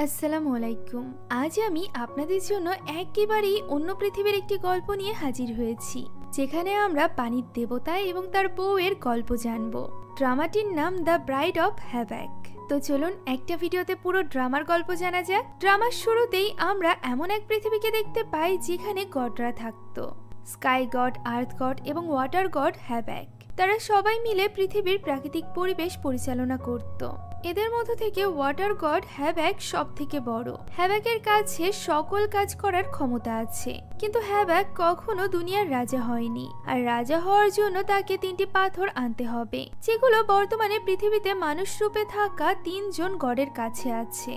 আসসালামু আলাইকুম। আজ আমি আপনাদের জন্য একেবারেই অন্য পৃথিবীর একটি গল্প নিয়ে হাজির হয়েছি, যেখানে আমরা পানির দেবতা এবং তার বউয়ের গল্প জানব। ড্রামাটির নাম দ্য ব্রাইড অফ হ্যাভ্যাক। তো চলুন একটা ভিডিওতে পুরো ড্রামার গল্প জানা যাক। ড্রামার শুরুতেই আমরা এমন এক পৃথিবীকে দেখতে পাই যেখানে গডরা থাকতো, স্কাই গড, আর্থ গড এবং ওয়াটার গড হ্যাভ্যাক। তারা সবাই মিলে পৃথিবীর প্রাকৃতিক পরিবেশ পরিচালনা করত। এদের মধ্য থেকে ওয়াটার গড হ্যাভ্যাক সব থেকে বড়। হ্যাভ্যাকের কাছে সকল কাজ করার ক্ষমতা আছে, কিন্তু হ্যাভ্যাক কখনো দুনিয়ার রাজা হয়নি। আর রাজা হওয়ার জন্য তাকে 3টি পাথর আনতে হবে, যেগুলো বর্তমানে পৃথিবীতে মানুষ রূপে থাকা 3 জন গডের কাছে আছে।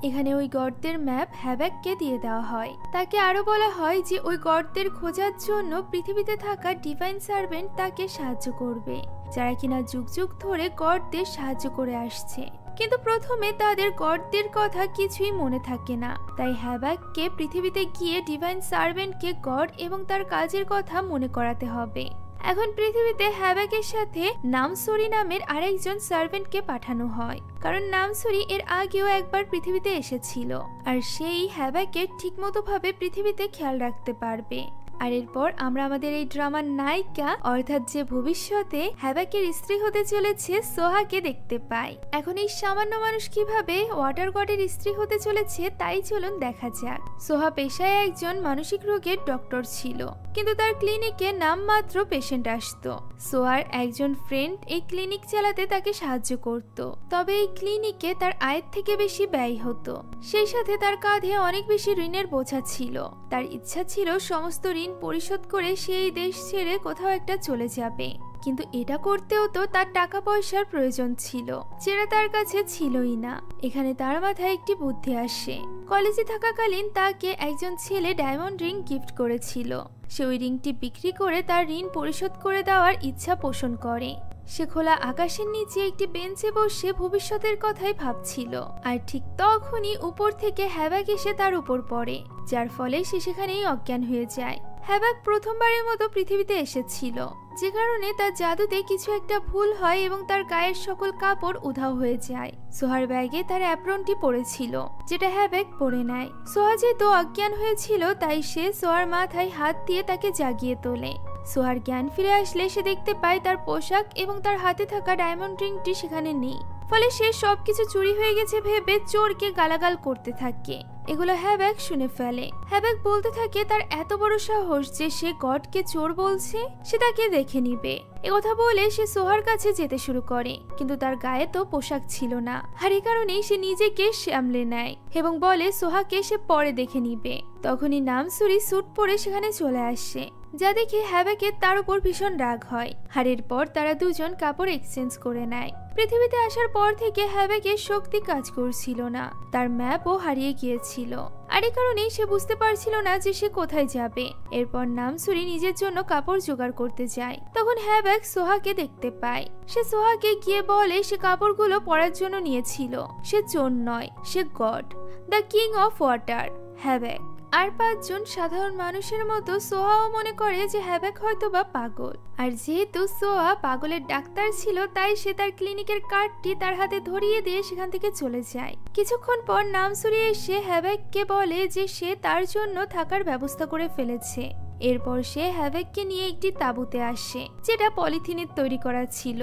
এখানে ওই গর্তের ম্যাপ হ্যাভ্যাককে দিয়ে দেওয়া হয়। তাকে আরো বলা হয় যে ওই গর্তের খোঁজার জন্য পৃথিবীতে থাকা ডিভাইন সার্ভেন্ট তাকে সাহায্য করবে, যারা কিনা যুগ যুগ ধরে গডদের সাহায্য করে আসছে। কিন্তু প্রথমে তাদের গডদের কথা কিছুই মনে থাকে না, তাই হ্যাভ্যাককে পৃথিবীতে গিয়ে ডিভাইন সার্ভেন্টকে গড এবং তার কাজের কথা মনে করাতে হবে। এখন পৃথিবীতে হ্যাভ্যাকের সাথে নামসরি নামের আরেকজন সার্ভেন্টকে পাঠানো হয়, কারণ নামসরি এর আগেও একবার পৃথিবীতে এসেছিল, আর সেই হ্যাভ্যাকের ঠিকমতো ভাবে পৃথিবীতে খেয়াল রাখতে পারবে। আর এরপর আমরা আমাদের এই ড্রামার নায়িকা, অর্থাৎ যে ভবিষ্যতে হ্যাভ্যাকের স্ত্রী হতে চলেছে, সোহাকে দেখতে পাই। এখন এই সামান্য মানুষ কিভাবে ওয়াটার গডের স্ত্রী হতে চলেছে তাই চলুন দেখা যাক। সোহা পেশায় একজন মানসিক রোগের ডক্টর ছিল, কিন্তু তার ক্লিনিকে নামমাত্র পেশেন্ট আসতো। সোহার একজন ফ্রেন্ড এই ক্লিনিক চালাতে তাকে সাহায্য করত, তবে এই ক্লিনিকে তার আয়ের থেকে বেশি ব্যয় হতো। সেই সাথে তার কাঁধে অনেক বেশি ঋণের বোঝা ছিল। তার ইচ্ছা ছিল সমস্ত ঋণ পরিশোধ করে সেই দেশ ছেড়ে কোথাও একটা চলে যাবে, কিন্তু এটা করতেও তো তার টাকা পয়সার প্রয়োজন ছিল, যেটা তার কাছে ছিলই না। এখানে তার মাথায় একটি বুদ্ধি আসে। কলেজে থাকাকালীন তাকে একজন ছেলে ডায়মন্ড রিং গিফট করেছিল। সে ওই রিংটি বিক্রি করে তার ঋণ পরিশোধ করে দেওয়ার ইচ্ছা পোষণ করে। সে খোলা আকাশের নিচে একটি বেঞ্চে বসে ভবিষ্যতের কথাই ভাবছিল, আর ঠিক তখনই উপর থেকে হ্যাভ্যাক এসে তার উপর পড়ে, যার ফলে সে সেখানেই অজ্ঞান হয়ে যায়। হ্যাভ্যাক প্রথমবারের মতো পৃথিবীতে এসেছিল, যে কারণে তার জাদুতে কিছু একটা ভুল হয় এবং তার গায়ের সকল কাপড় উধাও হয়ে যায়। সোহার ব্যাগে তার অ্যাপ্রনটি পড়েছিল, যেটা হ্যাভ্যাক পরে নেয়। সোহা যেহেতু অজ্ঞান হয়েছিল, তাই সে সোহার মাথায় হাত দিয়ে তাকে জাগিয়ে তোলে। সোহার জ্ঞান ফিরে আসলে সে দেখতে পায় তার পোশাক এবং তার হাতে থাকা ডায়মন্ড রিংটি সেখানে নেই। ফলে সে সবকিছু চুরি হয়ে গেছে ভেবে চোরকে গালাগাল করতে থাকে। এগুলো হ্যাভ্যাক শুনে ফেলে। হ্যাভ্যাক বলতে থাকে তার এত বড় সাহস যে সে গডকে চোর বলছে, সে তাকে দেখে নিবে। একথা বলে সে সোহার কাছে যেতে শুরু করে, কিন্তু তার গায়ে তো পোশাক ছিল না, আর এই কারণেই সে নিজেকে সামলে নেয় এবং বলে সোহাকে সে পরে দেখে নিবে। তখনই নামসুরি স্যুট পরে সেখানে চলে আসে, যা দেখে হ্যাভ্যাকের তার উপর ভীষণ রাগ হয়। আর এরপর তারা দুজন কাপড় এক্সচেঞ্জ করে নেয়। পৃথিবীতে আসার পর থেকে হ্যাভ্যাকের শক্তি কাজ করছিল না, তার ম্যাপও হারিয়ে গিয়েছিল, আর এই কারণেই সে বুঝতে পারছিল না যে সে কোথায় যাবে। এরপর নামসুরি নিজের জন্য কাপড় জোগাড় করতে যায়। তখন হ্যাভ্যাক সোহাকে দেখতে পায়। সে সোহাকে গিয়ে বলে সে কাপড়গুলো পরার জন্য নিয়েছিল। সে চোর নয়, সে God, the king of water, havoc. আর 5 জন সাধারণ মানুষের মতো সোহাও মনে করে যে হ্যাভ্যাক হয়তো বা পাগল। আর যেহেতু সোহা পাগলের ডাক্তার ছিল, তাই সে তার ক্লিনিকের কার্ডটি তার হাতে ধরিয়ে দিয়ে সেখান থেকে চলে যায়। কিছুক্ষণ পর নামসুরি এসে হ্যাভ্যাককে বলে যে সে তার জন্য থাকার ব্যবস্থা করে ফেলেছে। এরপর সে হ্যাভ্যাককে নিয়ে একটি তাঁবুতে আসে, যেটা পলিথিনের তৈরি করা ছিল।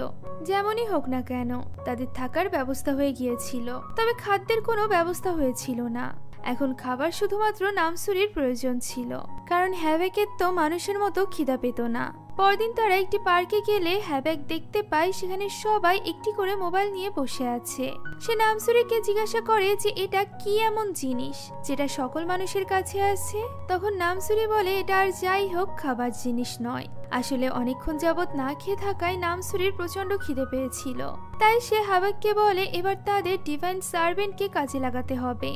যেমনই হোক না কেন তাদের থাকার ব্যবস্থা হয়ে গিয়েছিল, তবে খাদ্যের কোনো ব্যবস্থা হয়েছিল না। এখন খাবার শুধুমাত্র নামসুরির প্রয়োজন ছিল, কারণ হ্যাভ্যাকের তো মানুষের মতো খিদা পেত না। পরদিন তারা একটি পার্কে গেলে হ্যাভ্যাক দেখতে পায় সেখানে সবাই একটি করে মোবাইল নিয়ে বসে আছে। সে নামসুরিকে জিজ্ঞাসা করে যে এটা কি এমন জিনিস যেটা সকল মানুষের কাছে আছে। তখন নামসুরি বলে এটা আর যাই হোক খাবার জিনিস নয়, আসলে অনেকক্ষণ যাবত না খেয়ে থাকায় নামসুরির প্রচন্ড খিদে পেয়েছিল। তাই সে হ্যাভ্যাককে বলে এবার তাদের ডিভাইন সার্ভেন্টকে কাজে লাগাতে হবে।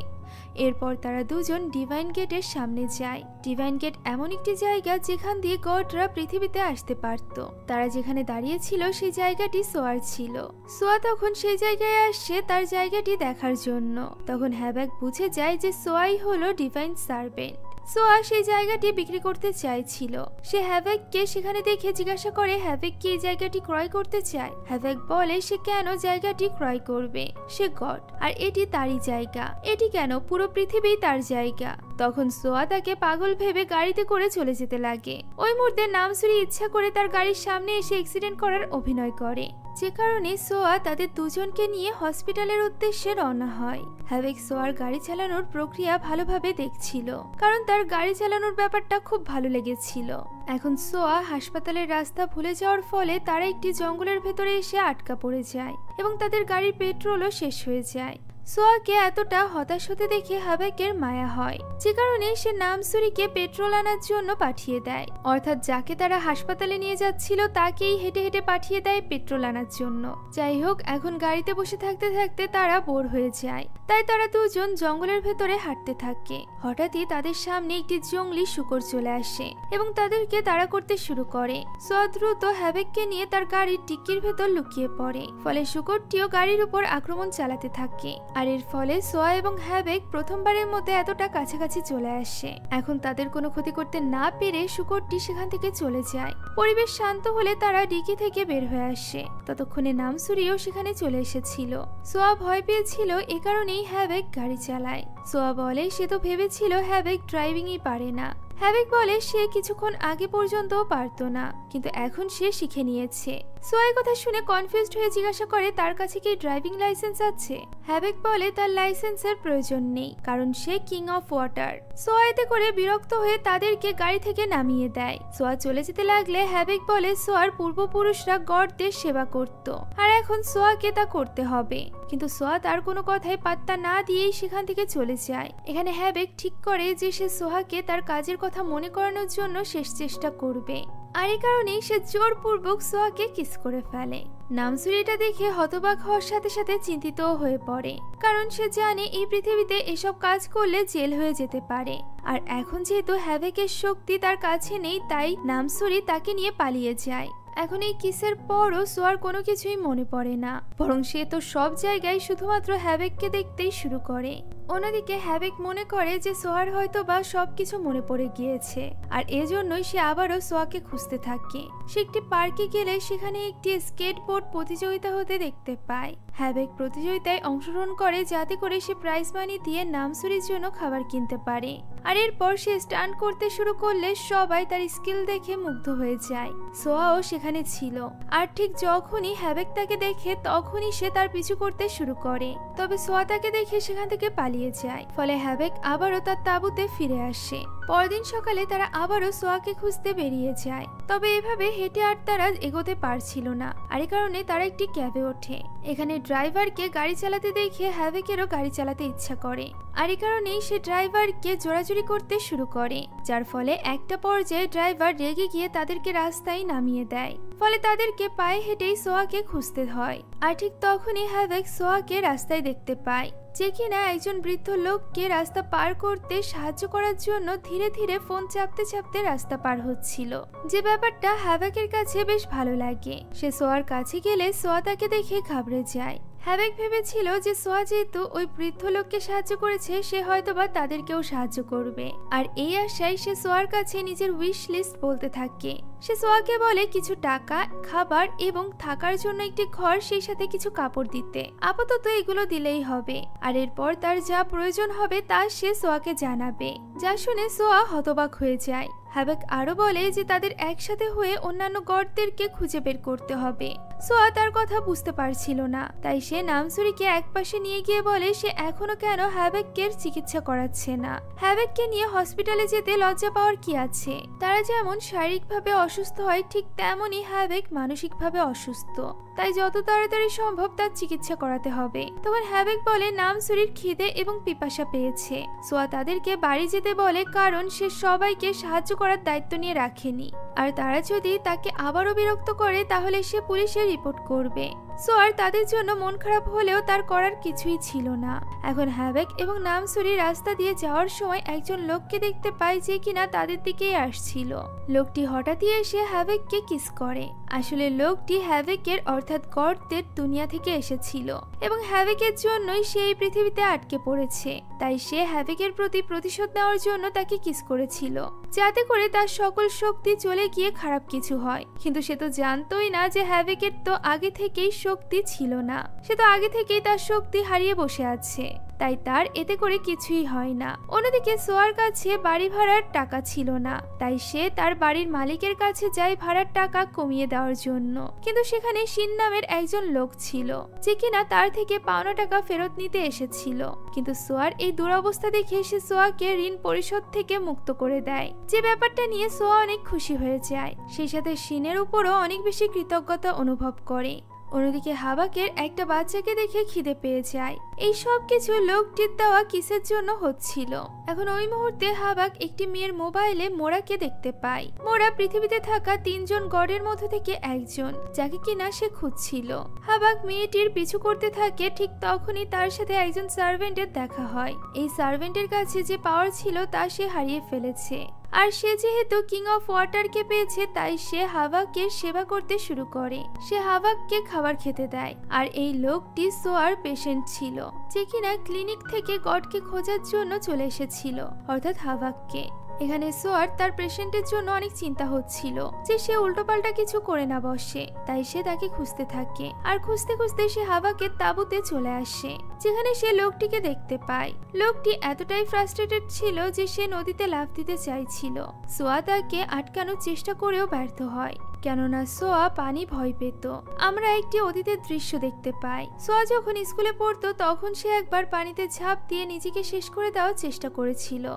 এরপর তারা দুজন ডিভাইন গেটের সামনে যায়। ডিভাইন গেট এমন একটি জায়গা যেখান দিয়ে গডরা পৃথিবীতে আসতে পারত। তারা যেখানে দাঁড়িয়ে ছিল সেই জায়গাটি সোয়ার ছিল। সোয়া তখন সেই জায়গায় আসছে তার জায়গাটি দেখার জন্য। তখন হ্যাভ্যাক বুঝে যায় যে সোয়াই হলো ডিভাইন সার্ভেন্ট, সোয়া সেই জায়গাটি বিক্রি করতে চাইছিল। সে হ্যাভেককে সেখানে দেখে জিজ্ঞাসা করে হ্যাভেক কি এই জায়গাটি ক্রয় করতে চায়। হ্যাভেক বলে সে কেন জায়গাটি ক্রয় করবে, সে গড আর এটি তারই জায়গা, এটি কেন পুরো পৃথিবী তার জায়গা। তখন সোয়া তাকে পাগল ভেবে গাড়িতে করে চলে যেতে লাগে। ওই মুহূর্তে নামসুরি ইচ্ছা করে তার গাড়ির সামনে এসে অ্যাক্সিডেন্ট করার অভিনয় করে, যে কারণে সোয়া তাদের দুজনকে নিয়ে হসপিটালের উদ্দেশ্যে রওনা হয়। হ্যাভেক সোয়ার গাড়ি চালানোর প্রক্রিয়া ভালোভাবে দেখছিল, কারণ তার গাড়ি চালানোর ব্যাপারটা খুব ভালো লেগেছিল। এখন সোয়া হাসপাতালের রাস্তা ভুলে যাওয়ার ফলে তারা একটি জঙ্গলের ভেতরে এসে আটকা পড়ে যায় এবং তাদের গাড়ির পেট্রোলও শেষ হয়ে যায়। সোয়াকে এতটা হতাশ হতে দেখে হ্যাভেকের মায়া হয়, যে কারণে সে নামসুরিকে পেট্রোল আনার জন্য পাঠিয়ে দেয়। অর্থাৎ যাকে তারা হাসপাতালে নিয়ে যাচ্ছিল তাকেই হেঁটে হেঁটে পাঠিয়ে দেয় পেট্রোল আনার জন্য। যাই হোক, এখন গাড়িতে বসে থাকতে থাকতে তারা বোর হয়ে যায়, তাই তারা দুজন জঙ্গলের ভেতরে হাঁটতে থাকে। হঠাৎই তাদের সামনে একটি জঙ্গলি শূকর চলে আসে এবং তাদেরকে তাড়া করতে শুরু করে। সোয়া দ্রুত হ্যাভেককে নিয়ে তার গাড়ির ডিক্কির ভেতর লুকিয়ে পড়ে, ফলে শূকরটিও গাড়ির উপর আক্রমণ চালাতে থাকে। আর এর ফলে সোয়া এবং হ্যাভেক প্রথমবারের মধ্যে এতটা কাছাকাছি চলে আসে। এখন তাদের কোনো ক্ষতি করতে না পেরে শূকরটি সেখান থেকে চলে যায়। পরিবেশ শান্ত হলে তারা ডিকি থেকে বের হয়ে আসে। ততক্ষণে নামসুরিও সেখানে চলে এসেছিল। সোয়া ভয় পেয়েছিল, এ কারণেই হ্যাভেক গাড়ি চালায়। সোয়া বলে সে তো ভেবেছিল হ্যাভেক ড্রাইভিংই পারে না। হ্যাভেক বলে সে কিছুক্ষণ আগে পর্যন্ত পারতো না, কিন্তু এখন সে শিখে নিয়েছে। সোয়ার কথা শুনে কনফিউজড হয়ে জিজ্ঞাসা করে তার কাছে কি ড্রাইভিং লাইসেন্স আছে। হ্যাভেক বলে তার লাইসেন্সের প্রয়োজন নেই, কারণ সে কিং অফ ওয়াটার। সোয়া এতে করে বিরক্ত হয়ে তাদেরকে গাড়ি থেকে নামিয়ে দেয়। সোয়া চলে যেতে লাগলে হ্যাভেক বলে সোয়ার পূর্বপুরুষরা গডদের সেবা করত, আর এখন সোয়াকে তা করতে হবে। কিন্তু সোয়া তার কোনো কথায় পাত্তা না দিয়েই সেখান থেকে চলে যায়। এখানে হ্যাভেক ঠিক করে যে সে সোহাকে তার কাজের কথা মনে করানোর জন্য শেষ চেষ্টা করবে, আর এই কারণেই সে জোরপূর্বক সোহাকে কিস করে ফেলে। নামসুরি এটা দেখে হতবাক হওয়ার সাথে সাথে চিন্তিত হয়ে পড়ে, কারণ সে জানে এই পৃথিবীতে এসব কাজ করলে জেল হয়ে যেতে পারে। আর এখন যেহেতু হ্যাভেকের শক্তি তার কাছে নেই, তাই নামসুরি তাকে নিয়ে পালিয়ে যায়। এখন এই কিসের পরও সোয়ার কোনো কিছুই মনে পড়ে না, বরং সে তো সব জায়গায় শুধুমাত্র হ্যাভেককে দেখতেই শুরু করে। অন্যদিকে হ্যাভেক মনে করে যে সোয়ার হয়তো বা সবকিছু মনে পড়ে গিয়েছে, আর এজন্যই সে আবারও সোয়াকে খুঁজতে থাকে। সে একটি পার্কে গেলে সেখানে একটি স্কেটবোর্ড প্রতিযোগিতা হতে দেখতে পায়। হ্যাভেক প্রতিযোগিতায় অংশগ্রহণ করে যাতে করে সে প্রাইজ মানি দিয়ে নামসুরির জন্য খাবার কিনতে পারে। আর এরপর সে স্টান্ট করতে শুরু করলে সবাই তার স্কিল দেখে মুগ্ধ হয়ে যায়। সোয়াও সেখানে ছিল, আর ঠিক যখনই হ্যাভেক তাকে দেখে তখনই সে তার পিছু করতে শুরু করে। তবে সোয়া তাকে দেখে সেখান থেকে পালিয়ে যায়, ফলে হ্যাভেক আবারও তার তাঁবুতে ফিরে আসে। পরদিন সকালে তারা আবারও সোয়াকে খুঁজতে বেরিয়ে যায়। তবে এভাবে হেঁটে আর তারা এগোতে পারছিল না, আর এই কারণে তারা একটি ক্যাবে ওঠে। এখানে ড্রাইভারকে গাড়ি চালাতে দেখে হ্যাভেকেরও গাড়ি চালাতে ইচ্ছা করে, আর এই কারণেই সে ড্রাইভারকে জোরাজুরি করতে শুরু করে, যার ফলে একটা পর্যায়ে ড্রাইভার রেগে গিয়ে তাদেরকে রাস্তায় নামিয়ে দেয়। ফলে তাদেরকে পায়ে হেঁটেই সোয়াকে খুঁজতে হয়। আর ঠিক তখনই হ্যাভেক সোয়াকে রাস্তায় দেখতে পায়, যে কিনা একজন বৃদ্ধ লোককে রাস্তা পার করতে সাহায্য করার জন্য ধীরে ধীরে ফোন চাপতে চাপতে রাস্তা পার হচ্ছিল, যে ব্যাপারটা হ্যাভেকের কাছে বেশ ভালো লাগে। সে সোয়ার কাছে গেলে সোয়া তাকে দেখে ঘাবড়ে যায়। হ্যাভেক ভেবেছিল যে সোয়া যেহেতু ওই বৃদ্ধ লোককে সাহায্য করেছে, সে হয়তোবা তাদেরকেও সাহায্য করবে, আর এই আশায় সে সোয়ার কাছে নিজের উইশ লিস্ট বলতে থাকে। সে সোয়াকে বলে কিছু টাকা, খাবার এবং থাকার জন্য একটি ঘর, সেই সাথে কিছু কাপড় দিতে। আপাতত এগুলো দিলেই হবে, আর এরপর তার যা প্রয়োজন হবে তা সে সোয়াকে জানাবে। যা শুনে সোয়া হতবাক হয়ে যায়। হ্যাভেক আরো বলে যে তাদের একসাথে হয়ে অন্যান্য গডদেরকে খুঁজে বের করতে হবে। সোয়া তার কথা বুঝতে পারছিল না, তাই সে নামসুরিকে একপাশে নিয়ে গিয়ে বলে সে এখনো কেন হ্যাভেকের চিকিৎসা করাচ্ছে না। হ্যাভেককে নিয়ে হসপিটালে যেতে লজ্জা পাওয়ার কি আছে? তারা যেমন শারীরিকভাবে অসুস্থ হয়, ঠিক তেমনই হ্যাভেক মানসিকভাবে অসুস্থ, তাই যত তাড়াতাড়ি সম্ভব তার চিকিৎসা করাতে হবে। তখন হ্যাভেক বলে নামসুরির খিদে এবং পিপাসা পেয়েছে। সোয়া তাদেরকে বাড়ি যেতে বলে, কারণ সে সবাইকে সাহায্য করার দায়িত্ব নিয়ে রাখেনি, আর তারা যদি তাকে আবারও বিরক্ত করে তাহলে সে পুলিশে রিপোর্ট করবে। সোয়ার তাদের জন্য মন খারাপ হলেও তার করার কিছুই ছিল না। এখন হ্যাভক এবং নামসুরি রাস্তা দিয়ে যাওয়ার সময় একজন লোককে দেখতে পায় যে কিনা তাদের দিকেই আসছিল। লোকটি হঠাৎই এসে হ্যাভককে কিস করে। আসলে লোকটি হ্যাভকের অর্থাৎ গর্তের দুনিয়া থেকে এসেছিল এবং হ্যাভকের জন্যই সে এই পৃথিবীতে আটকে পড়েছে। তাই সে হ্যাভকের প্রতি প্রতিশোধ নেওয়ার জন্য তাকে কিস করেছিল, যাতে করে তার সকল শক্তি চলে গিয়ে খারাপ কিছু হয়। কিন্তু সে তো জানতোই না যে হ্যাভকের তো আগে থেকেই শক্তি ছিল না, সে তো আগে থেকেই তার শক্তি হারিয়ে বসে আছে, তাই তার এতে করে কিছুই হয় না। অন্যদিকে সোয়ার কাছে বাড়ি ভাড়ার টাকা ছিল না, তাই সে তার বাড়ির মালিকের কাছে যায় ভাড়ার টাকা কমিয়ে দেওয়ার জন্য। কিন্তু সেখানে শিন নামের একজন লোক ছিল যে কিনা তার থেকে পাওনা টাকা ফেরত নিতে এসেছিল। কিন্তু সোয়ার এই দুরবস্থা দেখে সে সোয়াকে ঋণ পরিশোধ থেকে মুক্ত করে দেয়, যে ব্যাপারটা নিয়ে সোয়া অনেক খুশি হয়ে যায়। সেই সাথে শিনের উপরও অনেক বেশি কৃতজ্ঞতা অনুভব করে। অন্যদিকে হাবাকের একটা বাচ্চাকে দেখে খিদে পেয়ে যায়। এই সব কিছু লোকটির দেওয়া কিসের জন্য হচ্ছিল। এখন ওই মুহূর্তে হাবাক একটি মেয়ের মোবাইলে মোরাকে দেখতে পায়। মোরা পৃথিবীতে থাকা 3 জন গডের মধ্যে থেকে একজন, যাকে কিনা সে খুঁজছিল। হাবাক মেয়েটির পিছু করতে থাকে, ঠিক তখনই তার সাথে একজন সার্ভেন্টের দেখা হয়। এই সার্ভেন্টের কাছে যে পাওয়ার ছিল তা সে হারিয়ে ফেলেছে, আর সে যেহেতু কিং অফ ওয়াটারকে পেয়েছে তাই সে হাবাককে সেবা করতে শুরু করে। সে হাবাককে খাবার খেতে দেয়। আর এই লোকটি সোয়ার পেশেন্ট ছিল, যে কিনা ক্লিনিক থেকে গডকে খোঁজার জন্য চলে এসেছিল, অর্থাৎ হাবাককে। এখানে সোয়ার তার পেশেন্টের জন্য অনেক চিন্তা হচ্ছিল যে সে উল্টোপাল্টা কিছু করে না বসে, তাই সে তাকে খুঁজতে থাকে। আর খুঁজতে খুঁজতে সে হাবাকের তাঁবুতে চলে আসে, যেখানে সে লোকটিকে দেখতে পায়। লোকটি এতটাই ফ্রাস্ট্রেটেড ছিল যে সে নদীতে লাফ দিতে চাইছিল। সোয়া তাকে আটকানোর চেষ্টা করেও ব্যর্থ হয়, কেননা সোয়া পানি ভয় পেত। আমরা একটি অতীতের দৃশ্য দেখতে পাই। সোয়া যখন স্কুলে পড়তো তখন সে একবার পানিতে ঝাঁপ দিয়ে নিজেকে শেষ করে দেওয়ার চেষ্টা করেছিল।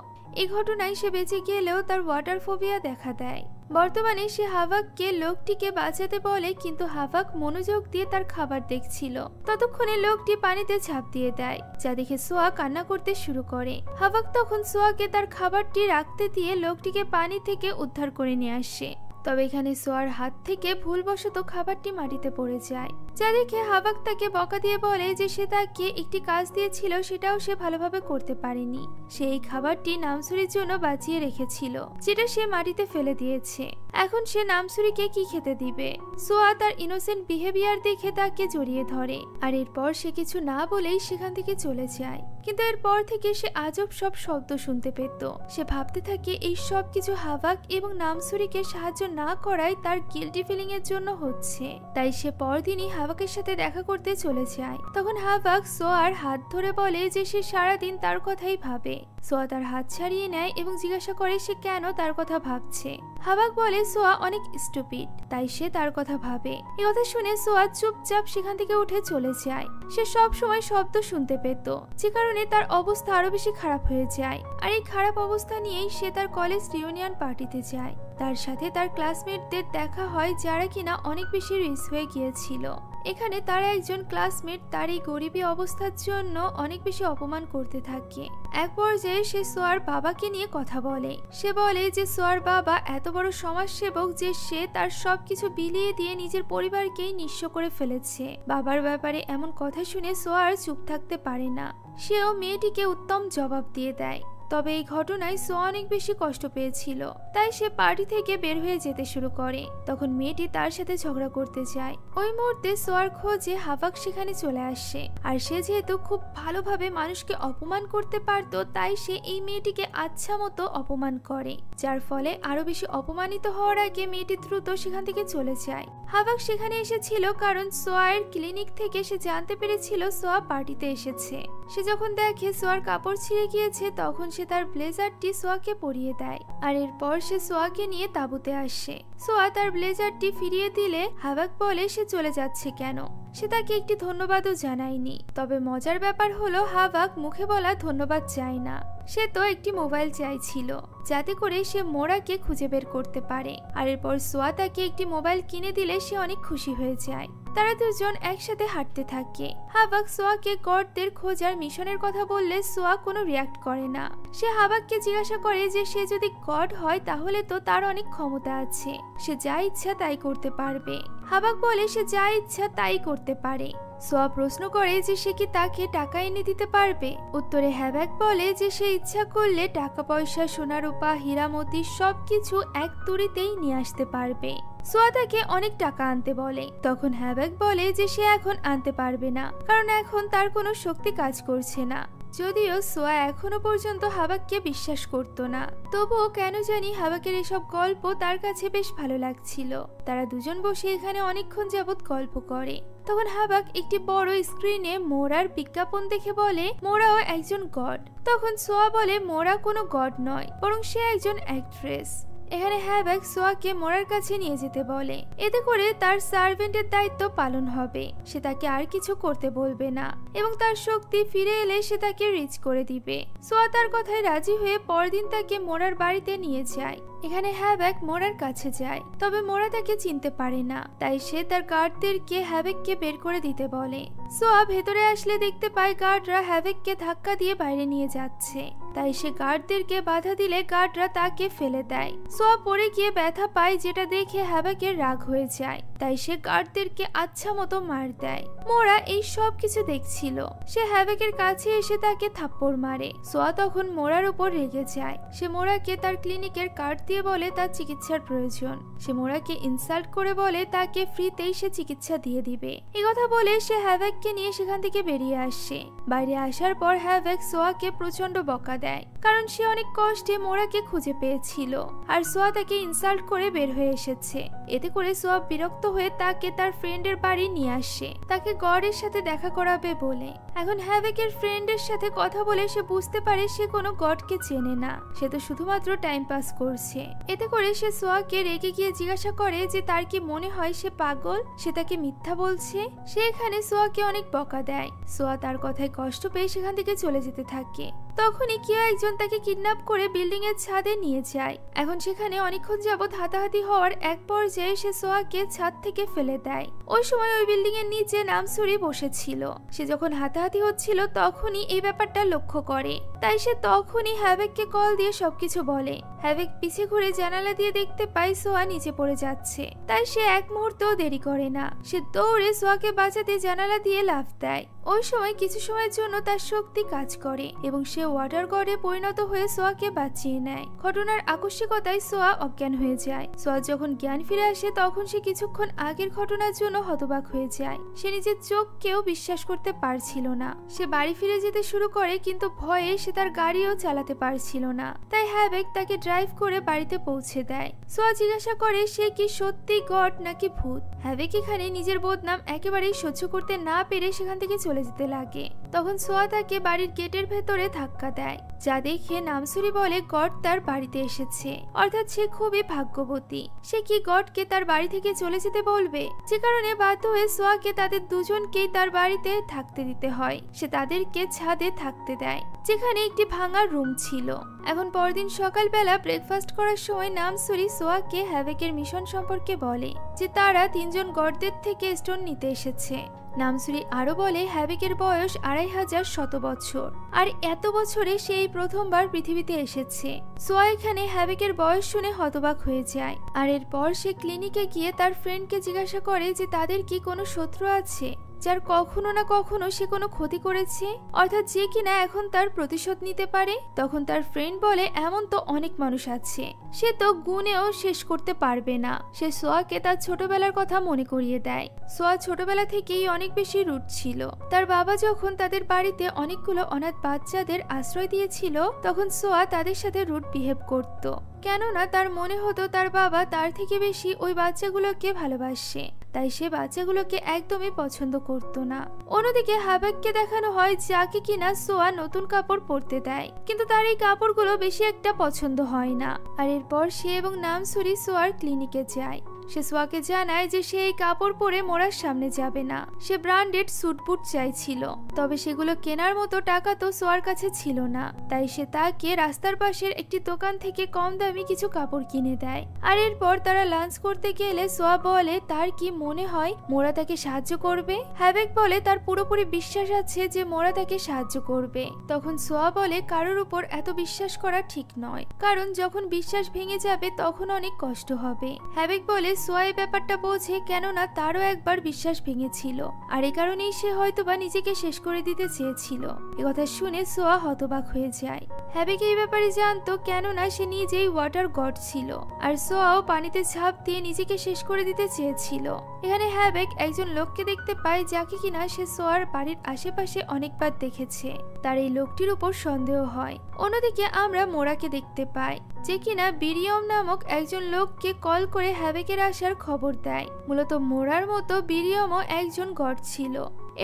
এই ঘটনায় সে বেঁচে গেলেও তার ওয়াটার ফোবিয়া দেখা দেয়। বর্তমানে সে হাবাককে লোকটিকে বাঁচাতে বলে, কিন্তু হাবাক মনোযোগ দিয়ে তার খাবার দেখছিল। ততক্ষণে লোকটি পানিতে ঝাঁপ দিয়ে দেয়, যা দেখে সোয়া কান্না করতে শুরু করে। হাবাক তখন সোয়াকে তার খাবারটি রাখতে দিয়ে লোকটিকে পানি থেকে উদ্ধার করে নিয়ে আসে। তবে এখানে সোয়ার হাত থেকে ভুলবশত খাবারটি মাটিতে পড়ে যায়, যা দেখে হাবাক তাকে বকা দিয়ে বলে যে সে তাকে একটি কাজ দিয়েছিল সেটাও সে ভালোভাবে করতে পারেনি। সে এই খাবারটি নামসুরির জন্য বাঁচিয়ে রেখেছিল, যেটা সে মাটিতে ফেলে দিয়েছে। এখন সে নামসুরিকে কি খেতে দিবে? সোয়া তার ইনোসেন্ট বিহেভিয়ার দেখে তাকে জড়িয়ে ধরে, আর এরপর সে কিছু না বলেই সেখান থেকে চলে যায়। কিন্তু এরপর থেকে সে আজব সব শব্দ শুনতে পেত। সে ভাবতে থাকে এই সব কিছু হাবাক এবং নামসুরিকে সাহায্য না করায় তার গিল্টি ফিলিং এর জন্য হচ্ছে। তাই সে পরদিনই হাবাকের সাথে দেখা করতে চলে যায়। তখন হাবাক সোয়ার হাত ধরে বলে যে সে সারাদিন তার কথাই ভাবে। সোয়া তার হাত ছাড়িয়ে নেয় এবং জিজ্ঞাসা করে সে কেন তার কথা ভাবছে। হাবাক বলে সোয়া অনেক স্টুপিড, তাই সে তার কথা ভাবে। এই কথা শুনে সোয়া চুপচাপ সেখান থেকে উঠে চলে যায়। সে সব সময় শব্দ শুনতে পেত, যে কারণে তার অবস্থা আরো বেশি খারাপ হয়ে যায়। আর এই খারাপ অবস্থা নিয়েই সে তার কলেজ রিউনিয়ন পার্টিতে যায়। তার সাথে তার ক্লাসমেটদের দেখা হয়, যারা কিনা অনেক বেশি রিচ হয়ে গিয়েছিল। এখানে তার একজন ক্লাসমেট তার এই গরিবী অবস্থার জন্য অনেক বেশি অপমান করতে থাকে। এক পর্যায়ে সে সোয়ার বাবাকে নিয়ে কথা বলে। সে বলে যে সোয়ার বাবা এত বড় সমাজসেবক যে সে তার সবকিছু বিলিয়ে দিয়ে নিজের পরিবারকেই নিঃস্ব করে ফেলেছে। বাবার ব্যাপারে এমন কথা শুনে সোয়ার চুপ থাকতে পারে না। সেও মেয়েটিকে উত্তম জবাব দিয়ে দেয়। তবে এই ঘটনায় সোয়া অনেক বেশি কষ্ট পেয়েছিল, তাই সে পার্টি থেকে বের হয়ে যেতে শুরু করে। তখন মেয়েটি তার সাথে ঝগড়া করতে যায়। ওই মুহূর্তে সোয়ার খোঁজে হাবাক সেখানে চলে আসে। আর সে যেহেতু খুব ভালোভাবে মানুষকে অপমান করতে পারত, তাই সে এই মেয়েটিকে আচ্ছা মতো অপমান করে, যার ফলে আরো বেশি অপমানিত হওয়ার আগে মেয়েটি দ্রুত সেখান থেকে চলে যায়। হাবাক সেখানে এসেছিল কারণ সোয়ার ক্লিনিক থেকে সে জানতে পেরেছিল সোয়া পার্টিতে এসেছে। সে যখন দেখে সোয়ার কাপড় ছিঁড়ে গিয়েছে তখন সে তার ব্লেজারটি সোয়াকে পরিয়ে দেয়। আর এরপর সে সোয়াকে নিয়ে তাঁবুতে আসে। সোয়া তার ব্লেজারটি ফিরিয়ে দিলে হাবাক বলে সে চলে যাচ্ছে কেন। সে তাকে একটি ধন্যবাদও জানায়নি। তবে মজার ব্যাপার হলো হাবাক মুখে বলা ধন্যবাদ চায় না। সে তো একটি মোবাইল চাইছিল, যাতে করে সে মোরাকে খুঁজে বের করতে পারে। আর এরপর সোয়া তাকে একটি মোবাইল কিনে দিলে সে অনেক খুশি হয়ে যায়। তারা দুজন একসাথে হাঁটতে থাকে। হাবাক সোয়াকে গডদের খোঁজার মিশনের কথা বললে সোয়া কোনো রিয়াক্ট করে না। সে হাবাককে জিজ্ঞাসা করে যে সে যদি গড হয় তাহলে তো তার অনেক ক্ষমতা আছে, সে যা ইচ্ছা তাই করতে পারবে। হাবাক বলে সে যা ইচ্ছা তাই করতে পারে। সোয়া প্রশ্ন করে যে সে কি তাকে টাকা এনে দিতে পারবে। উত্তরে হ্যাবাক বলে যে সে ইচ্ছা করলে টাকা পয়সা, সোনা রূপা, হীরামতি সবকিছু এক তুড়িতেই নিয়ে আসতে পারবে। সোয়া তাকে অনেক টাকা আনতে বলে। তখন হ্যাবাক বলে যে সে এখন আনতে পারবে না, কারণ এখন তার কোনো শক্তি কাজ করছে না। যদিও সোয়া এখনো পর্যন্ত হাবাককে বিশ্বাস করত না, তবুও কেন জানি হাবাকের এসব গল্প তার কাছে বেশ ভালো লাগছিল। তারা দুজন বসে এখানে অনেকক্ষণ যাবৎ গল্প করে। তখন হাবাক একটি বড় স্ক্রিনে মোরার বিজ্ঞাপন দেখে বলে মোরাও একজন গড। তখন সোয়া বলে মোরা কোনো গড নয়, বরং সে একজন অ্যাক্ট্রেস। এখানে হ্যাবাক সোয়াকে মোরার কাছে নিয়ে যেতে বলে, এতে করে তার সার্ভেন্টের দায়িত্ব পালন হবে। সে তাকে আর কিছু করতে বলবে না এবং তার শক্তি ফিরে এলে সে তাকে রিচ করে দিবে। সোয়া তার কথায় রাজি হয়ে পরদিন তাকে মোরার বাড়িতে নিয়ে যায়। এখানে হ্যাবাক মোরার কাছে যায়, তবে মোরা তাকে চিনতে পারে না, তাই সে তার গার্ডদেরকে হ্যাবাককে বের করে দিতে বলে। সোয়া ভেতরে আসলে দেখতে পায় গার্ডরা হ্যাবাককে ধাক্কা দিয়ে বাইরে নিয়ে যাচ্ছে, তাই সে গার্ডদেরকে বাধা দিলে গার্ডরা তাকে ফেলে দেয়। সোয়া পড়ে গিয়ে ব্যথা পায়, যেটা দেখে হ্যাবাকের রাগ হয়ে যায়, তাই সে গার্ডদেরকে আচ্ছা মতো মার দেয়। মোরা এই সব কিছু দেখছিল। সে হ্যাবাকের কাছে এসে তাকে থাপ্পড় মারে। সোয়া তখন মোরার উপর রেগে যায়। সে মোরাকে তার ক্লিনিকের কার্ড দিয়ে বলে তার চিকিৎসার প্রয়োজন। সে মোরাকে ইনসাল্ট করে বলে তাকে ফ্রিতেই সে চিকিৎসা দিয়ে দিবে। এই কথা বলে সে হ্যাবাককে নিয়ে সেখান থেকে বেরিয়ে আসে। বাইরে আসার পর হ্যাবাক সোয়াকে প্রচন্ড বকা দেয়, কারণ সে অনেক কষ্টে মোরাকে খুঁজে পেয়েছিল আর সোয়া তাকে ইনসাল্ট করে বের হয়ে এসেছে। এতে করে সোয়া বিরক্ত হয়ে তাকে তার ফ্রেন্ডের বাড়ি নিয়ে আসে, তাকে গডের সাথে দেখা করাবে বলে। এখন হ্যাবাকের ফ্রেন্ডের সাথে কথা বলে সে বুঝতে পারে সে কোনো গডকে চেনে না, সে তো শুধুমাত্র টাইম পাস করছে। এতে করে সে সোয়াকে রেগে গিয়ে জিজ্ঞাসা করে যে তার কি মনে হয় সে পাগল, সে তাকে মিথ্যা বলছে। সে এখানে সোয়াকে অনেক বকা দেয়। সোয়া তার কথায় কষ্ট পেয়ে সেখান থেকে চলে যেতে থাকে। তখনই কেউ একজন তাকে কিডন্যাপ করে বিল্ডিং এর ছাদে নিয়ে যায়। এখন সেখানে অনেকক্ষণ যাবৎ হাতাহাতি হওয়ার এক পর্যায়ে সে সোয়াকে ছাদ থেকে ফেলে দেয়। ওই সময় ওই বিল্ডিং এর নিচে নামসুরি বসেছিল। সে যখন হাতাহাতি হচ্ছিল তখনই এই ব্যাপারটা লক্ষ্য করে, তাই সে তখনই হ্যাবাককে কল দিয়ে সবকিছু বলে। হ্যাবাক পিছে ঘুরে জানালা দিয়ে দেখতে পায় সোয়া নিচে পড়ে যাচ্ছে, তাই সে এক মুহূর্তও দেরি করে না। সে দৌড়ে সোয়াকে বাঁচাতে জানালা দিয়ে লাফ দেয়। ওই সময় কিছু সময়ের জন্য তার শক্তি কাজ করে এবং সে ওয়াটার গডে পরিণত হয়ে সোয়াকে বাঁচিয়ে নেয়। ঘটনার আকস্মিকতায় সোয়া অজ্ঞান হয়ে যায়। সোয়া যখন জ্ঞান ফিরে আসে তখন সে কিছুক্ষণ আগের ঘটনার জন্য হতবাক হয়ে যায়। সে নিজের চোখকেও বিশ্বাস করতে পারছিল না। সে বাড়ি ফিরে যেতে শুরু করে, কিন্তু ভয়ে সে তার গাড়িও চালাতে পারছিল না। তাই হ্যাবাক তাকে ড্রাইভ করে বাড়িতে পৌঁছে দেয়। সোয়া জিজ্ঞাসা করে সে কি সত্যি গড নাকি ভূত। হ্যাবাক এখানে নিজের বদনাম একেবারেই সহ্য করতে না পেরে সেখান থেকে চলে যেতে লাগে। তখন সোয়া তাকে বাড়ির গেটের ভেতরে ধাক্কা দেয়, যা দেখে নামসুরি বলে গড তার বাড়িতে এসেছে, অর্থাৎ সে খুবই ভাগ্যবতী। সে কি গডকে তার বাড়ি থেকে চলে যেতে বলবে, যে কারণে বাধ্য হয়ে সোয়াকে তাদের দুজনকেই তার বাড়িতে থাকতে দিতে হয়। সে তাদেরকে ছাদে থাকতে দেয়, যেখানে একটি ভাঙা রুম ছিল। এখন পরদিন সকালবেলা ব্রেকফাস্ট করার সময় নামসুরি সোয়াকে হ্যাবাকের মিশন সম্পর্কে বলে, যে তারা তিনজন গডদের থেকে স্টোন নিতে এসেছে। নামসুরি আরো বলে হ্যাবাকের বয়স 2500 শত বছর, আর এত বছরে সেই প্রথমবার পৃথিবীতে এসেছে। সোয়া এখানে হ্যাবাকের বয়স শুনে হতবাক হয়ে যায়। আর এরপর সে ক্লিনিকে গিয়ে তার ফ্রেন্ডকে জিজ্ঞাসা করে যে তাদের কি কোনো শত্রু আছে, যার কখনো না কখনো সে কোনো ক্ষতি করেছে, অর্থাৎ যে কিনা এখন তার প্রতিশোধ নিতে পারে। তখন তার ফ্রেন্ড বলে এমন তো অনেক মানুষ আছে, সে তো গুণেও শেষ করতে পারবে না। সে সোয়াকে তার ছোটবেলার কথা মনে করিয়ে দেয়। সোয়া ছোটবেলা থেকেই অনেক বেশি রুট ছিল। তার বাবা যখন তাদের বাড়িতে অনেকগুলো অনাথ বাচ্চাদের আশ্রয় দিয়েছিল, তখন সোয়া তাদের সাথে রুট বিহেভ করত, কেননা তার মনে হতো তার বাবা তার থেকে বেশি ওই বাচ্চাগুলোকে ভালোবাসে, তাই সে বাচ্চাগুলোকে একদমই পছন্দ করত না। অন্যদিকে হ্যাবাককে দেখানো হয় যাকে কিনা সোয়া নতুন কাপড় পরতে দেয়, কিন্তু তার এই কাপড়গুলো বেশি একটা পছন্দ হয় না। আর এরপর সে এবং নামসুরি সোয়ার ক্লিনিকে যায়। সে সোয়াকে জানায় যে সে এই কাপড় পরে মোরার সামনে যাবে না। সে ব্র্যান্ডেড স্যুট বুট চাইছিল, তবে সেগুলো কেনার মতো টাকা তো সোয়ার কাছে ছিল না। তাই সে তাকে রাস্তার পাশের একটি দোকান থেকে কম দামি কিছু কাপড় কিনে দেয়। আর এরপর তারা লাঞ্চ করতে গেলে সোয়া বলে তার কি মনে হয় মোরা তাকে সাহায্য করবে। হ্যাভেক বলে তার পুরোপুরি বিশ্বাস আছে যে মোরা তাকে সাহায্য করবে। তখন সোয়া বলে কারোর উপর এত বিশ্বাস করা ঠিক নয়, কারণ যখন বিশ্বাস ভেঙে যাবে তখন অনেক কষ্ট হবে। হ্যাভেক বলে সোয়া এই ব্যাপারটা বোঝে, কেননা তারও একবার বিশ্বাস ভেঙেছিল, আর এই কারণেই সে হয়তোবা নিজেকে শেষ করে দিতে চেয়েছিল। একথা শুনে সোয়া হতবাক হয়ে যায়। হ্যাভেক এই ব্যাপারে জানতো, কেননা সে নিজেই ওয়াটার গড ছিল, আর সোয়াও পানিতে ঝাঁপ দিয়ে নিজেকে শেষ করে দিতে চেয়েছিল। এখানে হ্যাভেক একজন লোককে দেখতে পায় যাকে কিনা সে সোয়ার বাড়ির আশেপাশে অনেকবার দেখেছে। তার এই লোকটির উপর সন্দেহ হয়। অন্যদিকে আমরা মোরাকে দেখতে পাই, যে কিনা বিরিয়ম নামক একজন লোককে কল করে হ্যাভেকের আসার খবর দেয়। মূলত মোরার মতো বিরিয়মও একজন গড ছিল।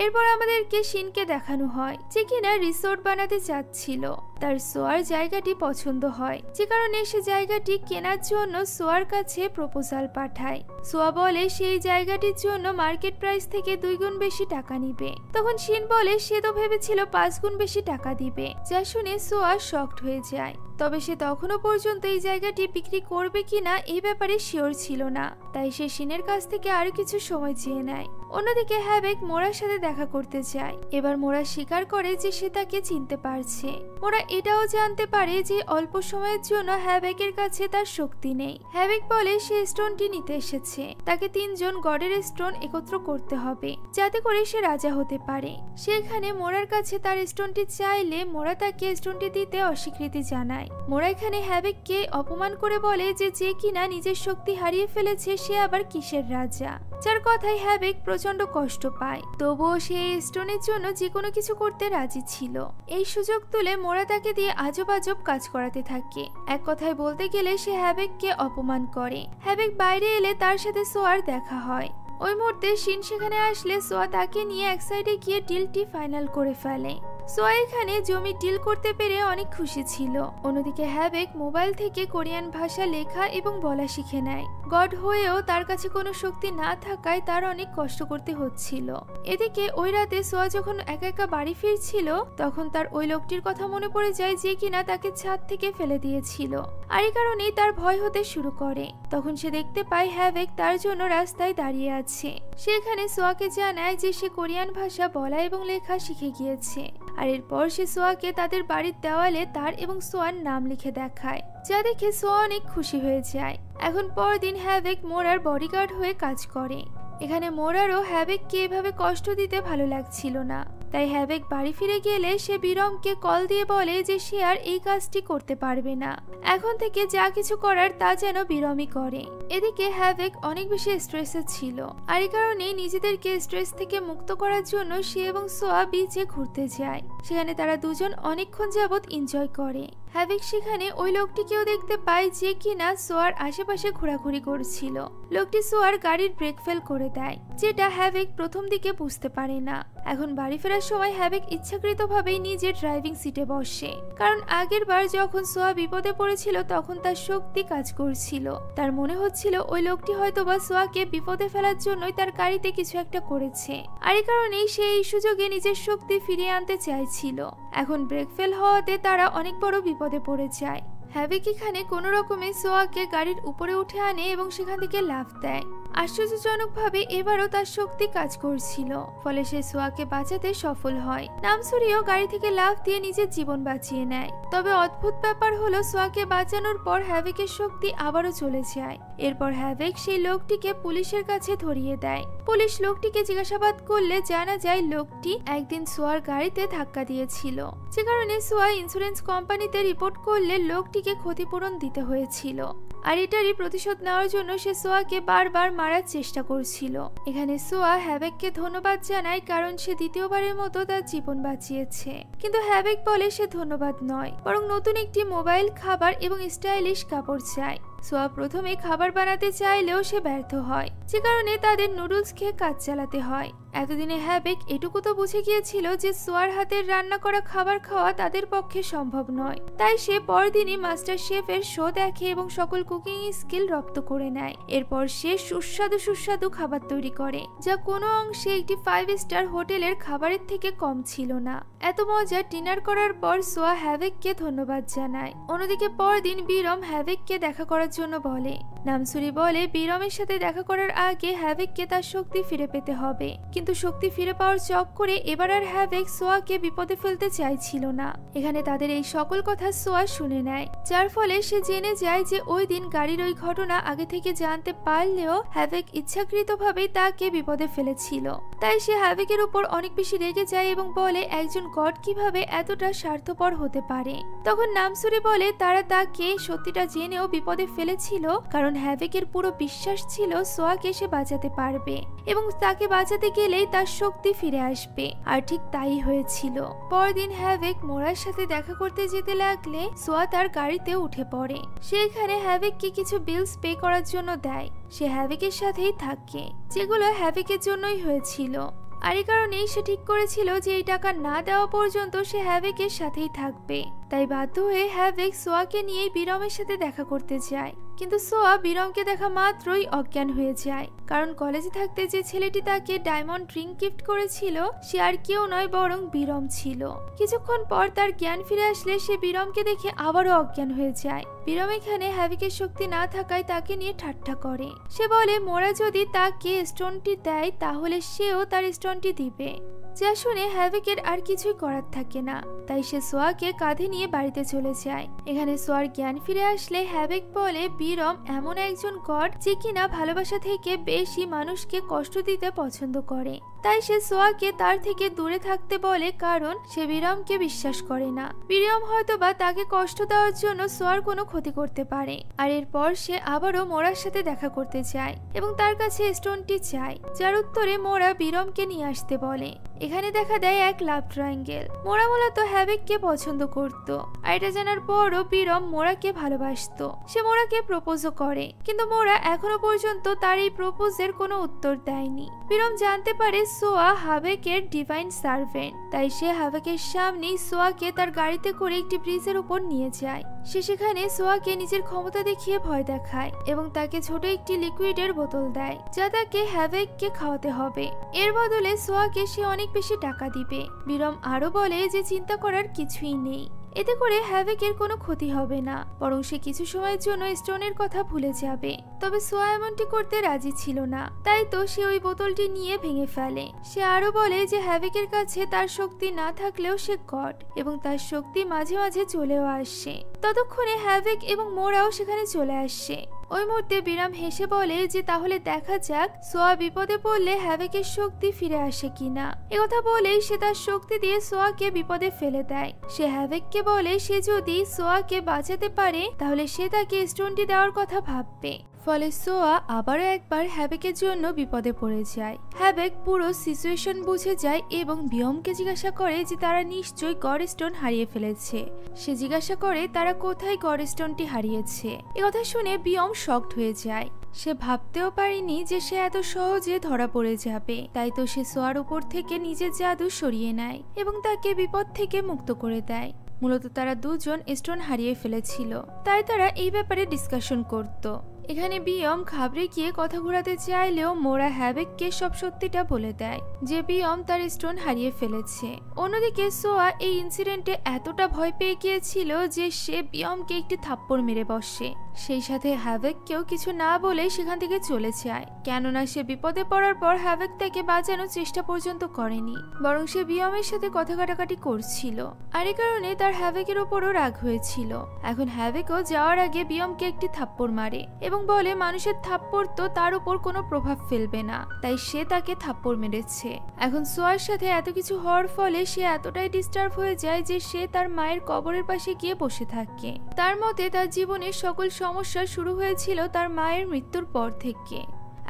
এরপর আমাদেরকে শিনকে দেখানো হয়, যে কিনা রিসোর্ট বানাতে চাচ্ছিল। তার সোয়ার জায়গাটি পছন্দ হয়, যে কারণে সে জায়গাটি কেনার জন্য সোয়ার কাছে প্রপোজাল পাঠায়। সোয়া বলে সেই জায়গাটির জন্য মার্কেট প্রাইস থেকে 2 গুণ বেশি টাকা নিবে। তখন শিন বলে সে তো ভেবেছিল 5 গুণ বেশি টাকা দিবে, যা শুনে সোয়া শকড হয়ে যায়। তবে সে তখনও পর্যন্ত এই জায়গাটি বিক্রি করবে কিনা এই ব্যাপারে শিওর ছিল না, তাই সে শিনের কাছ থেকে আরো কিছু সময় চেয়ে নেয়। অন্যদিকে হ্যাভেক মোরার সাথে দেখা করতে চায়। এবার মোরা স্বীকার করে যে সে তাকে চিনতে পারছে। মোরা এটাও জানতে পারে যে অল্প সময়ের জন্য হ্যাভেকের কাছে তার শক্তি নেই। হ্যাভেক বলে সে স্টোনটি নিতে এসেছে, তাকে 3 জন গডের স্টোন একত্র করতে হবে যাতে করে সে রাজা হতে পারে। সেখানে মোরার কাছে তার স্টোনটি চাইলে মোরা তাকে স্টোনটি দিতে অস্বীকৃতি জানায়। মোরা এখানে হ্যাভেককে অপমান করে বলে যে যে কিনা নিজের শক্তি হারিয়ে ফেলেছে সে আবার কিসের রাজা, যার কথায় হ্যাভেক প্রচন্ড কষ্ট পায়। তবুও সে এই স্টোনের জন্য যে কোনো কিছু করতে রাজি ছিল। এই সুযোগ তুলে মোরা তাকে দিয়ে আজব আজব কাজ করাতে থাকে। এক কথায় বলতে গেলে সে হ্যাভেককে অপমান করে। হ্যাভেক বাইরে এলে তার সাথে সোয়ার দেখা হয়। ওই মুহূর্তে শিন সেখানে আসলে সোয়া তাকে নিয়ে এক সাইডে গিয়ে ডিলটি ফাইনাল করে ফেলে। সোয়া এখানে জমি ডিল করতে পেরে অনেক খুশি ছিল। অন্যদিকে হ্যাভেক মোবাইল থেকে কোরিয়ান ভাষা লেখা এবং বলা শিখে নেয়। গড হয়েও তার কাছে কোনো শক্তি না থাকায় তার অনেক কষ্ট করতে হচ্ছিল। এদিকে ওই রাতে সোয়া যখন একা একা বাড়ি ফিরছিল, তখন তার ওই লোকটির কথা মনে পড়ে যায় যে কিনা তাকে ছাদ থেকে ফেলে দিয়েছিল, আর এই কারণেই তার ভয় হতে শুরু করে। তখন সে দেখতে পায় হ্যাভেক তার জন্য রাস্তায় দাঁড়িয়ে আছে। সেখানে সোয়াকে জানায় যে সে কোরিয়ান ভাষা বলা এবং লেখা শিখে গিয়েছে। আর এরপর সে সোয়াকে তাদের বাড়ির দেওয়ালে তার এবং সোয়ার নাম লিখে দেখায়, যা দেখে সোয়া অনেক খুশি হয়ে যায়। এখন পরদিন হ্যাভেক মোরার বডিগার্ড হয়ে কাজ করে। এখানে মোরারও হ্যাভেককে এভাবে কষ্ট দিতে ভালো লাগছিল না, তাই হ্যাভেক বাড়ি ফিরে গেলে সে বিরমকে কল দিয়ে বলে যে সে আর এই কাজটি করতে পারবে না। এখন থেকে যা কিছু করার তা যেন বিরমই করে। এদিকে হ্যাভেক অনেক বেশি স্ট্রেসে ছিল, আর এই কারণে নিজেদেরকে স্ট্রেস থেকে মুক্ত করার জন্য সে এবং সোয়া বিচে ঘুরতে যায়। সেখানে তারা দুজন অনেকক্ষণ যাবৎ এনজয় করে। হ্যাভেক সেখানে ওই লোকটিকেও দেখতে পায় যে কিনা সোয়ার আশেপাশে ঘোরাঘুরি করছিল। লোকটি সোয়ার গাড়ির ব্রেক ফেল করে দেয়, যেটা হ্যাভেক প্রথম দিকে বুঝতে পারে না। এখন বাড়ি ফেরার সময় হ্যাভেক ইচ্ছাকৃতভাবেই নিজের ড্রাইভিং সিটে বসে, কারণ আগের বার যখন সোয়া বিপদে পড়েছিল তখন তার শক্তি কাজ করছিল। তার মনে হচ্ছিল ওই লোকটি হয়তোবা সোয়াকে বিপদে ফেলার জন্যই তার গাড়িতে কিছু একটা করেছে, আর এই কারণেই সে এই সুযোগে নিজের শক্তি ফিরিয়ে আনতে চাইছিল। এখন ব্রেক ফেল হওয়াতে তারা অনেক বড় বিপদে পড়ে যায়। হ্যাভেক এখানে কোনো রকমে সোয়াকে গাড়ির উপরে উঠে আনে এবং সেখান থেকে লাফ দেয়। আশ্চর্যজনকভাবে এবারও তার শক্তি কাজ করছিল, ফলে সে সোয়াকে বাঁচাতে সফল হয়। নামসুরিও গাড়ি থেকে লাফ দিয়ে নিজের জীবন বাঁচিয়ে নেয়। তবে অদ্ভুত ব্যাপার হলো সোয়াকে বাঁচানোর পর হ্যাভেকের শক্তি আবারও চলে যায়। এরপর হ্যাভেক সেই লোকটিকে পুলিশের কাছে ধরিয়ে দেয়। পুলিশ লোকটিকে জিজ্ঞাসাবাদ করলে জানা যায় লোকটি একদিন সোয়ার গাড়িতে ধাক্কা দিয়েছিল, যে কারণে সোয়া ইন্স্যুরেন্স কোম্পানিতে রিপোর্ট করলে লোকটিকে ক্ষতিপূরণ দিতে হয়েছিল। আর এটারই প্রতিশোধ নেওয়ার জন্য সে সোয়াকে বারবার মারার চেষ্টা করছিল। এখানে সোয়া হ্যাভেককে ধন্যবাদ জানায়, কারণ সে দ্বিতীয়বারের মতো তার জীবন বাঁচিয়েছে। কিন্তু হ্যাভেক বলে সে ধন্যবাদ নয়, বরং নতুন একটি মোবাইল, খাবার এবং স্টাইলিশ কাপড় চায়। সোয়া প্রথমে খাবার বানাতে চাইলেও সে ব্যর্থ হয়, যে কারণে তাদের নুডলস খেয়ে কাজ চালাতে হয়। এতদিনে হ্যাভেক এটুকু তো বুঝে গিয়েছিল যে সোয়ার হাতের রান্না করা খাবার খাওয়া তাদের পক্ষে সম্ভব নয়, তাই সে পরদিনই মাস্টার শেফের শো দেখে এবং সকল কুকিং স্কিল রপ্ত করে নেয়। এরপর সে সুস্বাদু সুস্বাদু খাবার তৈরি করে, যা কোনো অংশে একটি 5 স্টার হোটেলের খাবারের থেকে কম ছিল না। এত মজার ডিনার করার পর সোয়া হ্যাভেককে ধন্যবাদ জানায়। অন্যদিকে পরদিন বিরম হ্যাভেককে দেখা করার জন্য বলে। নামসুরি বলে বিরমের সাথে দেখা করার আগে হ্যাভেককে তার শক্তি ফিরে পেতে হবে, কিন্তু শক্তি ফিরে পাওয়ার চক্করে এবার আর হ্যাভেক সোয়াকে বিপদে ফেলতে চাইছিল না। এখানে তাদের এই সকল কথা সোয়া শুনে নেয়, যার ফলে সে জেনে যায় যে ওই দিন গাড়ির ওই ঘটনা আগে থেকে জানতে পারলেও হ্যাভেক ইচ্ছাকৃতভাবেই তাকে বিপদে ফেলেছিল। তাই সে হ্যাভেকের উপর অনেক বেশি রেগে যায় এবং বলে একজন গড কিভাবে এতটা স্বার্থপর হতে পারে। তখন নামসুরি বলে তারা তাকে সত্যিটা জেনেও বিপদে ফেলেছিল কারণ হ্যাভেকের পুরো বিশ্বাস ছিল সোয়াকে সে বাঁচাতে পারবে এবং তাকে বাঁচাতে গেলেই তার শক্তি ফিরে আসবে। আর ঠিক তাই হয়েছিল। পরদিন হ্যাভেক মোরার সাথে দেখা করতে যেতে লাগলে সোয়া তার গাড়িতে উঠে পড়ে। সে এখানে হ্যাভেককে কিছু বিলস পে করার জন্য দেয়। সে হ্যাভেকের সাথেই থাকে, যেগুলো হ্যাভেকের জন্যই হয়েছিল। আর এই কারণেই সে ঠিক করেছিল যে এই টাকা না দেওয়া পর্যন্ত সে হ্যাভেকের সাথেই থাকবে। তাই বাধ্য হয়ে হ্যাভেক সোয়াকে নিয়ে বিরমের সাথে দেখা করতে যায়, কিন্তু সোয়া বিরমকে দেখা মাত্রই অজ্ঞান হয়ে যায়, কারণ কলেজে থাকতে যে ছেলেটি তাকে ডায়মন্ড রিং গিফট করেছিল সে আর কেউ নয় বরং বিরম ছিল। কিছুক্ষণ পর তার জ্ঞান ফিরে আসলে সে বিরমকে দেখে আবারও অজ্ঞান হয়ে যায়। বিরম এখানে হ্যাভেকের শক্তি না থাকায় তাকে নিয়ে ঠাট্টা করে। সে বলে মোরা যদি তাকে স্টোনটি দেয় তাহলে সেও তার স্টোনটি দিবে, যা শুনে হ্যাভেকের আর কিছুই করার থাকে না। তাই সে সোয়াকে কাঁধে নিয়ে বাড়িতে চলে যায়। এখানে সোয়ার জ্ঞান ফিরে আসলে হ্যাভেক বলে বিরম এমন একজন গড যে কিনা ভালোবাসা থেকে বেশি মানুষকে কষ্ট দিতে পছন্দ করে। তাই সে সোয়াকে তার থেকে দূরে থাকতে বলে, কারণ সে বিরমকে বিশ্বাস করে না। বিরম হয়তোবা তাকে কষ্ট দেওয়ার জন্য সোয়ার কোনো ক্ষতি করতে পারে। আর এরপর সে আবারও মোরার সাথে দেখা করতে চায় এবং তার কাছে স্টোনটি চায়, যার উত্তরে মোরা বিরমকে নিয়ে আসতে বলে। এখানে দেখা দেয় এক লাভ ট্রায়াঙ্গেল। মোরা মূলত হ্যাভেককে পছন্দ করত, আর এটা জানার পরও বিরম মোরাকে ভালোবাসত। সে মোরাকে প্রপোজও করে, কিন্তু মোরা এখনো পর্যন্ত তার এই প্রপোজের কোনো উত্তর দেয়নি। বিরম জানতে পারে সোয়া হ্যাভেকের ডিভাইন সার্ভেন্ট, তাই সে হ্যাভেকের সামনেই সোয়াকে তার গাড়িতে করে একটি ব্রিজের উপর নিয়ে যায়। সে সেখানে সোয়াকে নিজের ক্ষমতা দেখিয়ে ভয় দেখায় এবং তাকে ছোট একটি লিকুইডের বোতল দেয়, যা তাকে হ্যাভেককে খাওয়াতে হবে। এর বদলে সোয়াকে সে অনেক বেশি টাকা দিবে। বিরম আরো বলে যে চিন্তা করার কিছুই নেই, এতে করে হ্যাভেকের কোনো ক্ষতি হবে না, বরং সে কিছু সময়ের জন্য স্টোনের কথা ভুলে যাবে। তবে সোয়া এমনটি করতে রাজি ছিল না, তাই তো সে ওই বোতলটি নিয়ে ভেঙে ফেলে। সে আরো বলে যে হ্যাভেকের কাছে তার শক্তি না থাকলেও সে গড এবং তার শক্তি মাঝে মাঝে চলেও আসে। ততক্ষণে হ্যাভেক এবং মোরাও সেখানে চলে আসে। ওই মুহূর্তে বিরাম হেসে বলে যে তাহলে দেখা যাক সোয়া বিপদে পড়লে হ্যাভেকের শক্তি ফিরে আসে কিনা। একথা বলেই সে তার শক্তি দিয়ে সোয়াকে বিপদে ফেলে দেয়। সে হ্যাভেককে বলে সে যদি সোয়াকে বাঁচাতে পারে তাহলে সে তাকে স্টোনটি দেওয়ার কথা ভাববে। ফলে সোয়া আবারও একবার হ্যাভেকের জন্য বিপদে পড়ে যায়। হ্যাভেক পুরো সিচুয়েশন বুঝে যায় এবং বিয়মকে জিজ্ঞাসা করে যে তারা নিশ্চয়ই গড স্টোন হারিয়ে ফেলেছে। সে জিজ্ঞাসা করে তারা কোথায় গড স্টোনটি হারিয়েছে। একথা শুনে বিয়ম শকড হয়ে যায়। সে ভাবতেও পারেনি যে সে এত সহজে ধরা পড়ে যাবে। তাই তো সে সোয়ার উপর থেকে নিজের জাদু সরিয়ে নেয় এবং তাকে বিপদ থেকে মুক্ত করে দেয়। মূলত তারা দুজন স্টোন হারিয়ে ফেলেছিল, তাই তারা এই ব্যাপারে ডিসকাশন করত। এখানে বিয়ম ঘাবড়ে গিয়ে কথা ঘোরাতে চাইলেও মোরা হ্যাভেককে সব সত্যিটা বলে দেয় যে বিয়ম তার স্টোন হারিয়ে ফেলেছে। অন্যদিকে সোয়া এই ইনসিডেন্টে এতটা ভয় পেয়ে গিয়েছিল যে সে বিয়মকে একটি থাপ্পড় মেরে বসে। সেই সাথে হ্যাভেককেও কিছু না বলে সেখান থেকে চলে যায়, কেননা সে বিপদে পড়ার পর হ্যাভেক তাকে বাঁচানোর চেষ্টা পর্যন্ত করেনি, বরং সে বিয়মের সাথে কথা কাটাকাটি করছিল। আর এই কারণে তার হ্যাভেকের ওপরও রাগ হয়েছিল। এখন হ্যাভেকও যাওয়ার আগে বিয়মকে একটি থাপ্পড় মারে এবং বলে মানুষের থাপ্পড় তো তার উপর কোনো প্রভাব ফেলবে না, তাই সে তাকে থাপ্পড় মেরেছে। এখন সোয়ার সাথে এত কিছু হওয়ার ফলে সে এতটাই ডিস্টার্ব হয়ে যায় যে সে তার মায়ের কবরের পাশে গিয়ে বসে থাকে। তার মতে তার জীবনের সকল সমস্যা শুরু হয়েছিল তার মায়ের মৃত্যুর পর থেকে।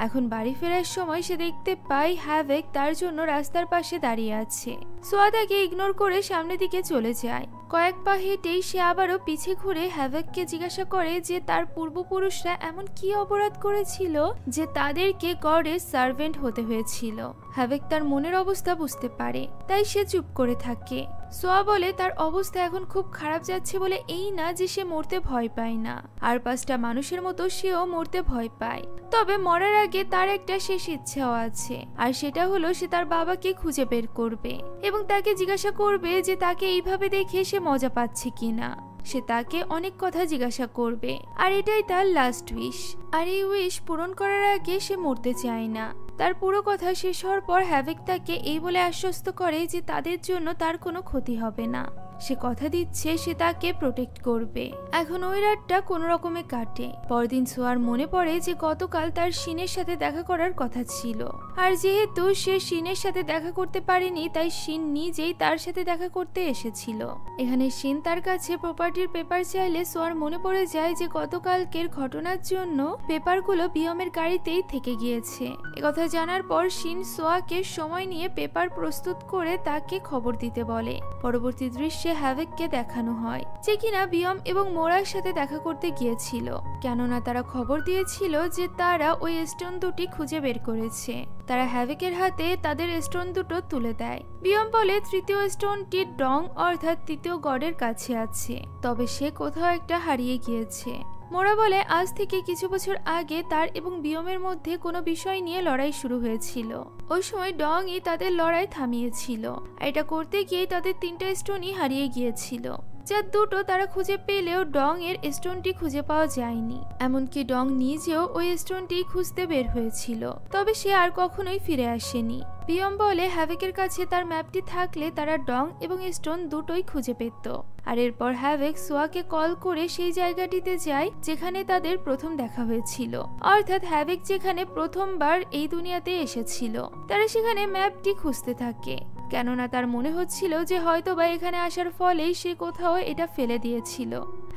এখন বাড়ি ফেরার সময় সে দেখতে পায় হ্যাভেক তার জন্য রাস্তার পাশে দাঁড়িয়ে আছে। সোয়া তাকে ইগনোর করে সামনের দিকে চলে যায়। কয়েক পা হেঁটেই সে আবারও পিছে ঘুরে হ্যাভেককে জিজ্ঞাসা করে যে তার পূর্বপুরুষরা এমন কি অপরাধ করেছিল যে তাদেরকে গডের সার্ভেন্ট হতে হয়েছিল। হ্যাভেক তার মনের অবস্থা বুঝতে পারে, তাই সে চুপ করে থাকে। সোয়া বলে তার অবস্থা এখন খুব খারাপ যাচ্ছে বলে এই না যে সে মরতে ভয় পায় না, আর 5টা মানুষের মতো সেও মরতে ভয় পায়। তবে মরার আগে তার একটা শেষ ইচ্ছাও আছে, আর সেটা হলো সে তার বাবাকে খুঁজে বের করবে এবং তাকে জিজ্ঞাসা করবে যে তাকে এইভাবে দেখে সে মজা পাচ্ছে কিনা। সে তাকে অনেক কথা জিজ্ঞাসা করবে, আর এটাই তার লাস্ট উইশ। আর এই উইশ পূরণ করার আগে সে মরতে চায় না। তার পুরো কথা শেষ হওয়ার পর হ্যাভেক তাকে এই বলে আশ্বস্ত করে যে তাদের জন্য তার কোনো ক্ষতি হবে না। সে কথা দিচ্ছে সে তাকে প্রোটেক্ট করবে। এখন ওই রাতটা কোনো রকমে কাটে। পরদিন সোয়ার মনে পড়ে যে গতকাল তার শিনের সাথে দেখা করার কথা ছিল, আর যেহেতু সে শিনের সাথে দেখা করতে পারেনি তাই শিন নিজেই তার সাথে দেখা করতে এসেছিল। এখানে শিন তার কাছে প্রপার্টির পেপার চাইলে সোয়ার মনে পড়ে যায় যে গতকালকের ঘটনার জন্য পেপারগুলো বিয়মের গাড়িতেই থেকে গিয়েছে। একথা জানার পর শিন সোয়াকে সময় নিয়ে পেপার প্রস্তুত করে তাকে খবর দিতে বলে। পরবর্তী দৃশ্যে হ্যাভেককে দেখানো হয় যে কিনা বিয়ম এবং মোরার সাথে দেখা করতে গিয়েছিল, কেননা তারা খবর দিয়েছিল যে তারা ওই স্টোন দুটি খুঁজে বের করেছে। তারা হ্যাভেকের হাতে তাদের স্টোন দুটো তুলে দেয়। বিয়ম বলে তৃতীয় স্টোনটি ডং অর্থাৎ তৃতীয় গডের কাছে আছে, তবে সে কোথাও একটা হারিয়ে গিয়েছে। মোরা বলে আজ থেকে কিছু বছর আগে তার এবং বিয়মের মধ্যে কোনো বিষয় নিয়ে লড়াই শুরু হয়েছিল। ওই সময় ডংই তাদের লড়াই থামিয়েছিল। এটা করতে গিয়ে তাদের 3টা স্টোনই হারিয়ে গিয়েছিল, যার দুটো তারা খুঁজে পেলেও ডং এর স্টোনটি খুঁজে পাওয়া যায়নি। এমনকি ডং নিজেও ওই স্টোনটি খুঁজতে বের হয়েছিল, তবে সে আর কখনোই ফিরে আসেনি। বিয়ম বলে হ্যাভেকের কাছে তার ম্যাপটি থাকলে তারা ডং এবং স্টোন দুটোই খুঁজে পেত। আর এরপর হ্যাভেক সোয়াকে কল করে সেই জায়গাটিতে যায় যেখানে তাদের প্রথম দেখা হয়েছিল, অর্থাৎ হ্যাভেক যেখানে প্রথমবার এই দুনিয়াতে এসেছিল। তারা সেখানে ম্যাপটি খুঁজতে থাকে, কেননা তার মনে হচ্ছিল যে হয়তোবা এখানে আসার ফলেই সে কোথাও এটা ফেলে দিয়েছিল।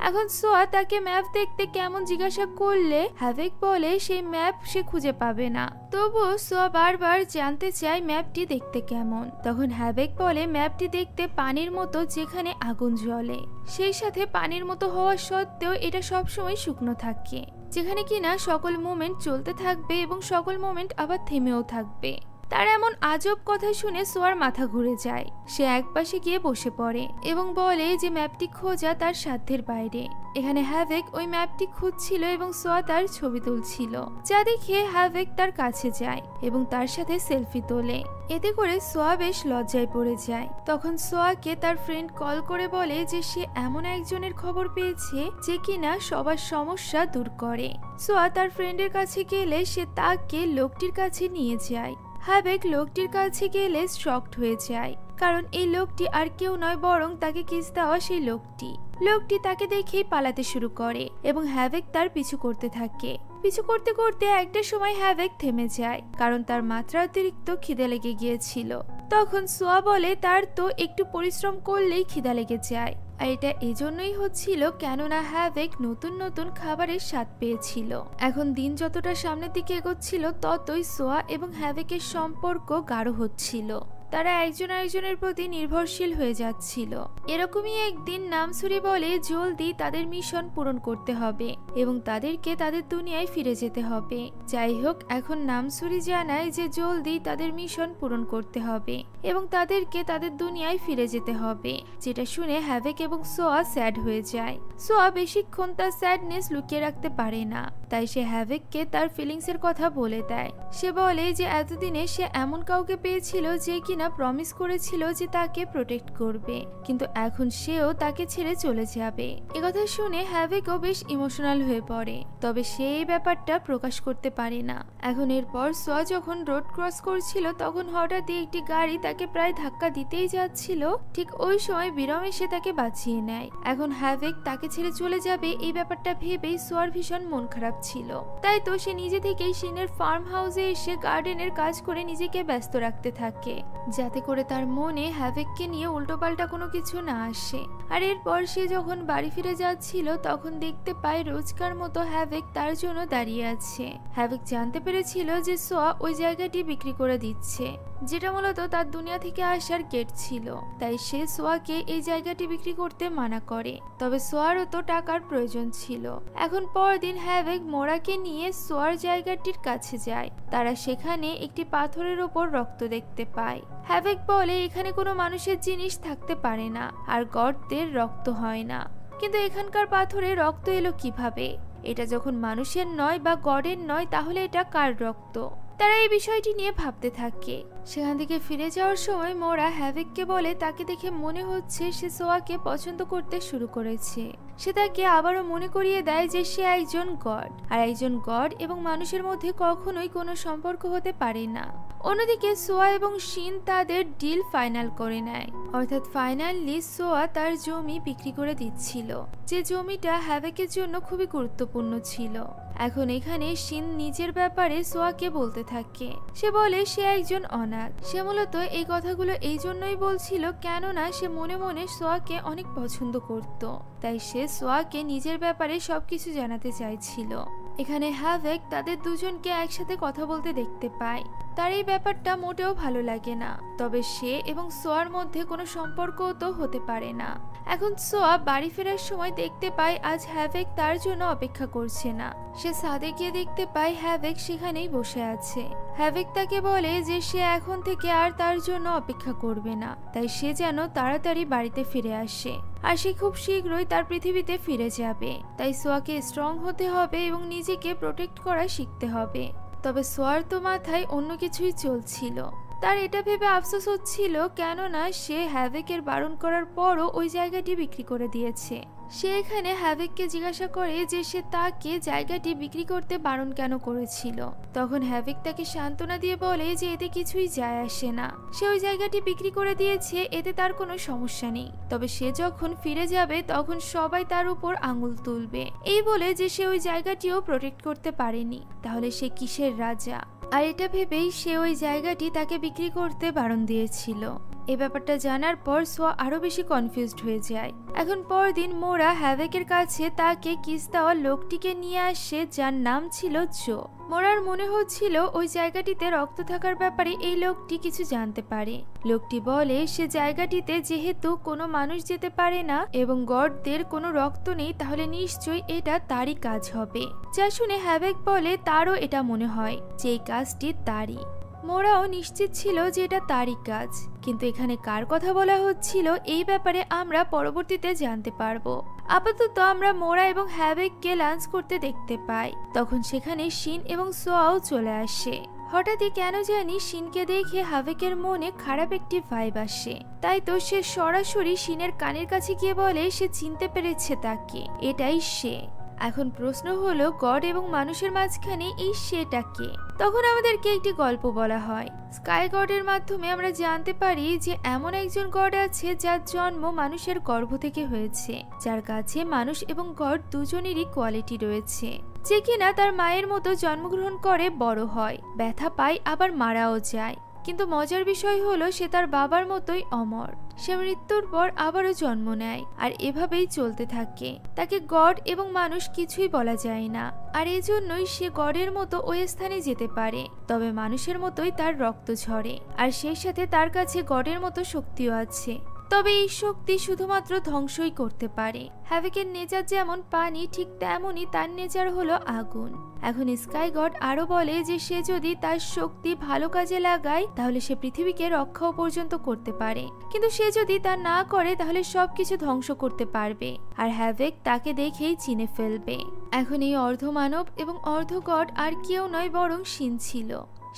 এখন সোয়া তাকে ম্যাপ দেখতে কেমন জিজ্ঞাসা করলে হ্যাভেক বলে সেই ম্যাপ সে খুঁজে পাবে না। তবুও সোয়া বারবার জানতে চায় ম্যাপটি দেখতে কেমন। তখন হ্যাভেক বলে ম্যাপটি দেখতে পানির মতো যেখানে আগুন জ্বলে, সেই সাথে পানির মতো হওয়া সত্ত্বেও এটা সবসময় শুকনো থাকে, যেখানে কিনা সকল মোমেন্ট চলতে থাকবে এবং সকল মোমেন্ট আবার থেমেও থাকবে। তার এমন আজব কথা শুনে সোয়ার মাথা ঘুরে যায়। সে একপাশে গিয়ে বসে পড়ে এবং বলে যে ম্যাপটি খোঁজা তার সাধ্যের বাইরে। এখানে হ্যাভেক ওই ম্যাপটি খুঁজছিল এবং সোয়া তার ছবি তুলছিল, যা দেখে হ্যাভেক তার কাছে যায় এবং তার সাথে সেলফি তোলে। এতে করে সোয়া বেশ লজ্জায় পড়ে যায়। তখন সোয়াকে তার ফ্রেন্ড কল করে বলে যে সে এমন একজনের খবর পেয়েছে যে কিনা সবার সমস্যা দূর করে। সোয়া তার ফ্রেন্ডের কাছে গেলে সে তাকে লোকটির কাছে নিয়ে যায়। হ্যাভেক লোকটির কাছে গেলে শকড হয়ে যায়, কারণ এই লোকটি আর কেউ নয় বরং তাকে কিস দেওয়া সেই লোকটি। লোকটি তাকে দেখেই পালাতে শুরু করে এবং হ্যাভেক তার পিছু করতে থাকে। পিছু করতে করতে একটা সময় হ্যাভেক থেমে যায়, কারণ তার মাত্রাতিরিক্ত খিদে লেগে গিয়েছিল। তখন সোয়া বলে তার তো একটু পরিশ্রম করলেই খিদা লেগে যায়, আর এটা এজন্যই হচ্ছিল কেননা হ্যাভেক নতুন নতুন খাবারের স্বাদ পেয়েছিল। এখন দিন যতটা সামনের দিকে এগোচ্ছিল ততই সোয়া এবং হ্যাভেকের সম্পর্ক গাঢ় হচ্ছিল। তারা একজন আরেকজনের প্রতি নির্ভরশীল হয়ে যাচ্ছিল। এরকমই একদিন নামসুরি বলে জলদি তাদের মিশন পূরণ করতে হবে এবং তাদেরকে তাদের দুনিয়ায় ফিরে যেতে হবে। যাই হোক, এখন নামসুরি জানায় যে জলদি তাদের মিশন পূরণ করতে হবে এবং তাদেরকে তাদের দুনিয়ায় ফিরে যেতে হবে, যেটা শুনে হ্যাভেক এবং সোয়া স্যাড হয়ে যায়। সোয়া বেশিক্ষণ তার স্যাডনেস লুকিয়ে রাখতে পারে না, তাই সে হ্যাভেককে তার ফিলিংস এর কথা বলে দেয়। সে বলে যে এতদিনে সে এমন কাউকে পেয়েছিল যে কিনা প্রমিস করেছিল যে তাকে প্রোটেক্ট করবে, কিন্তু এখন সেও তাকে ছেড়ে চলে যাবে। একথা শুনে হ্যাভেকও বেশ ইমোশনাল হয়ে পড়ে, তবে সে এই ব্যাপারটা প্রকাশ করতে পারে না। এখন এরপর সোয়া যখন রোড ক্রস করছিল তখন হঠাৎই একটি গাড়ি তাকে প্রায় ধাক্কা দিতেই যাচ্ছিল। ঠিক ওই সময় বিরম এসে তাকে বাঁচিয়ে নেয়। এখন হ্যাভেক তাকে ছেড়ে চলে যাবে এই ব্যাপারটা ভেবেই সোয়ার ভীষণ মন খারাপ ছিল। তাই তো সে নিজে থেকেই শিনের ফার্ম হাউসে এসে গার্ডেনের কাজ করে নিজেকে ব্যস্ত রাখতে থাকে, যাতে করে তার মনে হ্যাভেককে নিয়ে উল্টোপাল্টা কোনো কিছু না আসে। আর এরপর সে যখন বাড়ি ফিরে যাচ্ছিল তখন দেখতে পায় রোজকার মতো হ্যাভেক তার জন্য দাঁড়িয়ে আছে। হ্যাভেক জানতে পেরেছিল যে সোয়া ওই জায়গাটি বিক্রি করে দিচ্ছে, যেটা মূলত তার দুনিয়া থেকে আসার গেট ছিল। তাই সে সোয়াকে এই জায়গাটি বিক্রি করতে মানা করে। তবে সোয়ারও তো টাকার প্রয়োজন ছিল। এখন পরদিন হ্যাভেক মোরাকে নিয়ে সোয়ার জায়গাটির কাছে যায়। তারা সেখানে একটি পাথরের ওপর রক্ত দেখতে পায়। হ্যাভেক বলে এখানে কোনো মানুষের জিনিস থাকতে পারে না, আর গডদের রক্ত হয় না। কিন্তু এখানকার পাথরে রক্ত এলো কিভাবে? এটা যখন মানুষের নয় বা গডের নয়, তাহলে এটা কার রক্ত? তারা এই বিষয়টি নিয়ে ভাবতে থাকে। সেখান থেকে ফিরে যাওয়ার সময় মোরা হ্যাভেককে বলে তাকে দেখে মনে হচ্ছে সে সোয়াকে পছন্দ করতে শুরু করেছে। সে তাকে আবারও মনে করিয়ে দেয় যে সে একজন গড, আর একজন গড এবং মানুষের মধ্যে কখনোই কোনো সম্পর্ক হতে পারে না। অন্যদিকে সোয়া এবং শিন তাদের ডিল ফাইনাল করে নেয়, অর্থাৎ ফাইনালি সোয়া তার জমি বিক্রি করে দিচ্ছিল, যে জমিটা হ্যাভেকের জন্য খুবই গুরুত্বপূর্ণ ছিল। এখন এখানে শিন নিজের ব্যাপারে সোয়াকে বলতে থাকে। সে বলে সে একজন অনাথ। সে মূলত এই কথাগুলো এই জন্যই বলছিল কেননা সে মনে মনে সোয়াকে অনেক পছন্দ করত। তাই সে সোয়াকে নিজের ব্যাপারে সবকিছু জানাতে চাইছিল। এখানে হ্যাভেক তাদের দুজনকে একসাথে কথা বলতে দেখতে পায়। তার এই ব্যাপারটা মোটেও ভালো লাগে না। তবে সে এবং সোয়ার মধ্যে কোনো সম্পর্কও তো হতে পারে না। এখন সোয়া বাড়ি ফেরার সময় দেখতে পায় আজ হ্যাভেক তার জন্য অপেক্ষা করছে না। সে ছাদে গিয়ে দেখতে পায় হ্যাভেক সেখানেই বসে আছে। হ্যাভেক তাকে বলে যে সে এখন থেকে আর তার জন্য অপেক্ষা করবে না, তাই সে যেন তাড়াতাড়ি বাড়িতে ফিরে আসে, আর সে খুব শীঘ্রই তার পৃথিবীতে ফিরে যাবে। তাই সোয়াকে স্ট্রং হতে হবে এবং নিজেকে প্রোটেক্ট করা শিখতে হবে। তবে সোয়ার তো মাথায় অন্য কিছুই চলছিল। তার এটা ভেবে আফসোস হচ্ছিল কেননা সে হ্যাভেকের বারণ করার পরও ওই জায়গাটি বিক্রি করে দিয়েছে। সে এখানে হ্যাভেককে জিজ্ঞাসা করে যে সে তাকে জায়গাটি বিক্রি করতে বারণ কেন করেছিল। তখন হ্যাভেক তাকে সান্ত্বনা দিয়ে বলে যে এতে কিছুই যায় আসে না, সে ওই জায়গাটি বিক্রি করে দিয়েছে, এতে তার কোনো সমস্যা নেই। তবে সে যখন ফিরে যাবে তখন সবাই তার উপর আঙুল তুলবে, এই বলে যে সে ওই জায়গাটিও প্রোটেক্ট করতে পারেনি, তাহলে সে কিসের রাজা? আর এটা ভেবেই সে ওই জায়গাটি তাকে বিক্রি করতে বারণ দিয়েছিল। এই ব্যাপারটা জানার পর সোয়া আরো বেশি কনফিউজড হয়ে যায়। এখন পরদিন মোরা হ্যাভেকের কাছে তাকে কিস দেওয়া লোকটিকে নিয়ে আসে, যার নাম ছিল জো। মোরার মনে হচ্ছিল ওই জায়গাটিতে রক্ত থাকার ব্যাপারে এই লোকটি কিছু জানতে পারে। লোকটি বলে সে জায়গাটিতে যেহেতু কোনো মানুষ যেতে পারে না এবং গডদের কোনো রক্ত নেই, তাহলে নিশ্চয়ই এটা তারই কাজ হবে। যা শুনে হ্যাভেক বলে তারও এটা মনে হয় যে এই কাজটি তারই। মোরাও নিশ্চিত ছিল যে এটা তারই কাজ, কিন্তু এখানে কার কথা বলা হচ্ছিল এই ব্যাপারে আমরা পরবর্তীতে জানতে পারবো। আপাতত আমরা মোরা এবং হ্যাভেককে লাঞ্চ করতে দেখতে পাই। তখন সেখানে শিন এবং সোয়াও চলে আসে। হঠাৎই কেন জানি শিনকে দেখে হ্যাভেকের মনে খারাপ একটি ভাইব আসে। তাই তো সে সরাসরি শিনের কানের কাছে গিয়ে বলে সে চিনতে পেরেছে তাকে, এটাই সে। এখন প্রশ্ন হলো গড এবং মানুষের মাঝখানে এই সেটা কে? তখন আমাদেরকে একটি গল্প বলা হয়। স্কাই গডের মাধ্যমে আমরা জানতে পারি যে এমন একজন গড আছে যার জন্ম মানুষের গর্ভ থেকে হয়েছে, যার কাছে মানুষ এবং গড দুজনেরই কোয়ালিটি রয়েছে, যে কিনা তার মায়ের মতো জন্মগ্রহণ করে বড় হয়, ব্যথা পায়, আবার মারাও যায়। কিন্তু মজার বিষয় হলো সে তার বাবার মতোই অমর। সে মৃত্যুর পর আবারও জন্ম নেয়, আর এভাবেই চলতে থাকে। তাকে গড এবং মানুষ কিছুই বলা যায় না, আর এজন্যই সে গডের মতো ওই স্থানে যেতে পারে। তবে মানুষের মতোই তার রক্ত ঝরে, আর সেই সাথে তার কাছে গডের মতো শক্তিও আছে। তবে এই শক্তি শুধুমাত্র ধ্বংসই করতে পারে। হ্যাভেকের নেচার যেমন পানি, ঠিক তেমনই তার নেচার হলো আগুন। এখন স্কাই গড আরো বলে যে সে যদি তার শক্তি ভালো কাজে লাগায় তাহলে সে পৃথিবীকে রক্ষাও পর্যন্ত করতে পারে, কিন্তু সে যদি তা না করে তাহলে সবকিছু ধ্বংস করতে পারবে, আর হ্যাভেক তাকে দেখেই চিনে ফেলবে। এখন এই অর্ধমানব এবং অর্ধ গড আর কেউ নয় বরং শিন ছিল।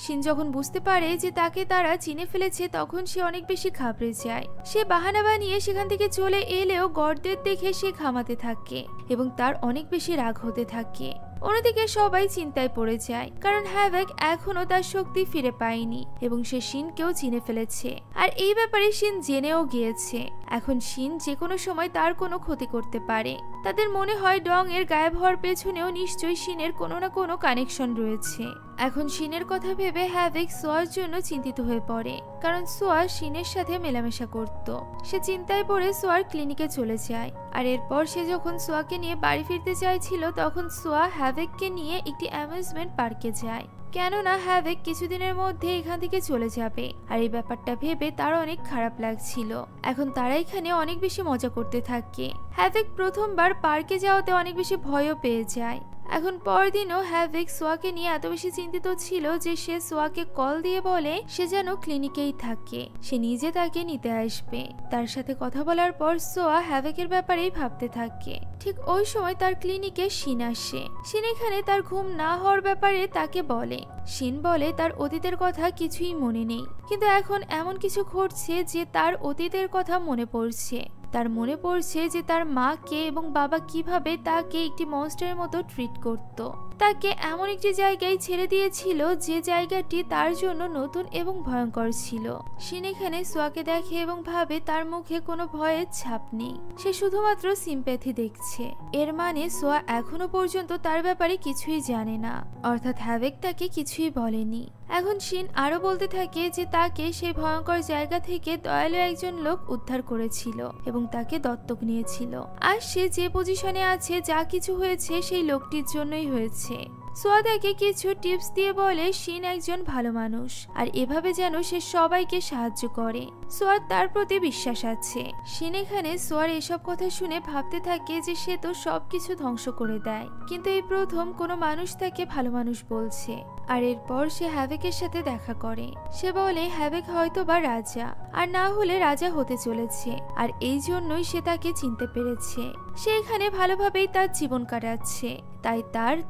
শিন যখন বুঝতে পারে যে তাকে তারা চিনে ফেলেছে তখন সে অনেক বেশি ঘাবড়ে যায়। সে বাহানা বানিয়ে সেখান থেকে চলে এলেও গডদের দেখে সে ঘামাতে থাকে এবং তার অনেক বেশি রাগ হতে থাকে। অন্যদিকে সবাই চিন্তায় পড়ে যায়, কারণ হ্যাভেক এখনো তার শক্তি ফিরে পায়নি এবং সে শিনকেও চিনে ফেলেছে, আর এই ব্যাপারে শিন জেনেও গিয়েছে। এখন শিন যে কোনো সময় তার কোনো ক্ষতি করতে পারে। তাদের মনে হয় ডং এর গায়েব হওয়ার পেছনেও নিশ্চয়ই শিনের কোনো না কোনো কানেকশন রয়েছে। এখন শিনের কথা ভেবে হ্যাভেক সোয়ার জন্য চিন্তিত হয়ে পড়ে, কারণ সোয়া শিনের সাথে মেলামেশা করত। সে চিন্তায় পড়ে সোয়ার ক্লিনিকে চলে যায়। আর এরপর সে যখন সোয়াকে নিয়ে বাড়ি ফিরতে চাইছিল তখন সোয়া হ্যাভেককে নিয়ে একটি অ্যামিউজমেন্ট পার্কে যায়, কেননা হ্যাভেক কিছুদিনের মধ্যে এখান থেকে চলে যাবে। আর এই ব্যাপারটা ভেবে তার অনেক খারাপ লাগছিল। এখন তারা এখানে অনেক বেশি মজা করতে থাকে। হ্যাভেক প্রথমবার পার্কে যাওয়াতে অনেক বেশি ভয়ও পেয়ে যায়। এখন পরদিনও হ্যাভেক সোয়াকে নিয়ে এত বেশি চিন্তিত ছিল যে সে সোয়াকে কল দিয়ে বলে সে যেন ক্লিনিকেই থাকে, সে নিজে তাকে নিতে আসবে। তার সাথে কথা বলার পর সোয়া হ্যাভেকের ব্যাপারেই ভাবতে থাকে। ঠিক ওই সময় তার ক্লিনিকে শিন আসে। শিন এখানে তার ঘুম না হওয়ার ব্যাপারে তাকে বলে। শিন বলে তার অতীতের কথা কিছুই মনে নেই, কিন্তু এখন এমন কিছু ঘটছে যে তার অতীতের কথা মনে পড়ছে। তার মনে পড়ছে যে তার মা কে এবং বাবা কিভাবে তাকে একটি মনস্টারের মতো ট্রিট করত। তাকে এমন একটি জায়গায় ছেড়ে দিয়েছিল যে জায়গাটি তার জন্য নতুন এবং ভয়ঙ্কর ছিল। শিন এখানে সোয়াকে দেখে এবং ভাবে তার মুখে কোনো ভয়ের ছাপ নেই, সে শুধুমাত্র সিম্প্যাথি দেখছে। এর মানে সোয়া এখনো পর্যন্ত তার ব্যাপারে কিছুই জানে না, অর্থাৎ হ্যাভেক তাকে কিছুই বলেনি। এখন শিন আরো বলতে থাকে যে তাকে সেই ভয়ঙ্কর জায়গা থেকে দয়ালু একজন লোক উদ্ধার করেছিল এবং তাকে দত্তক নিয়েছিল। আর সে যে পজিশনে আছে, যা কিছু হয়েছে সেই লোকটির জন্যই হয়েছে। সোয়া তাকে কিছু টিপস দিয়ে বলে শিন একজন ভালো মানুষ আর এভাবে যেন সে সবাইকে সাহায্য করে। সোয়ার তার প্রতি বিশ্বাস আছে। শিন এখানে সোয়ার এসব কথা শুনে ভাবতে থাকে যে সে তো সবকিছু ধ্বংস করে দেয়, কিন্তু এই প্রথম কোনো মানুষ তাকে ভালো মানুষ বলছে। আর এরপর সে হ্যাভেকের সাথে দেখা করে। সে বলে হ্যাভেক হয়তো বা রাজা, আর না হলে রাজা হতে চলেছে, আর এই জন্যই সে তাকে চিনতে পেরেছে। সে এখানে ভালোভাবেই তার জীবন কাটাচ্ছে, তাই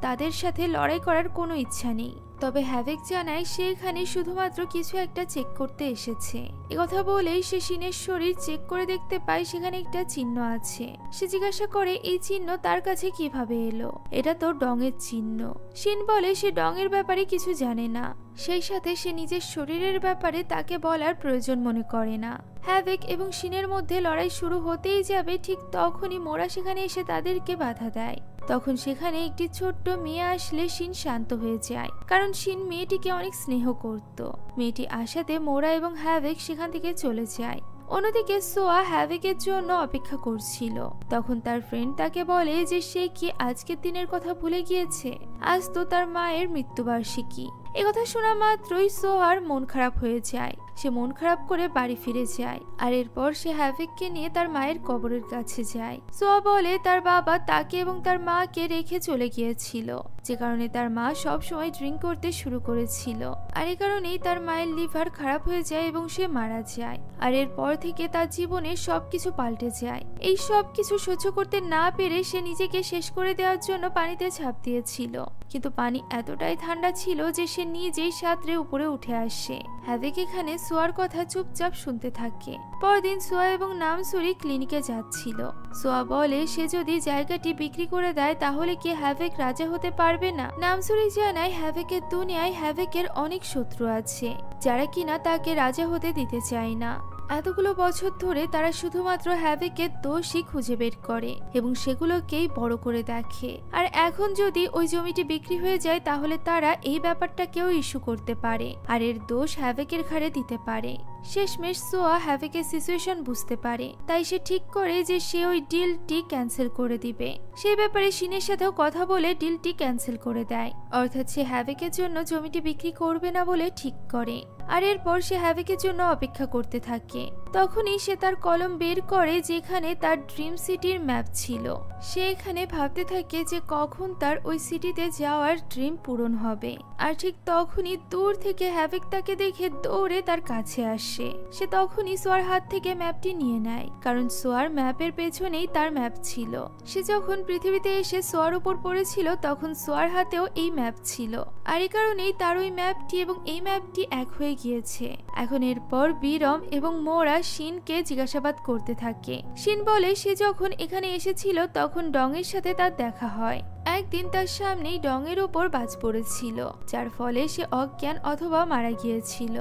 তাদের সাথে লড়াই করার কোনো ইচ্ছা নেই। তবে হ্যাভেক জানায় সে এখানে শুধুমাত্র কিছু একটা চেক করতে এসেছে। একথা বলেই সে শিনের শরীর চেক করে দেখতে পায় সেখানে একটা চিহ্ন আছে। সে জিজ্ঞাসা করে এই চিহ্ন তার কাছে কিভাবে এলো। এটা তো ডংয়ের চিহ্ন। শিন বলে সে ডংয়ের ব্যাপারে কিছু জানে না, সেই সাথে সে নিজের শরীরের ব্যাপারে তাকে বলার প্রয়োজন মনে করে না। হ্যাভেক এবং শিনের মধ্যে লড়াই শুরু হতেই যাবে, ঠিক তখনই মোরা সেখানে এসে তাদেরকে বাধা দেয়। তখন সেখানে একটি ছোট্ট মেয়ে আসলে শিন শান্ত হয়ে যায়, কারণ শিন মেয়েটিকে অনেক স্নেহ করত। মেয়েটি আসাতে মোরা এবং হ্যাভেক সেখান থেকে চলে যায়। অন্যদিকে সোয়া হ্যাভেকের জন্য অপেক্ষা করছিল। তখন তার ফ্রেন্ড তাকে বলে যে সে কি আজকের দিনের কথা ভুলে গিয়েছে, আজ তো তার মায়ের মৃত্যুবার্ষিকী। একথা শোনা মাত্রই সোয়ার মন খারাপ হয়ে যায়। সে মন খারাপ করে বাড়ি ফিরে যায়, আর এরপর সে হ্যাভেককে নিয়ে তার মায়ের কবরের কাছে যায়। সোয়া বলে তার বাবা তাকে এবং তার মাকে রেখে চলে গিয়েছিল, যে কারণে তার মা সব সময় ড্রিঙ্ক করতে শুরু করেছিল, আর এই কারণেই তার মায়ের লিভার খারাপ হয়ে যায় এবং সে মারা যায়। আর এরপর থেকে তার জীবনে সবকিছু পাল্টে যায়। এই সব কিছু সহ্য করতে না পেরে সে নিজেকে শেষ করে দেওয়ার জন্য পানিতে ঝাঁপ দিয়েছিল, কিন্তু পানি এতটাই ঠান্ডা ছিল যে সে নিজেই সাঁতরে উপরে উঠে আসে। হ্যাভেক এখানে সোয়ার কথা চুপচাপ শুনতে থাকে। পরদিন সোয়া এবং নামসুরি ক্লিনিকে যাচ্ছিল। সোয়া বলে সে যদি জায়গাটি বিক্রি করে দেয় তাহলে কি হ্যাভেক রাজা হতে পারবে না। নামসুরি জানায় হ্যাভেকের দুনিয়ায় হ্যাভেকের অনেক শত্রু আছে, যারা কিনা তাকে রাজা হতে দিতে চায় না। এতগুলো বছর ধরে তারা শুধুমাত্র হ্যাভেকের দোষই খুঁজে বের করে এবং সেগুলোকেই বড় করে দেখে। আর এখন যদি ওই জমিটি বিক্রি হয়ে যায় তাহলে তারা এই ব্যাপারটাকেও ইস্যু করতে পারে আর এর দোষ হ্যাভেকের ঘাড়ে দিতে পারে। শেষমেশ সোয়া হ্যাভেকের সিচুয়েশন বুঝতে পারে, তাই সে ঠিক করে যে সে ওই ডিলটি ক্যান্সেল করে দিবে। সেই ব্যাপারে শিনের সাথেও কথা বলে ডিলটি ক্যান্সেল করে দেয়, অর্থাৎ সে হ্যাভেকের জন্য জমিটি বিক্রি করবে না বলে ঠিক করে। আর এরপর সে হ্যাভেকের জন্য অপেক্ষা করতে থাকে। তখনই সে তার কলম বের করে যেখানে তার ড্রিম সিটির ম্যাপ ছিল। সে এখানে ভাবতে থাকে যে কখন তার ওই সিটিতে যাওয়ার ড্রিম পূরণ হবে। আর ঠিক তখনই দূর থেকে হ্যাভেক তাকে দেখে দৌড়ে তার কাছে আসে। সে তখনই সোয়ার হাত থেকে ম্যাপটি নিয়ে নেয়, কারণ সোয়ার ম্যাপের পেছনেই তার ম্যাপ ছিল। সে যখন পৃথিবীতে এসে সোয়ার উপর পড়েছিল তখন সোয়ার হাতেও এই ম্যাপ ছিল, আর এই কারণেই তার ওই ম্যাপটি এবং এই ম্যাপটি এক হয়ে গিয়েছে। এখন এরপর বিরম এবং মোরা শিনকে জিজ্ঞাসাবাদ করতে থাকে। শিন বলে সে যখন এখানে এসেছিল তখন ডংয়ের সাথে তার দেখা হয়। একদিন তার সামনেই ডংয়ের ওপর বাজ পড়েছিল, যার ফলে সে অজ্ঞান অথবা মারা গিয়েছিল।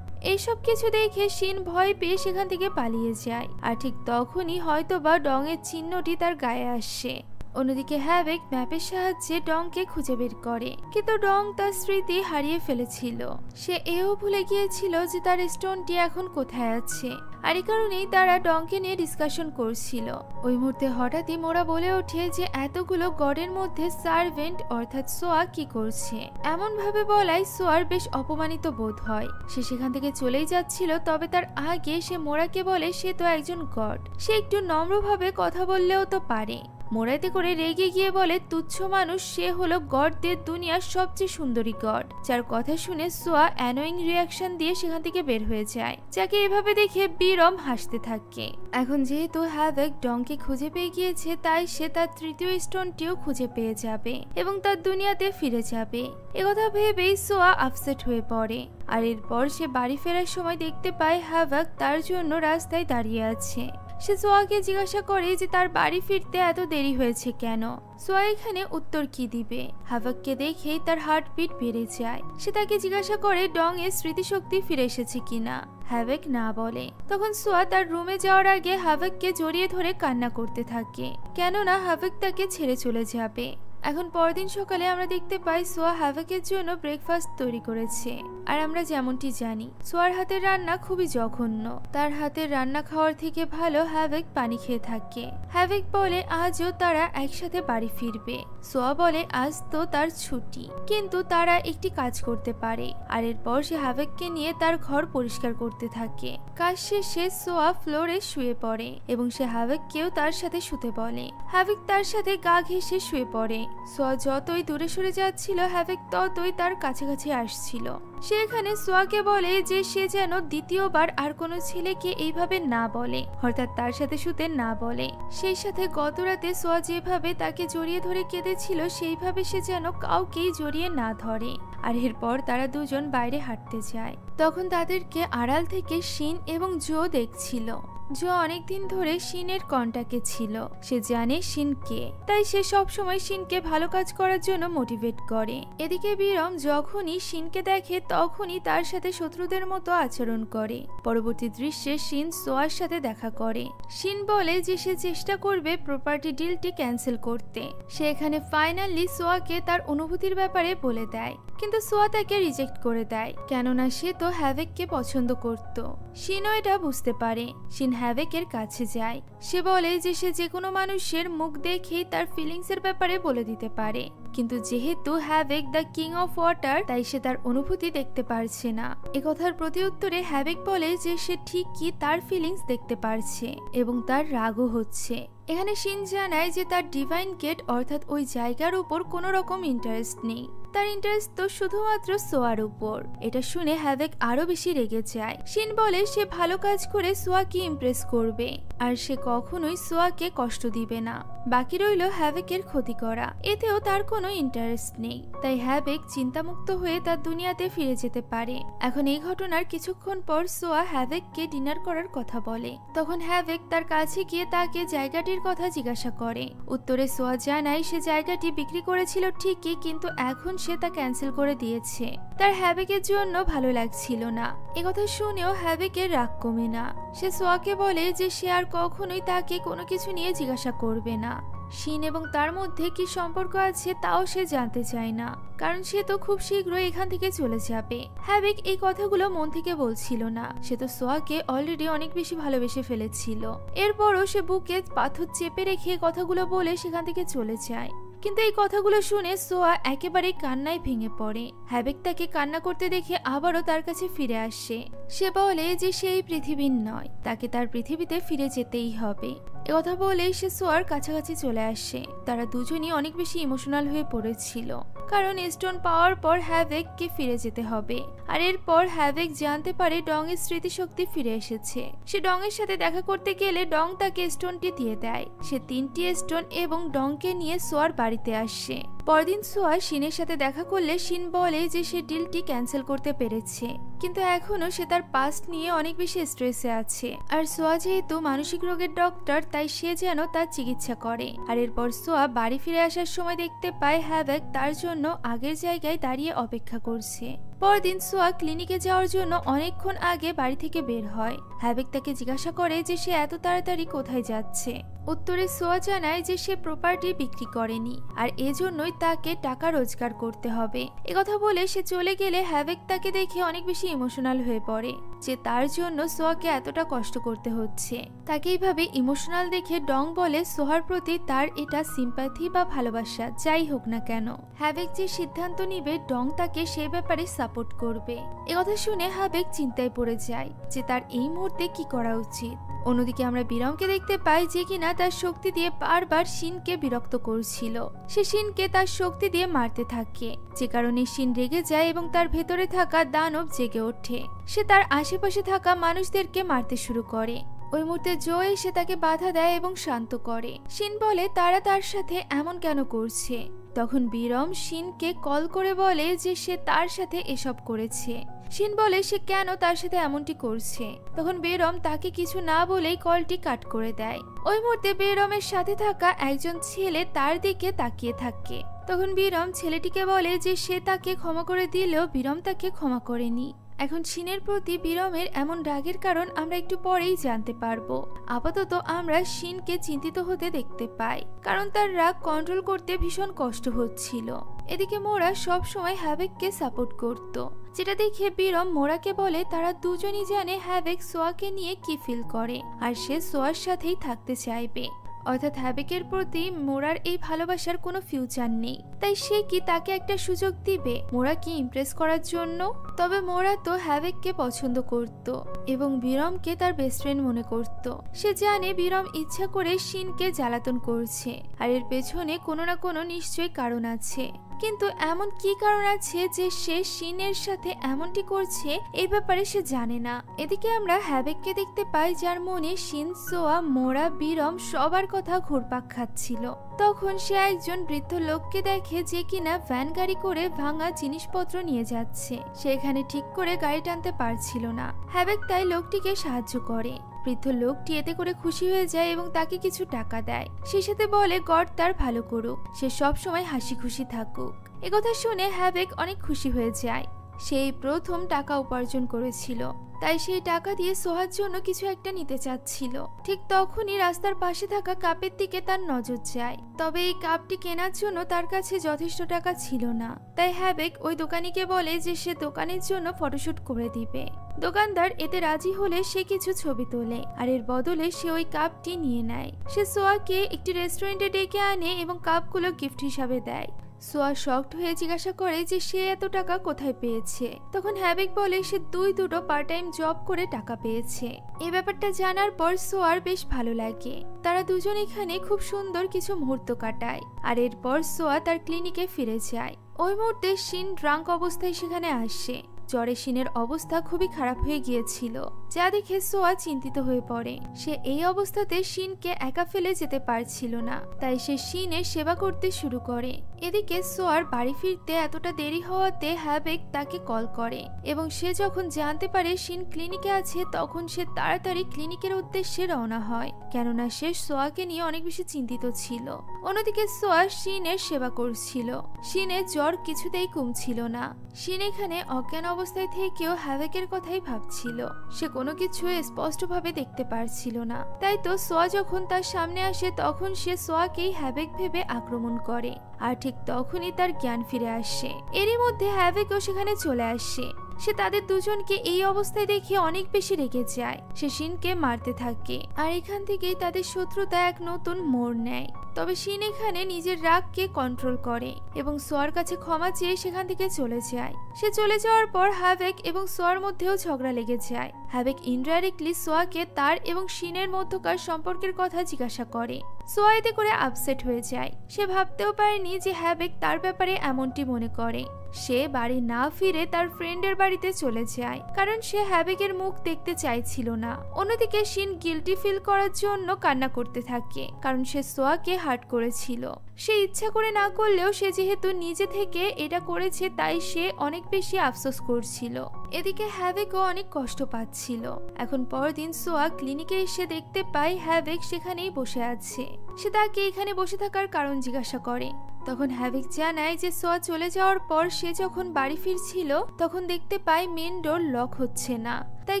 এইসব কিছু দেখে শিন ভয় পেয়ে সেখান থেকে পালিয়ে যায়। আর ঠিক তখনই হয়তোবা ডংয়ের চিহ্নটি তার গায়ে আসে। অন্যদিকে হ্যাভেক ম্যাপের সাহায্যে ডংকে খুঁজে বের করে, কিন্তু ডং তার স্মৃতি হারিয়ে ফেলেছিল। সে এও ভুলে গিয়েছিল যে তার স্টোনটি এখন কোথায় আছে, আর এই কারণেই তারা ডংকে নিয়ে ডিসকাশন করছিল। ওই মুহূর্তে হঠাৎই মোরা বলে ওঠে যে এতগুলো গডের মধ্যে সার্ভেন্ট অর্থাৎ সোয়া কি করছে। এমন ভাবে বলায় সোয়ার বেশ অপমানিত বোধ হয়। সে সেখান থেকে চলেই যাচ্ছিল, তবে তার আগে সে মোরাকে বলে সে তো একজন গড, সে একটু নম্রভাবে কথা বললেও তো পারে। মোরাইতে করে রেগে গিয়ে বলে তুচ্ছ মানুষ, সে হলো গডদের দুনিয়ার সবচেয়ে সুন্দরী গড। যার কথা শুনে সোয়া অ্যানোয়িং রিয়াকশন দিয়ে সেখান থেকে বের হয়ে যায়, যাকে এভাবে দেখে বিরম হাসতে থাকে। এখন যেহেতু হ্যাভেক ডংকে খুঁজে পেয়ে গিয়েছে, তাই সে তার তৃতীয় স্টোনটিও খুঁজে পেয়ে যাবে এবং তার দুনিয়াতে ফিরে যাবে। একথা ভেবেই সোয়া আপসেট হয়ে পড়ে। আর এরপর সে বাড়ি ফেরার সময় দেখতে পায় হ্যাভেক তার জন্য রাস্তায় দাঁড়িয়ে আছে। সে সোয়াকে জিজ্ঞাসা করে যে তার বাড়ি ফিরতে এত দেরি হয়েছে কেন। সোয়া এখানে উত্তর কি দিবে? হ্যাভেককে দেখেই তার হার্টবিট বেড়ে যায়। সে তাকে জিজ্ঞাসা করে ডং এর স্মৃতিশক্তি ফিরে এসেছে কিনা। হ্যাভেক না বলে। তখন সোয়া তার রুমে যাওয়ার আগে হ্যাভেককে জড়িয়ে ধরে কান্না করতে থাকে, কেননা হ্যাভেক তাকে ছেড়ে চলে যাবে। এখন পরদিন সকালে আমরা দেখতে পাই সোয়া হ্যাভেকের জন্য ব্রেকফাস্ট তৈরি করেছে। আর আমরা যেমনটি জানি সোয়ার হাতের রান্না খুবই জঘন্য। তার হাতের রান্না খাওয়ার থেকে ভালো হ্যাভেক পানি খেয়ে থাকে। হ্যাভেক বলে আজও তারা একসাথে বাড়ি ফিরবে। সোয়া বলে আজ তো তার ছুটি, কিন্তু তারা একটি কাজ করতে পারে। আর এরপর সে হ্যাভেককে নিয়ে তার ঘর পরিষ্কার করতে থাকে। কাজ শেষে সোয়া ফ্লোরে শুয়ে পড়ে এবং সে হ্যাভেককেও তার সাথে শুতে বলে। হ্যাভেক তার সাথে গা ঘেঁষে শুয়ে পড়ে। সোয়া যতই দূরে সরে যাচ্ছিল, হ্যাভেক ততই তার কাছাকাছি আসছিল। সে এখানে সোয়াকে বলে যে সে যেন দ্বিতীয়বার আর কোনো ছেলেকে এইভাবে না বলে, অর্থাৎ তার সাথে শুতে না বলে। সেই সাথে গত রাতে সোয়া যেভাবে তাকে জড়িয়ে ধরে কেঁদেছিল, সেইভাবে সে যেন কাউকেই জড়িয়ে না ধরে। আর এরপর তারা দুজন বাইরে হাঁটতে যায়। তখন তাদেরকে আড়াল থেকে শিন এবং জো দেখছিল। জো অনেকদিন ধরে শিনের কন্টাক্টে ছিল। সে জানে শিন কে, তাই সে সবসময় শিনকে ভালো কাজ করার জন্য মোটিভেট করে। এদিকে বিরম যখনই শিনকে দেখে তখনই তার সাথে শত্রুদের মতো আচরণ করে। পরবর্তী দৃশ্যে শিন সোয়ার সাথে দেখা করে। শিন বলে যে সে চেষ্টা করবে প্রপার্টি ডিলটি ক্যান্সেল করতে। সে এখানে ফাইনালি সোয়াকে তার অনুভূতির ব্যাপারে বলে দেয়, কিন্তু সোয়া তাকে রিজেক্ট করে দেয়, কেননা সে তো হ্যাভেককে পছন্দ করত। শিনও এটা বুঝতে পারে। শিন হ্যাভেকের কাছে যায়। সে বলে যে সে যে কোনো মানুষের মুখ দেখেই তার ফিলিংস এর ব্যাপারে বলে দিতে পারে, কিন্তু যেহেতু হ্যাভেক দ্য কিং অফ ওয়াটার, তাই সে তার অনুভূতি দেখতে পারছে না। একথার প্রতি উত্তরে হ্যাভেক বলে যে সে ঠিকই তার ফিলিংস দেখতে পারছে এবং তার রাগও হচ্ছে। এখানে শিন জানায় যে তার ডিভাইন গেট অর্থাৎ ওই জায়গার উপর কোনো রকম ইন্টারেস্ট নেই। তার ইন্টারেস্ট তো শুধুমাত্র সোয়ার উপর। এটা শুনে হ্যাভেক আরো বেশি রেগে যায়। শিন বলে সে ভালো কাজ করে সোয়াকে ইমপ্রেস করবে, আর সে কখনোই সোয়াকে কষ্ট দিবে না। বাকি রইল হ্যাভেকের ক্ষতি করা, এতেও তার কোনো ইন্টারেস্ট নেই। তাই হ্যাভেক চিন্তামুক্ত হয়ে তার দুনিয়াতে ফিরে যেতে পারে। এখন এই ঘটনার কিছুক্ষণ পর সোয়া হ্যাভেককে ডিনার করার কথা বলে। তখন হ্যাভেক তার কাছে গিয়ে তাকে জায়গাটির কথা জিজ্ঞাসা করে। উত্তরে সোয়া জানায় সে জায়গাটি বিক্রি করেছিল ঠিকই, কিন্তু এখন সে তা ক্যান্সেল করে দিয়েছে। তার হ্যাভেকের জন্য ভালো লাগছিল না। একথা শুনেও হ্যাভেকের রাগ কমে না। সে সোয়াকে বলে যে সে আর কখনোই তাকে কোনো কিছু নিয়ে জিজ্ঞাসা করবে না। শিন এবং তার মধ্যে কি সম্পর্ক আছে তাও সে জানতে চায় না, কারণ সে তো খুব শীঘ্রই এখান থেকে চলে যাবে। হ্যাভেক এই কথাগুলো মন থেকে বলছিল না। সে তো সোয়াকে অলরেডি অনেক বেশি ভালোবেসে ফেলেছিল। এরপরও সে বুকে পাথর চেপে রেখে কথাগুলো বলে সেখান থেকে চলে যায়। কিন্তু এই কথাগুলো শুনে সোয়া একেবারেই কান্নায় ভেঙে পড়ে। হ্যাভেক তাকে কান্না করতে দেখে আবারও তার কাছে ফিরে আসে। সে বলে যে সে এই পৃথিবীর নয়, তাকে তার পৃথিবীতে ফিরে যেতেই হবে। একথা বলে সে সোয়ার কাছাকাছি চলে আসে। তারা দুজনই অনেক বেশি ইমোশনাল হয়ে পড়েছিল, কারণ স্টোন পাওয়ার পর হ্যাভেককে ফিরে যেতে হবে। আর এরপর হ্যাভেক জানতে পারে ডং এর স্মৃতিশক্তি ফিরে এসেছে। সে ডং এর সাথে দেখা করতে গেলে ডং তাকে স্টোনটি দিয়ে দেয়। সে 3টি স্টোন এবং ডংকে নিয়ে সোয়ার বাড়িতে আসে। পরদিন সোয়া শিনের সাথে দেখা করলে শিন বলে যে সে ডিলটি ক্যান্সেল করতে পেরেছে, কিন্তু এখনো সে তার পাস্ট নিয়ে অনেক বেশি স্ট্রেসে আছে। আর সোয়া যেহেতু মানসিক রোগের ডক্টর, তাই সে যেন তার চিকিৎসা করে। আর এরপর সোয়া বাড়ি ফিরে আসার সময় দেখতে পায় হ্যাভেক তার জন্য আগের জায়গায় দাঁড়িয়ে অপেক্ষা করছে। পরদিন সোয়া ক্লিনিকে যাওয়ার জন্য অনেকক্ষণ আগে বাড়ি থেকে বের হয়। হ্যাভেক তাকে জিজ্ঞাসা করে যে সে এত তাড়াতাড়ি কোথায় যাচ্ছে। উত্তরে সোয়া জানায় যে সে প্রপার্টি বিক্রি করেনি আর এজন্যই তাকে টাকা রোজগার করতে হবে। একথা বলে সে চলে গেলে হ্যাভেক তাকে দেখে অনেক বেশি ইমোশনাল হয়ে পড়ে যে তার জন্য সোয়াকে এতটা কষ্ট করতে হচ্ছে। তাকে এইভাবে ইমোশনাল দেখে ডং বলে সোহার প্রতি তার এটা সিম্প্যাথি বা ভালোবাসা যাই হোক না কেন, হ্যাভেক যে সিদ্ধান্ত নিবে ডং তাকে সে ব্যাপারে সাপোর্ট করবে। একথা শুনে হ্যাভেক চিন্তায় পড়ে যায় যে তার এই মুহূর্তে কি করা উচিত। অন্যদিকে আমরা বিরমকে দেখতে পাই যে কিনা তার শক্তি দিয়ে বারবার শিনকে বিরক্ত করছিল। সে শিনকে তার শক্তি দিয়ে মারতে থাকে, যে কারণে শিন রেগে যায় এবং তার ভেতরে থাকা দানব জেগে ওঠে। সে তার আশেপাশে থাকা মানুষদেরকে মারতে শুরু করে। ওই মুহূর্তে জো এসে তাকে বাধা দেয় এবং শান্ত করে। শিন বলে তারা তার সাথে এমন কেন করছে। তখন বিরম শিনকে কল করে বলে যে সে তার সাথে এসব করেছে। শিন বলে সে কেন তার সাথে এমনটি করছে। তখন বেরম তাকে কিছু না বলেই কলটি কাট করে দেয়। ওই মুহূর্তে বেরমের সাথে থাকা একজন ছেলে তার দিকে তাকিয়ে থাকে। তখন বিরম ছেলেটিকে বলে যে সে তাকে ক্ষমা করে দিলেও বিরম তাকে ক্ষমা করেনি। এখন শিনের প্রতি বিরমের এমন রাগের কারণ আমরা একটু পরেই জানতে পারবো। আপাতত আমরা শিনকে চিন্তিত হতে দেখতে পাই, কারণ তার রাগ কন্ট্রোল করতে ভীষণ কষ্ট হচ্ছিল। এদিকে মোরা সব সময় হ্যাভেককে সাপোর্ট করত, যেটা দেখে বিরম মোরাকে বলে তারা দুজনই জানে হ্যাভেক সোয়াকে নিয়ে কি ফিল করে আর সে সোয়ার সাথেই থাকতে চাইবে। অর্থাৎ হ্যাভেকের প্রতি মোরার এই ভালোবাসার কোনো ফিউচার নেই, তাই সে কি তাকে একটা সুযোগ দিবে মোরা কি ইমপ্রেস করার জন্য। তবে মোরা তো হ্যাভেককে পছন্দ করত এবং বিরমকে তার বেস্ট ফ্রেন্ড মনে করত। সে জানে বিরম ইচ্ছা করে শিনকে জ্বালাতন করছে আর এর পেছনে কোনো না কোনো নিশ্চয়ই কারণ আছে, কিন্তু এমন কি কারণ আছে যে সে শিনের সাথে এমনটি করছে এই ব্যাপারে সে জানে না। এদিকে আমরা হ্যাভেককে দেখতে পাই যার মনে শিন, সোয়া, মোরা, বিরম সবার কথা ঘুরপাক খাচ্ছিল। তখন সে একজন বৃদ্ধ লোককে দেখে যে কিনা ভ্যান গাড়ি করে ভাঙা জিনিসপত্র নিয়ে যাচ্ছে। সে এখানে ঠিক করে গাড়ি টানতে পারছিল না। হ্যাভেক তাই লোকটিকে সাহায্য করে। বৃদ্ধ লোকটি এতে করে খুশি হয়ে যায় এবং তাকে কিছু টাকা দেয়। সে সাথে বলে গড তার ভালো করুক, সে সব সময় হাসি খুশি থাকুক। একথা শুনে হ্যাভেক অনেক খুশি হয়ে যায়। সেই প্রথম টাকা উপার্জন করেছিল, তাই সেই টাকা দিয়ে সোহার জন্য কিছু একটা নিতে চাচ্ছিল। ঠিক তখনই রাস্তার পাশে থাকা কাপের দিকে তার নজর যায়। তবে এই কাপটি কেনার জন্য তার কাছে যথেষ্ট টাকা ছিল না। তাই হ্যাভেক ওই দোকানিকে বলে যে সে দোকানের জন্য ফটোশুট করে দিবে। দোকানদার এতে রাজি হলে সে কিছু ছবি তোলে আর এর বদলে সে ওই কাপটি নিয়ে নেয়। সে সোয়াকে একটি রেস্টুরেন্টে ডেকে আনে এবং কাপগুলো গিফট হিসাবে দেয়। সোয়া শকড হয়ে জিজ্ঞাসা করে যে সে এত টাকা কোথায় পেয়েছে। তখন হ্যাভেক বলে সে দুটো পার্ট টাইম জব করে টাকা পেয়েছে। এই ব্যাপারটা জানার পর সোয়ার বেশ ভালো লাগে। তারা দুজন এখানে খুব সুন্দর কিছু মুহূর্ত কাটায় আর এরপর সোয়া তার ক্লিনিকে ফিরে যায়। ওই মুহূর্তে শিন ড্রাঙ্ক অবস্থায় সেখানে আসে। জ্বরে শিনের অবস্থা খুবই খারাপ হয়ে গিয়েছিল, যা দেখে সোয়া চিন্তিত হয়ে পড়ে। সে এই অবস্থাতে শিনকে একা ফেলে যেতে পারছিল না, তাই সে শিনের সেবা করতে শুরু করে। এদিকে সোয়ার বাড়ি ফিরতে এতটা দেরি হওয়াতে হ্যাভেক তাকে কল করে এবং সে যখন জানতে পারে শিন ক্লিনিকে আছে তখন সে তাড়াতাড়ি ক্লিনিকের উদ্দেশ্যে রওনা হয়, কেননা সে সোয়াকে নিয়ে অনেক বেশি চিন্তিত ছিল। অন্যদিকে সোয়া শিনের সেবা করছিল। শিনের জ্বর কিছুতেই কমছিল না। শিন এখানে অজ্ঞান অবস্থায় থেকেও হ্যাভেকের কথাই ভাবছিল। সে কোনো কিছু স্পষ্টভাবে দেখতে পারছিল না। তাই তো সোয়া যখন তার সামনে আসে তখন সে সোয়াকেই হ্যাভেক ভেবে আক্রমণ করে আর ঠিক তখনই তার জ্ঞান ফিরে আসে। এরই মধ্যে হ্যাভেকও সেখানে চলে আসে। সে তাদের দুজনকে এই অবস্থায় দেখে অনেক বেশি রেগে যায়। সে শিনকে মারতে থাকে আর এখান থেকেই তাদের শত্রুতা এক নতুন মোড় নেয়। তবে শিন এখানে নিজের রাগকে কন্ট্রোল করে এবং সোয়ার কাছে ক্ষমা চেয়ে সেখান থেকে চলে যায়। সে চলে যাওয়ার পর হ্যাভেক এবং সোয়ার মধ্যেও ঝগড়া লেগে যায়। হ্যাভেক ইনডাইরেক্টলি সোয়াকে তার এবং শিনের মধ্যকার সম্পর্কের কথা জিজ্ঞাসা করে। সোয়া এতে করে আপসেট হয়ে যায়। সে ভাবতেও পারেনি যে হ্যাভেক তার ব্যাপারে এমনটি মনে করে। সে বাড়ি না ফিরে তার ফ্রেন্ডের বাড়িতে চলে যায়, কারণ সে হ্যাভেকের মুখ দেখতে চাইছিল না। অন্যদিকে শিন গিল্টি ফিল করার জন্য কান্না করতে থাকে, কারণ সে সোয়াকে হার্ট করেছিল। সে ইচ্ছা করে না করলেও সে যেহেতু নিজে থেকে এটা করেছে তাই সে অনেক বেশি আফসোস করছিল। এদিকে হ্যাভেকও অনেক কষ্ট পাচ্ছিল। এখন পরদিন সোয়া ক্লিনিকে এসে দেখতে পায় হ্যাভেক সেখানেই বসে আছে। সে তাকে এখানে বসে থাকার কারণ জিজ্ঞাসা করে। তখন হ্যাভিক জানায় যে সোয়া চলে যাওয়ার পর সে যখন বাড়ি ফিরছিল তখন দেখতে পায় মেন ডোর লক হচ্ছে না, তাই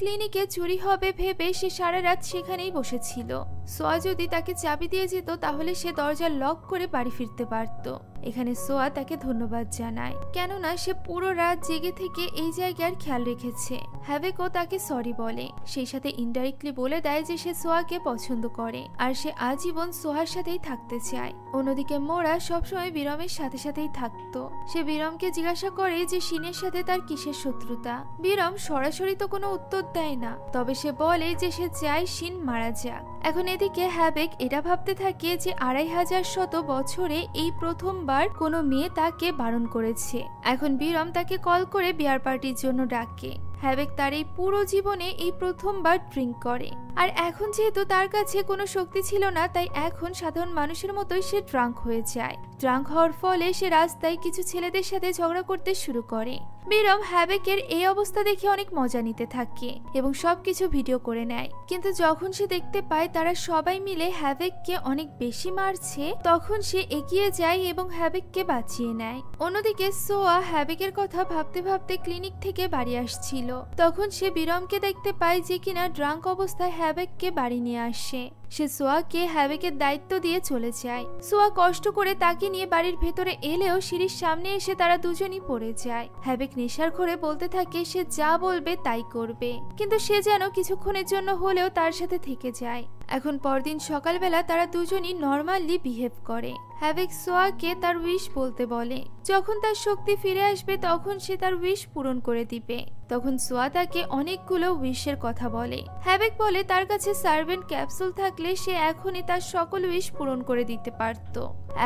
ক্লিনিকে চুরি হবে ভেবে সে সারা রাত সেখানেই বসেছিল। সোয়া যদি তাকে চাবি দিয়ে যেত তাহলে সে দরজা লক করে বাড়ি ফিরতে পারত। এখানে সোয়া তাকে ধন্যবাদ জানায়, কেননা সে পুরো রাত জেগে থেকে এই জায়গার খেয়াল রেখেছে। হ্যাভেকও তাকে সরি বলে, সেই সাথে ইনডাইরেক্টলি বলে দেয় যে সে সোয়াকে পছন্দ করে আর সে আজীবন সোয়ার সাথেই থাকতে চায়। অন্যদিকে মোরা সবসময় বিরমের সাথে সাথেই থাকতো। সে বিরমকে জিজ্ঞাসা করে যে শিনের সাথে তার কিসের শত্রুতা। বিরম সরাসরি তো কোনো উত্তর দেয় না, তবে সে বলে যে সে চায় শিন মারা যাক। এখন এদিকে হ্যাভেক এটা ভাবতে থাকে যে 2500 বছরে এই প্রথমবার কোনো মেয়ে তাকে বারণ করেছে। এখন বিরম তাকে কল করে বিয়ার পার্টির জন্য ডাকে। হ্যাভেক তার এই পুরো জীবনে এই প্রথমবার ড্রিঙ্ক করে, আর এখন যেহেতু তার কাছে কোনো শক্তি ছিল না তাই এখন সাধারণ মানুষের মতোই সে ড্রাঙ্ক হয়ে যায়। ড্রাঙ্ক হওয়ার ফলে সে রাস্তায় কিছু ছেলেদের সাথে ঝগড়া করতে শুরু করে। বিরম হ্যাভেকের এই অবস্থা দেখে অনেক মজা নিতে থাকে এবং সবকিছু ভিডিও করে নেয়, কিন্তু যখন সে দেখতে পায় তারা সবাই মিলে হ্যাভেককে অনেক বেশি মারছে তখন সে এগিয়ে যায় এবং হ্যাভেককে বাঁচিয়ে নেয়। অন্যদিকে সোয়া হ্যাভেকের কথা ভাবতে ভাবতে ক্লিনিক থেকে বাড়ি আসছিল, তখন সে বিরমকে দেখতে পায় যে কিনা ড্রাঙ্ক অবস্থায় হ্যাভেককে বাড়ি নিয়ে আসে। সে সোয়াকে হ্যাভেকের দায়িত্ব দিয়ে চলে যায়। সোয়া কষ্ট করে তাকে নিয়ে বাড়ির ভেতরে এলেও সিঁড়ির সামনে এসে তারা দুজনই পড়ে যায়। হ্যাভেক নেশার ঘরে বলতে থাকে সে যা বলবে তাই করবে, কিন্তু সে যেন কিছুক্ষণের জন্য হলেও তার সাথে থেকে যায়। এখন পরদিন সকালবেলা তারা দুজনই নর্মালি বিহেভ করে। হ্যাভেক সোয়াকে তার উইশ বলতে বলে, যখন তার শক্তি ফিরে আসবে তখন সে তার উইশ পূরণ করে দিবে। তখন সোয়া তাকে অনেকগুলো উইশের কথা বলে। হ্যাভেক বলে তার কাছে সার্ভেন্ট ক্যাপসুল থাকলে সে এখনই তার সকল উইশ পূরণ করে দিতে পারত।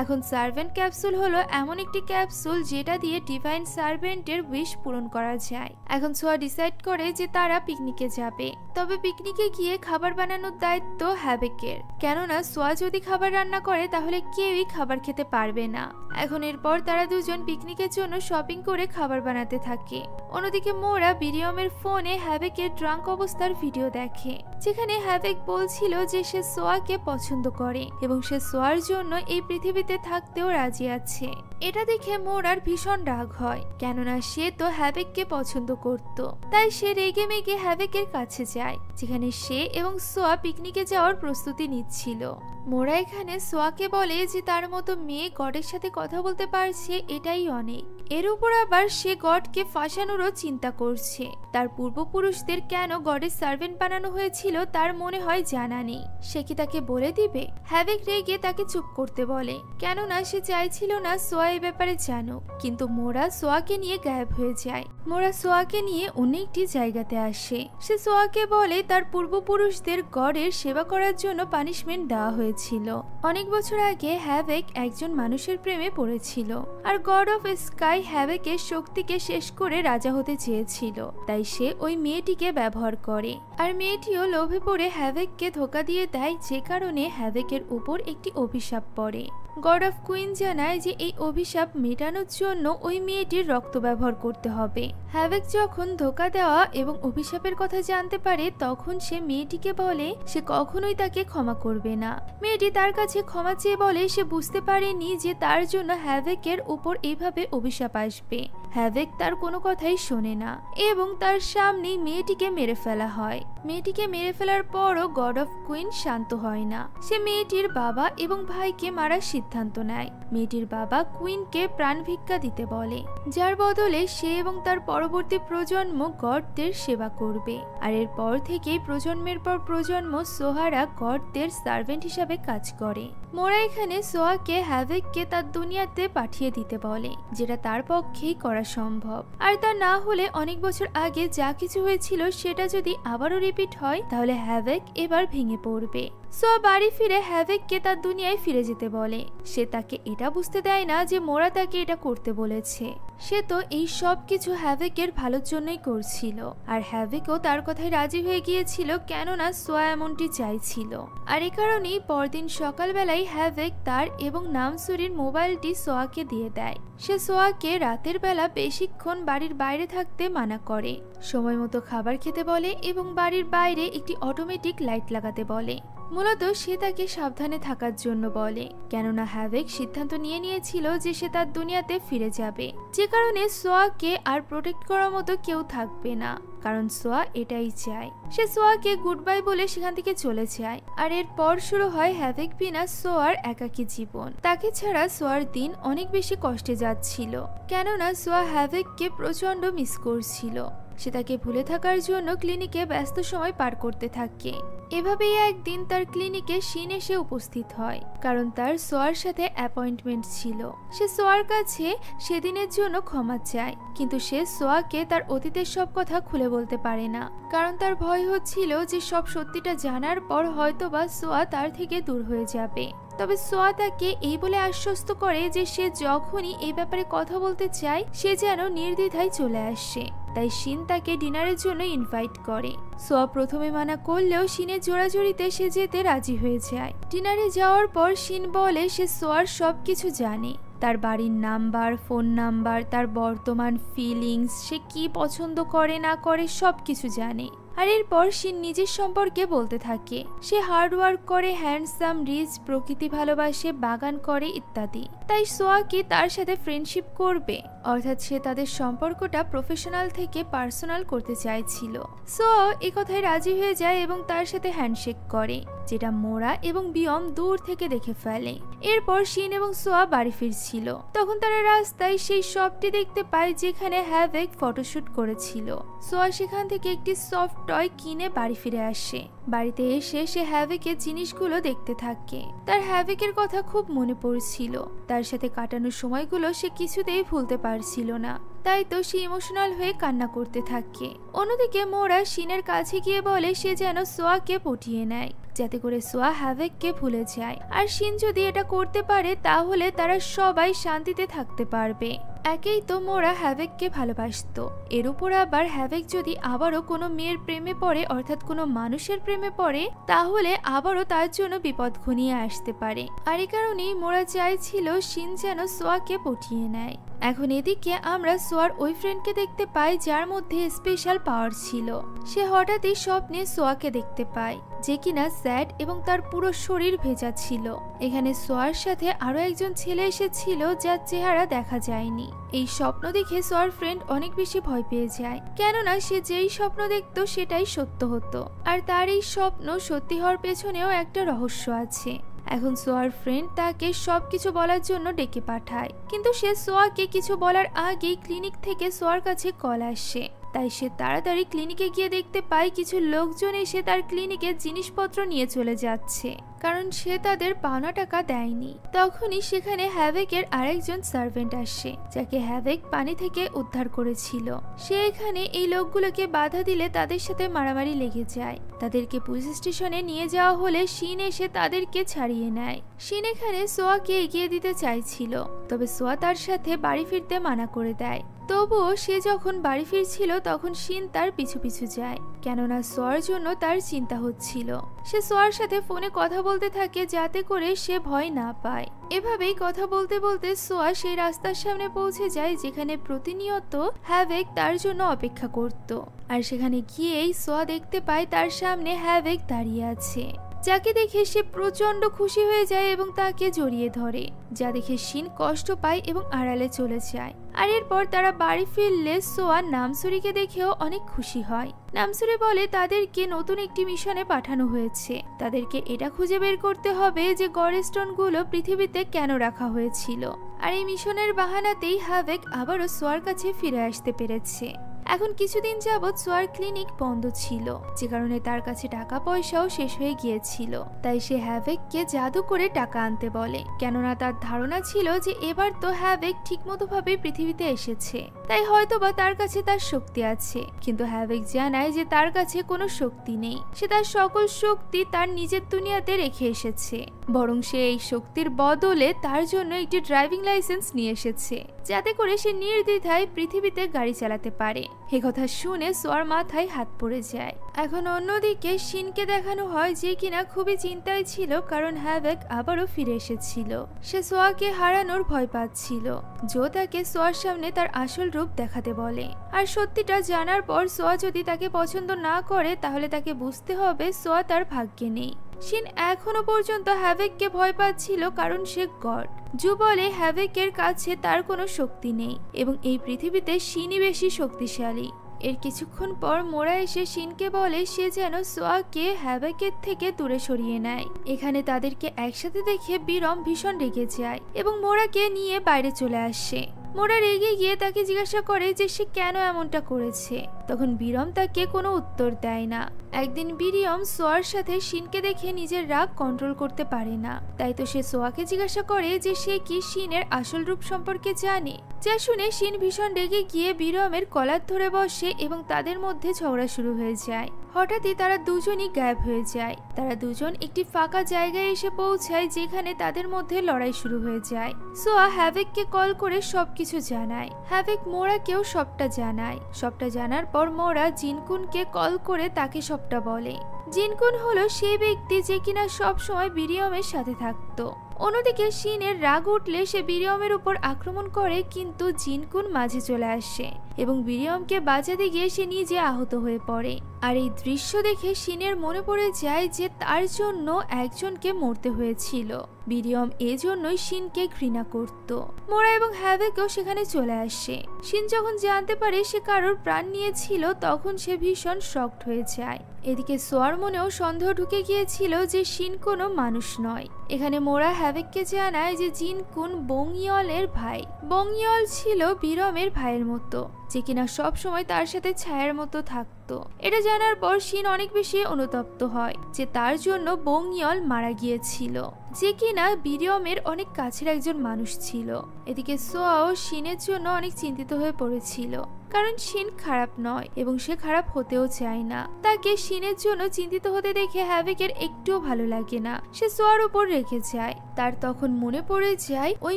এখন সার্ভেন্ট ক্যাপসুল হলো এমন একটি ক্যাপসুল যেটা দিয়ে ডিভাইন সার্ভেন্টের উইশ পূরণ করা যায়। এখন সোয়া ডিসাইড করে যে তারা পিকনিকে যাবে, তবে পিকনিকে গিয়ে খাবার বানানোর দায়িত্ব হ্যাভেকের, কেননা সোয়া যদি খাবার রান্না করে তাহলে কেউই খাবার খেতে পারবে না। এখন এরপর তারা দুজন পিকনিকের জন্য শপিং করে খাবার বানাতে থাকে। অন্যদিকে মোরা বিরিয়মের ফোনে হ্যাভেকের ড্রাঙ্ক অবস্থার ভিডিও দেখে, যেখানে হ্যাভেক বলছিল যে সে সোয়াকে পছন্দ করে এবং সে সোয়ার জন্য এই পৃথিবীতে থাকতেও রাজি আছে। এটা দেখে মোরার ভীষণ রাগ হয়, কেননা সে তো হ্যাভেককে পছন্দ করত। তাই সে রেগে মেগে হ্যাভেকের কাছে যায়, যেখানে সে এবং সোয়া পিকনিকে যাওয়ার প্রস্তুতি নিচ্ছিল। মোরা এখানে সোয়াকে বলে যে তার মতো মেয়ে গডের সাথে কথা বলতে পারছে এটাই অনেক। এর উপর আবার সে গডকে ফাঁসানোরও চিন্তা করছে। তার পূর্বপুরুষদের কেন গডের সার্ভেন্ট বানানো হয়েছিল তার মনে হয় জানা নেই। সে কি তাকে বলে দিবে? হ্যাভেক রেগে তাকে চুপ করতে বলে, কেননা সে চাইছিল না সোয়া এই ব্যাপারে জানুক। কিন্তু মোরা সোয়াকে নিয়ে গায়েব হয়ে যায়। মোরা সোয়াকে নিয়ে অন্য একটি জায়গাতে আসে। সে সোয়াকে বলে তার পূর্বপুরুষদের গডের সেবা করার জন্য পানিশমেন্ট দেওয়া হয়েছিল। অনেক বছর আগে হ্যাভেক একজন মানুষের প্রেমে পড়েছিল, আর গড অফ স্কাই হ্যাভেকের শক্তিকে শেষ করে রাজা হতে চেয়েছিল। তাই সে ওই মেয়েটিকে ব্যবহার করে, আর মেয়েটিও লোভে পড়ে হ্যাভেককে ধোঁকা দিয়ে দেয়, যে কারণে হ্যাভেকের উপর একটি অভিশাপ পড়ে। গড অফ কুইন জানায় যে এই অভিশাপ মেটানোর জন্য ওই মেয়েটির রক্ত ব্যবহার করতে হবে। হ্যাভেক যখন ধোঁকা দেওয়া এবং অভিশাপের কথা জানতে পারে তখন সে মেয়েটিকে বলে সে কখনোই তাকে ক্ষমা করবে না। মেয়েটি তার কাছে ক্ষমা চেয়ে বলে সে বুঝতে পারেনি যে তার জন্য হ্যাভেকের উপর এইভাবে অভিশাপ আসবে। হ্যাভেক তার কোনো কথাই শোনে না এবং তার সামনেই মেয়েটিকে মেরে ফেলা হয়। মেয়েটিকে মেরে ফেলার পরও গড অফ কুইন শান্ত হয় না। সে মেয়েটির বাবা এবং ভাইকে মারার সিদ্ধান্ত নেয়। মেয়েটির বাবা কুইনকে প্রাণ ভিক্ষা দিতে বলে, যার বদলে সে এবং তার পরবর্তী প্রজন্ম গডদের সেবা করবে। আর এরপর থেকেই প্রজন্মের পর প্রজন্ম সোহারা গডদের সার্ভেন্ট হিসাবে কাজ করে। মোরা এখানে সোয়াকে হ্যাভেককে তার দুনিয়াতে পাঠিয়ে দিতে বলে, যেটা তার পক্ষেই করা সম্ভব। আর তা না হলে অনেক বছর আগে যা কিছু হয়েছিল সেটা যদি আবারও রিপিট হয় তাহলে হ্যাভেক এবার ভেঙে পড়বে। সোয়া বাড়ি ফিরে হ্যাভেককে তার দুনিয়ায় ফিরে যেতে বলে। সে তাকে এটা বুঝতে দেয় না যে মোরা তাকে এটা করতে বলেছে। সে তো এই সব কিছু হ্যাভেকের ভালোর জন্যই করছিল, আর হ্যাভেকও তার কথায় রাজি হয়ে গিয়েছিল, কেননা সোয়া এমনটি চাইছিল। আর এ কারণেই পরদিন সকালবেলায় হ্যাভেক তার এবং নামসুরির মোবাইলটি সোয়াকে দিয়ে দেয়। সে সোয়াকে রাতের বেলা বেশিক্ষণ বাড়ির বাইরে থাকতে মানা করে, সময় মতো খাবার খেতে বলে এবং বাড়ির বাইরে একটি অটোমেটিক লাইট লাগাতে বলে। মূলত সে তাকে সাবধানে থাকার জন্য বলে, কেননা হ্যাভেক সিদ্ধান্ত নিয়েছিল যে সে তার দুনিয়াতে ফিরে যাবে, যে কারণে সোয়াকে আর প্রোটেক্ট করার মতো কেউ থাকবে না, কারণ সোয়া এটাই চায়। সে সোয়াকে গুড বাই বলে সেখান থেকে চলে যায়। আর এরপর শুরু হয় হ্যাভেক বিনা সোয়ার একাকী জীবন। তাকে ছাড়া সোয়ার দিন অনেক বেশি কষ্টে যাচ্ছিল, কেননা সোয়া হ্যাভেককে প্রচন্ড মিস করছিল। সে তাকে ভুলে থাকার জন্য ক্লিনিকে ব্যস্ত সময় পার করতে থাকে। এভাবেই একদিন তার ক্লিনিকে শিন এসে উপস্থিত হয়, কারণ তার সোয়ার সাথে অ্যাপয়েন্টমেন্ট ছিল। সে সোয়ার কাছে সেদিনের জন্য ক্ষমা চায়, কিন্তু সে সোয়াকে তার অতীতের সব কথা খুলে বলতে পারে না, কারণ তার ভয় হচ্ছিল যে সব সত্যিটা জানার পর হয়তোবা সোয়া তার থেকে দূর হয়ে যাবে। তবে সোয়া তাকে এই বলে আশ্বস্ত করে যে সে যখনই এই ব্যাপারে কথা বলতে চায় সে যেন নির্দ্বিধায় চলে আসে। তাই শিন তাকে ডিনারের জন্য ইনভাইট করে। সোয়া প্রথমে মানা করলেও শিনের জোড়াজোড়িতে সে যেতে রাজি হয়ে যায়। ডিনারে যাওয়ার পর শিন বলে সে সোয়ার সবকিছু জানে, তার বাড়ির নাম্বার, ফোন নাম্বার, তার বর্তমান ফিলিংস, সে কি পছন্দ করে না করে সবকিছু জানে। আর এরপর শিন নিজের সম্পর্কে বলতে থাকে। সে হার্ডওয়ার্ক করে, হ্যান্ডসাম, রিচ, প্রকৃতি ভালোবাসে, বাগান করে ইত্যাদি। তাই সোয়া কি তার সাথে ফ্রেন্ডশিপ করবে, অর্থাৎ সে তাদের সম্পর্কটা প্রফেশনাল থেকে পার্সোনাল করতে চাইছিল। সোয়া এ কথায় রাজি হয়ে যায় এবং তার সাথে হ্যান্ডশেক করে, যেটা মোরা এবং বিয়ম দূর থেকে দেখে ফেলে। এরপর শিন এবং সোয়া বাড়ি ফিরছিল, তখন তারা রাস্তায় সেই শপটি দেখতে পায় যেখানে হ্যাভেক ফটোশুট করেছিল। সোয়া সেখান থেকে একটি সফট টয় কিনে বাড়ি ফিরে আসে। বাড়িতে এসে সে হ্যাভেকের জিনিসগুলো দেখতে থাকে। তার হ্যাভেকের কথা খুব মনে পড়ছিল, তার সাথে কাটানোর সময়গুলো সে কিছুতেই ভুলতে পারছিল না। তাই তো সে ইমোশনাল হয়ে কান্না করতে থাকে। অন্যদিকে মোরা শিনের কাছে গিয়ে বলে সে যেন সোয়াকে পটিয়ে নেয়, যাতে করে সোয়া হ্যাভেককে ভুলে যায়। আর শিন যদি এটা করতে পারে তাহলে তারা সবাই শান্তিতে থাকতে পারবে। একেই তো মোরা হ্যাভেককে ভালোবাসতো, এর উপর আবার হ্যাভেক যদি আবারও কোনো মেয়ের প্রেমে পড়ে, অর্থাৎ কোনো মানুষের প্রেমে পড়ে, তাহলে আবারও তার জন্য বিপদ ঘনিয়ে আসতে পারে। আর এই কারণেই মোরা চাইছিল শিন যেন সোয়াকে পটিয়ে নেয়। এখন এদিকে আমরা সোয়ার ওই ফ্রেন্ডকে দেখতে পাই যার মধ্যে স্পেশাল পাওয়ার ছিল। সে হঠাৎই স্বপ্নে সোয়াকে দেখতে পায়, যে কিনা স্যাড এবং তার পুরো শরীর ভেজা ছিল। এখানে সোয়ার সাথে আরো একজন ছেলে এসেছিল যার চেহারা দেখা যায়নি। এই স্বপ্ন দেখে সোয়ার ফ্রেন্ড অনেক বেশি ভয় পেয়ে যায়, কেননা সে যেই স্বপ্ন দেখতো সেটাই সত্য হতো। আর তার এই স্বপ্ন সত্যি হওয়ার পেছনেও একটা রহস্য আছে। এখন সোয়ার ফ্রেন্ড তাকে সবকিছু বলার জন্য ডেকে পাঠায়, কিন্তু সে সোয়াকে কিছু বলার আগেই ক্লিনিক থেকে সোয়ার কাছে কল আসে। তাই সে তাড়াতাড়ি ক্লিনিকে গিয়ে দেখতে পায় কিছু লোকজন এসে তার ক্লিনিকের জিনিসপত্র নিয়ে চলে যাচ্ছে, কারণ সে তাদের পাওনা টাকা দেয়নি। তখনই সেখানে হ্যাভেকের আরেকজন সার্ভেন্ট আসে, যাকে হ্যাভেক পানি থেকে উদ্ধার করেছিল। সে এখানে এই লোকগুলোকে বাধা দিলে তাদের সাথে মারামারি লেগে যায়। তাদেরকে পুলিশ স্টেশনে নিয়ে যাওয়া হলে শিন এসে তাদেরকে ছাড়িয়ে নেয়। শিন এখানে সোয়াকে এগিয়ে দিতে চাইছিল, তবে সোয়া তার সাথে বাড়ি ফিরতে মানা করে দেয়। তবুও সে যখন বাড়ি ফিরছিল তখন শিন তার পিছু পিছু যায়, কেননা সোয়ার জন্য তার চিন্তা হচ্ছিল। সে সোয়ার সাথে ফোনে কথা বলতে থাকে যাতে করে সে ভয় না পায়। এভাবেই কথা বলতে বলতে সোয়া সেই রাস্তার সামনে পৌঁছে যায় যেখানে প্রতিনিয়ত হ্যাভেক তার জন্য অপেক্ষা করত। আর সেখানে গিয়েই সোয়া দেখতে পায় তার সামনে হ্যাভেক দাঁড়িয়ে আছে, যাকে দেখে সে প্রচন্ড খুশি হয়ে যায় এবং তাকে জড়িয়ে ধরে, যা দেখে শিন কষ্ট পায় এবং আড়ালে চলে যায়। আর এরপর তারা বাড়ি ফিরলে সোয়া নামসুরিকে দেখেও অনেক খুশি হয়। নামসুরি বলে তাদেরকে নতুন একটি মিশনে পাঠানো হয়েছে, তাদেরকে এটা খুঁজে বের করতে হবে যে গডস্টোন গুলো পৃথিবীতে কেন রাখা হয়েছিল। আর এই মিশনের বাহানাতেই হ্যাভেক আবারও সোয়ার কাছে ফিরে আসতে পেরেছে। এখন কিছুদিন যাবৎ সোয়ার ক্লিনিক বন্ধ ছিল, যে কারণে তার কাছে টাকা পয়সাও শেষ হয়ে গিয়েছিল। তাই সে হ্যাভেককে জাদু করে টাকা আনতে বলে, কেননা তার ধারণা ছিল যে এবার তো হ্যাভেক ঠিকমতো ভাবে পৃথিবীতে এসেছে, তাই হয়তোবা তার কাছে তার শক্তি আছে। কিন্তু হ্যাভেক জানায় যে তার কাছে কোনো শক্তি নেই, সে তার সকল শক্তি তার নিজের দুনিয়াতে রেখে এসেছে, বরং সে এই শক্তির বদলে তার জন্য একটি ড্রাইভিং লাইসেন্স নিয়ে এসেছে, যাতে করে সে নির্দ্বিধায় পৃথিবীতে গাড়ি চালাতে পারে। এ কথা শুনে সোয়ার মাথায় হাত পড়ে যায়। এখন অন্যদিকে শিনকে দেখানো হয় যে কিনা খুবই চিন্তায় ছিল, কারণ হ্যাভেক আবারও ফিরে এসেছিল। সে সোয়াকে হারানোর ভয় পাচ্ছিল। জো তাকে সোয়ার সামনে তার আসল রূপ দেখাতে বলে। আর সত্যিটা জানার পর সোয়া যদি তাকে পছন্দ না করে তাহলে তাকে বুঝতে হবে সোয়া তার ভাগ্যে নেই। শিন এখনো পর্যন্ত হ্যাভেককে ভয় পাচ্ছিল কারণ সে গড। জু বলে হ্যাভেকের কাছে তার কোনো শক্তি নেই এবং এই পৃথিবীতে শিনই বেশি শক্তিশালী। এর কিছুক্ষণ পর মোরা এসে শিনকে বলে সে যেন সোয়াকে হ্যাভেকের থেকে দূরে সরিয়ে নেয়। এখানে তাদেরকে একসাথে দেখে বিরম ভীষণ রেগে যায় এবং মোরাকে নিয়ে বাইরে চলে আসে। মোরা রেগে গিয়ে তাকে জিজ্ঞাসা করে যে সে কেন এমনটা করেছে। তখন বিরম তাকে কোনো উত্তর দেয় না। একদিন বিরিয়ম সোয়ার সাথে শিনকে দেখে নিজের রাগ কন্ট্রোল করতে পারে না, তাই তো সে সোয়াকে জিজ্ঞাসা করে যে সে কি শিনের আসল রূপ সম্পর্কে জানে। যা শুনে শিন ভীষণ রেগে গিয়ে বিরমের কলার ধরে বসে এবং তাদের মধ্যে ঝগড়া শুরু হয়ে যায়। হঠাৎই তারা দুজনই গায়েব হয়ে যায়। তারা দুজন একটি ফাঁকা জায়গায় এসে পৌঁছায় যেখানে তাদের মধ্যে লড়াই শুরু হয়ে যায়। সোয়া হ্যাভেককে কল করে সবকিছু জানায়। হ্যাভেক মোরাকেও সবটা জানায়। সবটা জানার পর মোরা জিনকুনকে কল করে তাকে সবটা বলে। জিনকুন হলো সেই ব্যক্তি যে কিনা সব সময় বিরিয়মের সাথে থাকতো। অন্যদিকে শিনের রাগ উঠলে সে বিরিয়মের উপর আক্রমণ করে, কিন্তু জিনকুন মাঝে চলে আসে এবং বিরিয়মকে বাঁচাতে গিয়ে সে নিজে আহত হয়ে পড়ে। আর এই দৃশ্য দেখে শিনের মনে পড়ে যায় যে তার জন্য একজনকে মরতে হয়েছিল। বিরিয়ম এজন্যই শিনকে ঘৃণা করত। মোরা এবং হ্যাভেকও সেখানে চলে আসে। শিন যখন জানতে পারে সে কারোর প্রাণ নিয়েছিল তখন সে ভীষণ শকড হয়ে যায়। এদিকে সোয়ার মনেও সন্দেহ ঢুকে গিয়েছিল যে শিন কোনো মানুষ নয়। এখানে মোরা হ্যাভেককে জানায় যে জিনকুন বংইয়লের ভাই। বংইয়ল ছিল বিরমের ভাইয়ের মতো, যে কিনা সব সময় তার সাথে ছায়ার মতো থাকতো। এটা জানার পর শিন অনেক বেশি অনুতপ্ত হয় যে তার জন্য বংইয়ল মারা গিয়েছিল, যে কিনা বিরিয়মের অনেক কাছের একজন মানুষ ছিল। এদিকে সোয়াও শিনের জন্য অনেক চিন্তিত হয়ে পড়েছিল, কারণ শিন খারাপ নয় এবং সে খারাপ হতেও চায় না। তাকে শিনের জন্য চিন্তিত হতে দেখে হ্যাভেকের একটুও ভালো লাগে না। সে সোয়ার উপর রেখে যায়। তার তখন মনে পড়ে যায় ওই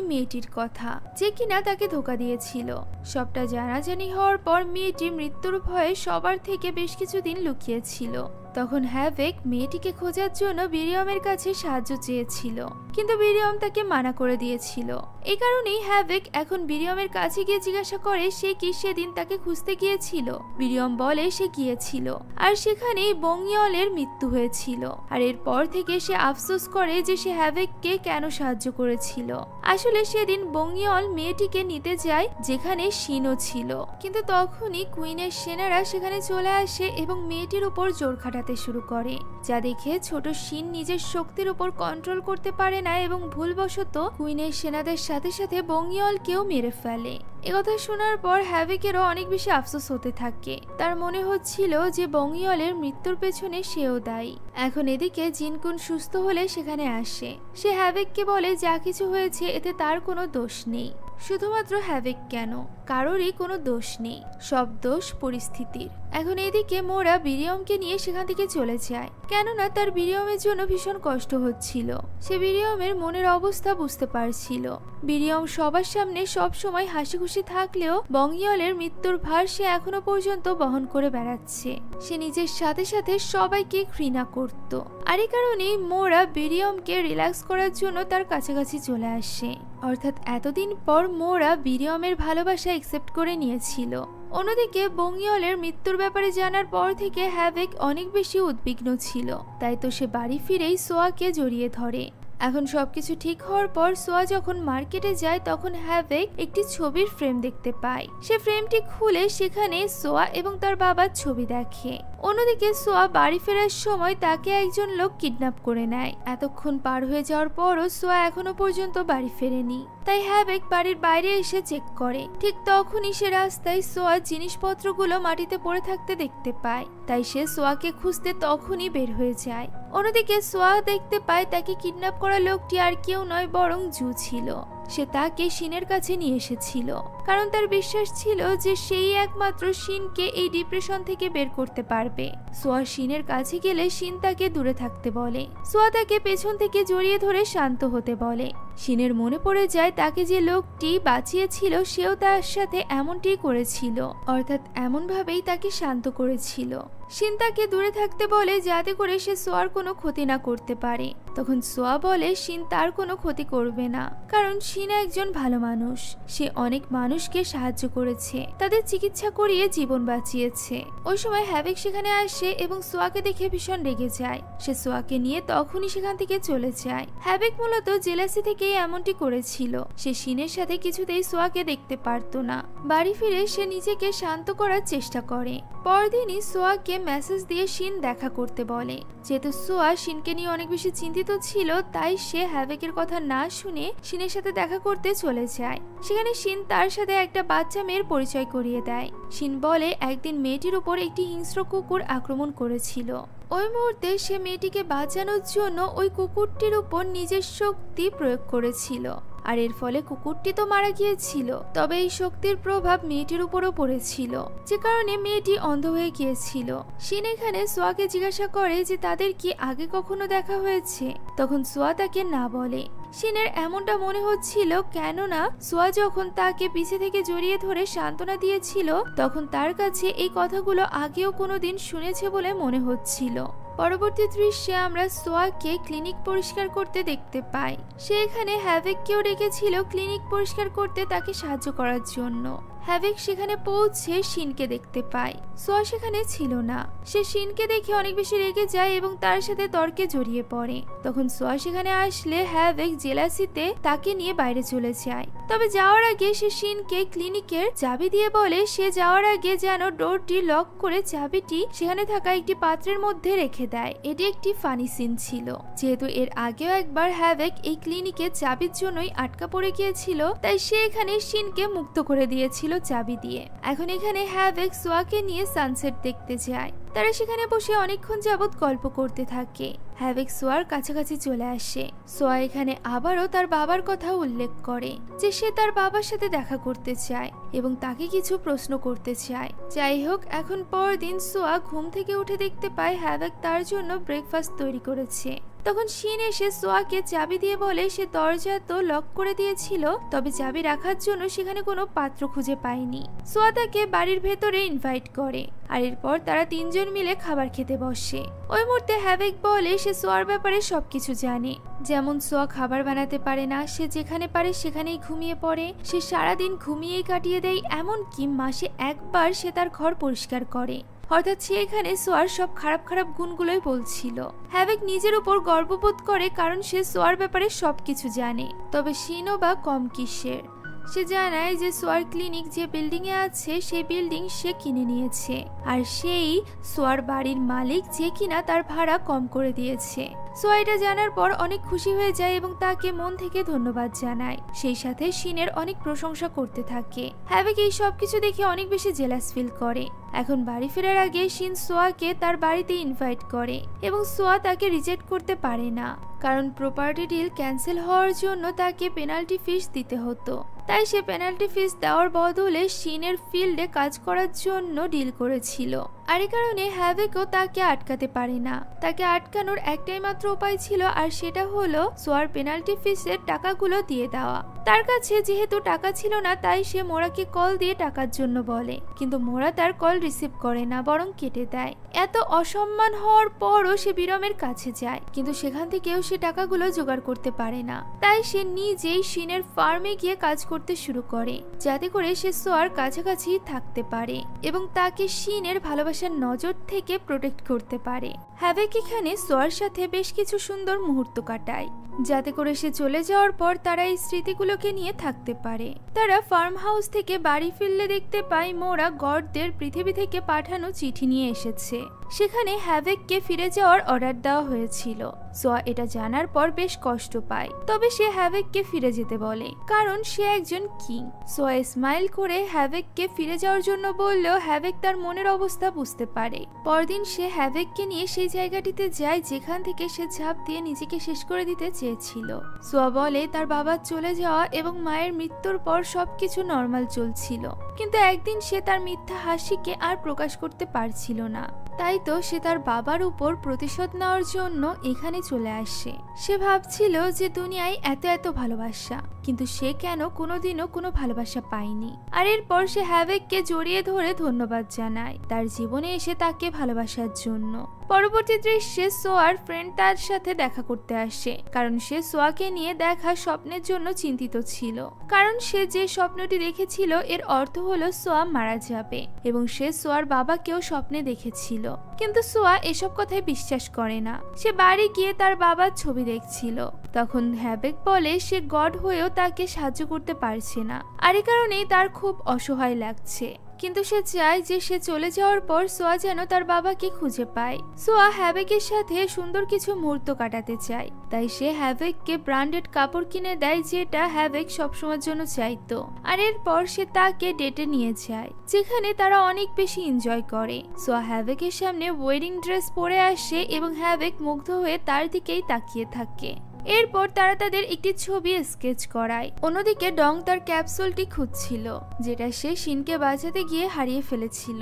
মেয়েটির কথা যে কিনা তাকে ধোঁকা দিয়েছিল। সবটা জানাজানি হওয়ার পর মেয়েটি মৃত্যুর ভয়ে সবার থেকে বেশ কিছুদিন লুকিয়েছিল। তখন হ্যাভেক মেয়েটিকে খোঁজার জন্য বিরিয়মের কাছে সাহায্য চেয়েছিল, কিন্তু বিরিয়ম তাকে মানা করে দিয়েছিল। এই কারণেই হ্যাভেক এখন বিরিয়মের কাছে গিয়ে জিজ্ঞাসা করে সে কি সেদিন তাকে খুঁজতে গিয়েছিল। বিরিয়ম বলে সে গিয়েছিল আর সেখানেই বংইয়লের মৃত্যু হয়েছিল। আর এরপর থেকে সে আফসোস করে যে সে হ্যাভেককে কেন সাহায্য করেছিল। আসলে সেদিন বংইয়ল মেয়েটিকে নিতে যায় যেখানে শিনও ছিল, কিন্তু তখনই কুইনের সেনারা সেখানে চলে আসে এবং মেয়েটির উপর জোর খাটাতে শুরু করে, যা দেখে ছোট শিন নিজের শক্তির উপর কন্ট্রোল করতে পারে না এবং ভুলবশত কুইনের সেনাদের সাথে সাথে বংইয়লকেও মেরে ফেলে। একথা শোনার পর হ্যাভেকেরও অনেক বেশি আফসোস হতে থাকে। তার মনে হচ্ছিল যে বংইয়লের মৃত্যুর পেছনে সেও দায়ী। এখন এদিকে জিনকুন সুস্থ হলে সেখানে আসে। সে হ্যাভেককে বলে যা কিছু হয়েছে এতে তার কোনো দোষ নেই। শুধুমাত্র হ্যাভেক কেন, কারোরই কোনো দোষ নেই, সব দোষ পরিস্থিতির। এখন এদিকে মোরা বিরিয়মকে নিয়ে সেখান থেকে চলে যায়, কেননা তার বিরিয়মের জন্য ভীষণ কষ্ট হচ্ছিল। সে বিরিয়মের মনের অবস্থা বুঝতে পারছিল। বিরিয়ম সবার সামনে সব সময় হাসি খুশি থাকলেও বংইয়লের মৃত্যুর ভার সে এখনো পর্যন্ত বহন করে বেড়াচ্ছে। সে নিজের সাথে সাথে সবাইকে ঘৃণা করত। আর এই কারণেই মোরা বিরিয়মকে রিল্যাক্স করার জন্য তার কাছাকাছি চলে আসে। অর্থাৎ এতদিন পর মোরা বিরিয়মের ভালোবাসা একসেপ্ট করে নিয়েছিল। অন্যদিকে বংইয়লের মৃত্যুর ব্যাপারে জানার পর থেকে হ্যাভেক অনেক বেশি উদ্বিগ্ন ছিল, তাই তো সে বাড়ি ফিরেই সোয়াকে জড়িয়ে ধরে। এখন সবকিছু ঠিক হওয়ার পর সোয়া যখন মার্কেটে যায় তখন হ্যাভেক একটি ছবির ফ্রেম দেখতে পায়। সে ফ্রেমটি খুলে সেখানে সোয়া এবং তার বাবার ছবি দেখে। অন্যদিকে সোয়া বাড়ি ফেরার সময় তাকে একজন লোক কিডন্যাপ করে নেয়। এতক্ষণ পার হয়ে যাওয়ার পরও সোয়া এখনো পর্যন্ত বাড়ি ফেরেনি, তাই হ্যাভেক বাড়ির বাইরে এসে চেক করে। ঠিক তখনই সে রাস্তায় সোয়ার জিনিসপত্রগুলো মাটিতে পড়ে থাকতে দেখতে পায়, তাই সে সোয়াকে খুঁজতে তখনই বের হয়ে যায়। অন্যদিকে সোয়া দেখতে পায় তাকে কিডন্যাপ করা লোকটি আর কেউ নয় বরং জু ছিল। সে তাকে শিনের কাছে নিয়ে এসেছিল, কারণ তার বিশ্বাস ছিল যে সেই একমাত্র শিনকে এই ডিপ্রেশন থেকে বের করতে পারবে। সোয়া শিনের কাছে গেলে শিন তাকে দূরে থাকতে বলে। সোয়া তাকে পেছন থেকে জড়িয়ে ধরে শান্ত হতে বলে। শিনের মনে পড়ে যায় তাকে যে লোকটি বাঁচিয়েছিল সেও তার সাথে এমনটি করেছিল, অর্থাৎ এমন ভাবেই তাকে শান্ত করেছিল। শিন তাকে দূরে থাকতে বলে যাতে করে সে সোয়ার কোনো ক্ষতি না করতে পারে। তখন সোয়া বলে শিন তার কোনো ক্ষতি করবে না, কারণ শিন শিন একজন ভালো মানুষ। সে অনেক মানুষকে সাহায্য করেছে, তাদের চিকিৎসা করিয়ে জীবন বাঁচিয়েছে। ওই সময় হ্যাভেক সেখানে আসে এবং সোয়াকে দেখে ভীষণ রেগে যায়। সে সোয়াকে নিয়ে তখনই সেখান থেকে চলে যায়। হ্যাভেক মূলত জেলাসি থেকে এমনটি করেছিল। সে শিনের সাথে কিছুতেই সোয়াকে দেখতে পারতো না। বাড়ি ফিরে সে নিজেকে শান্ত করার চেষ্টা করে। পরদিনই সোয়াকে মেসেজ দিয়ে শিন দেখা করতে বলে। যেহেতু সোয়া শিনকে নিয়ে অনেক বেশি চিন্তিত ছিল, তাই সে হ্যাভেকের কথা না শুনে শিনের সাথে দেখা করতে চলে যায়। সেখানে শিন তার সাথে একটা বাচ্চা মেয়ের পরিচয় করিয়ে দেয়। শিন বলে একদিন মেয়েটির উপর একটি হিংস্র কুকুর আক্রমণ করেছিল। ওই মুহূর্তে সে মেয়েটিকে বাঁচানোর জন্য ওই কুকুরটির উপর নিজের শক্তি প্রয়োগ করেছিল, আর এর ফলে কুকুরটি তো মারা গিয়েছিল, তবে এই শক্তির প্রভাব মেয়েটির উপরও পড়েছিল, যে কারণে মেয়েটি অন্ধ হয়ে গিয়েছিল। শিন এখানে সোয়াকে জিজ্ঞাসা করে যে তাদের কি আগে কখনো দেখা হয়েছে। তখন সোয়া তাকে না বলে। শিনের এমনটা মনে হচ্ছিল, কেননা সোয়া যখন তাকে পিছে থেকে জড়িয়ে ধরে সান্ত্বনা দিয়েছিল, তখন তার কাছে এই কথাগুলো আগেও কোনোদিন শুনেছে বলে মনে হচ্ছিল। পরবর্তী দৃশ্যে আমরা সোয়াকে ক্লিনিক পরিষ্কার করতে দেখতে পাই। সে এখানে হ্যাভেককেও ডেকেছিল ক্লিনিক পরিষ্কার করতে তাকে সাহায্য করার জন্য। হ্যাভেক সেখানে পৌঁছে শিনকে দেখতে পায়। সোয়া সেখানে ছিল না। সে শিনকে দেখে অনেক বেশি রেগে যায় এবং তার সাথে তর্কে জড়িয়ে পড়ে। তখন সোয়া সেখানে আসলে হ্যাভেক জেলাসিতে তাকে নিয়ে বাইরে চলে যায়। তবে যাওয়ার আগে সে শিনকে ক্লিনিকের চাবি দিয়ে বলে সে যাওয়ার আগে যেন ডোরটি লক করে চাবিটি সেখানে থাকা একটি পাত্রের মধ্যে রেখে দেয়। এটি একটি ফানি সিন ছিল, যেহেতু এর আগেও একবার হ্যাভেক এই ক্লিনিকে চাবির জন্যই আটকা পড়ে গিয়েছিল, তাই সে এখানে শিনকে মুক্ত করে দিয়েছিল চাবি দিয়ে। এখন এখানে হ্যাভেক সোয়াকে নিয়ে সানসেট দেখতে যায়। তারা সেখানে বসে অনেকক্ষণ যাবৎ গল্প করতে থাকে। হ্যাভেক সোয়ার কাছাকাছি চলে আসে। সোয়া এখানে আবারও তার বাবার কথা উল্লেখ করে যে সে তার বাবার সাথে দেখা করতে চায় এবং তাকে কিছু প্রশ্ন করতে চায়। যাই হোক, এখন পরদিন সোয়া ঘুম থেকে উঠে দেখতে পায় হ্যাভেক তার জন্য ব্রেকফাস্ট তৈরি করেছে। তখন শিন এসে সোয়াকে চাবি দিয়ে বলে সে দরজা তো লক করে দিয়েছিল, তবে চাবি রাখার জন্য সেখানে কোনো পাত্র খুঁজে পায়নি। সোয়া তাকে বাড়ির ভেতরে ইনভাইট করে, আর এরপর তারা তিনজন মিলে খাবার খেতে বসে। ওই মুহূর্তে হ্যাভেক বলে সে সোয়ার ব্যাপারে সবকিছু জানে। যেমন সোয়া খাবার বানাতে পারে না, সে যেখানে পারে সেখানেই ঘুমিয়ে পড়ে, সে সারাদিন ঘুমিয়েই কাটিয়ে দেয়, এমনকি মাসে একবার সে তার ঘর পরিষ্কার করে। অর্থাৎ সে এখানে সোয়ার সব খারাপ খারাপ গুণগুলোই বলছিল। হ্যাভেক নিজের উপর গর্ববোধ করে, কারণ সে সোয়ার ব্যাপারে সবকিছু জানে। তবে শিনও বা কম কিসের। সে জানায় যে সোয়ার ক্লিনিক যে বিল্ডিং এ আছে সেই বিল্ডিং সে কিনে নিয়েছে, আর সেই সোয়ার বাড়ির মালিক যে কিনা তার ভাড়া কম করে দিয়েছে। সোয়া এটা জানার পর অনেক খুশি হয়ে যায় এবং তাকে মন থেকে ধন্যবাদ জানায়। সেই সাথে শিনের অনেক প্রশংসা করতে থাকে। হ্যাভেক এই সবকিছু দেখে অনেক বেশি জেলাস ফিল করে। এখন বাড়ি ফেরার আগে শিন সোয়াকে তার বাড়িতে ইনভাইট করে এবং সোয়া তাকে রিজেক্ট করতে পারে না, কারণ প্রপার্টি ডিল ক্যান্সেল হওয়ার জন্য তাকে পেনাল্টি ফিস দিতে হতো। তাই সে পেনাল্টি ফিস দেওয়ার বদলে শিনের ফিল্ডে কাজ করার জন্য ডিল করেছিল। আর এই কারণে হ্যাভেকও তাকে আটকাতে পারে না। তাকে আটকানোর একটাই মাত্র উপায় ছিল, আর সেটা হলো সোয়ার পেনাল্টি ফিসের টাকাগুলো দিয়ে দেওয়া। তার কাছে যেহেতু টাকা ছিল না, তাই সে মোরাকে কল দিয়ে টাকার জন্য বলে, কিন্তু মোরা তার কল রিসিভ করে না, বরং কেটে দেয়। এত অসম্মান হওয়ার পরও সে বিরমের কাছে যায়, কিন্তু সেখান থেকেও সে টাকাগুলো জোগাড় করতে পারে না। তাই সে নিজেই শিনের ফার্মে গিয়ে কাজ করতে শুরু করে, যাতে করে সে সোয়ার কাছাকাছি থাকতে পারে এবং তাকে শিনের ভালোবাসার নজর থেকে প্রোটেক্ট করতে পারে। হ্যাভেক এখানে সোয়ার সাথে বেশ কিছু সুন্দর মুহূর্ত কাটায়, যাতে করে সে চলে যাওয়ার পর তারা এই স্মৃতিগুলোকে নিয়ে থাকতে পারে। তারা ফার্ম হাউস থেকে বাড়ি ফিরলে দেখতে পায় মোরা গডদের পৃথিবী থেকে পাঠানো চিঠি নিয়ে এসেছে। সেখানে হ্যাভেককে ফিরে যাওয়ার অর্ডার দেওয়া হয়েছিল। সোয়া এটা জানার পর বেশ কষ্ট পায়, তবে সে হ্যাভেককে ফিরে যেতে বলে, কারণ সে একজন কিং। সোয়া স্মাইল করে হ্যাভেককে ফিরে যাওয়ার জন্য বললেও হ্যাভেক তার মনের অবস্থা বুঝতে পারে। পরদিন সে হ্যাভেককে নিয়ে সেই জায়গাটিতে যায় যেখান থেকে সে ঝাঁপ দিয়ে নিজেকে শেষ করে দিতে চেয়েছিল। সোয়া বলে তার বাবার চলে যাওয়া এবং মায়ের মৃত্যুর পর সবকিছু নর্মাল চলছিল, কিন্তু একদিন সে তার মিথ্যা হাসিকে আর প্রকাশ করতে পারছিল না। তাই তো সে তার বাবার উপর প্রতিশোধ নেওয়ার জন্য এখানে চলে আসে। সে ভাবছিল যে দুনিয়ায় এত এত ভালোবাসা, কিন্তু সে কেন কোনোদিনও কোনো ভালোবাসা পায়নি। আর এরপর সে হ্যাভেককে জড়িয়ে ধরে ধন্যবাদ জানায় তার জীবনে এসে তাকে ভালোবাসার জন্য। পরবর্তী দৃশ্যে সোয়ার ফ্রেন্ড তার সাথে দেখা করতে আসে, কারণ সে সোয়াকে নিয়ে দেখা স্বপ্নের জন্য চিন্তিত ছিল। কারণ সে যে স্বপ্নটি দেখেছিল এর অর্থ হলো সোয়া মারা যাবে, এবং সে সোয়ার বাবাকেও স্বপ্নে দেখেছিল। কিন্তু সোয়া এসব কথায় বিশ্বাস করে না। সে বাড়ি গিয়ে তার বাবার ছবি দেখছিল। তখন হ্যাভেক বলে সে গড হয়েও তাকে সাহায্য করতে পারছে না, আর এই কারণেই তার খুব অসহায় লাগছে। কিন্তু সে চায় যে সে চলে যাওয়ার পর সোয়া যেন তার বাবাকে খুঁজে পায়। সোয়া হ্যাভেকের সাথে সুন্দর কিছু মুহূর্ত কাটাতে চায়, তাই সে হ্যাভেককে ব্র্যান্ডেড কাপড় কিনে দেয় যেটা হ্যাভেক সবসময়ের জন্য চাইতো। আর এরপর সে তাকে ডেটে নিয়ে যায়, যেখানে তারা অনেক বেশি এনজয় করে। সোয়া হ্যাভেকের সামনে ওয়েডিং ড্রেস পরে আসে এবং হ্যাভেক মুগ্ধ হয়ে তার দিকেই তাকিয়ে থাকে। এরপর তারা তাদের একটি ছবি স্কেচ করায়। অন্যদিকে ডং তার ক্যাপসুলটি খুঁজছিল, যেটা সে শিনকে বাঁচাতে গিয়ে হারিয়ে ফেলেছিল।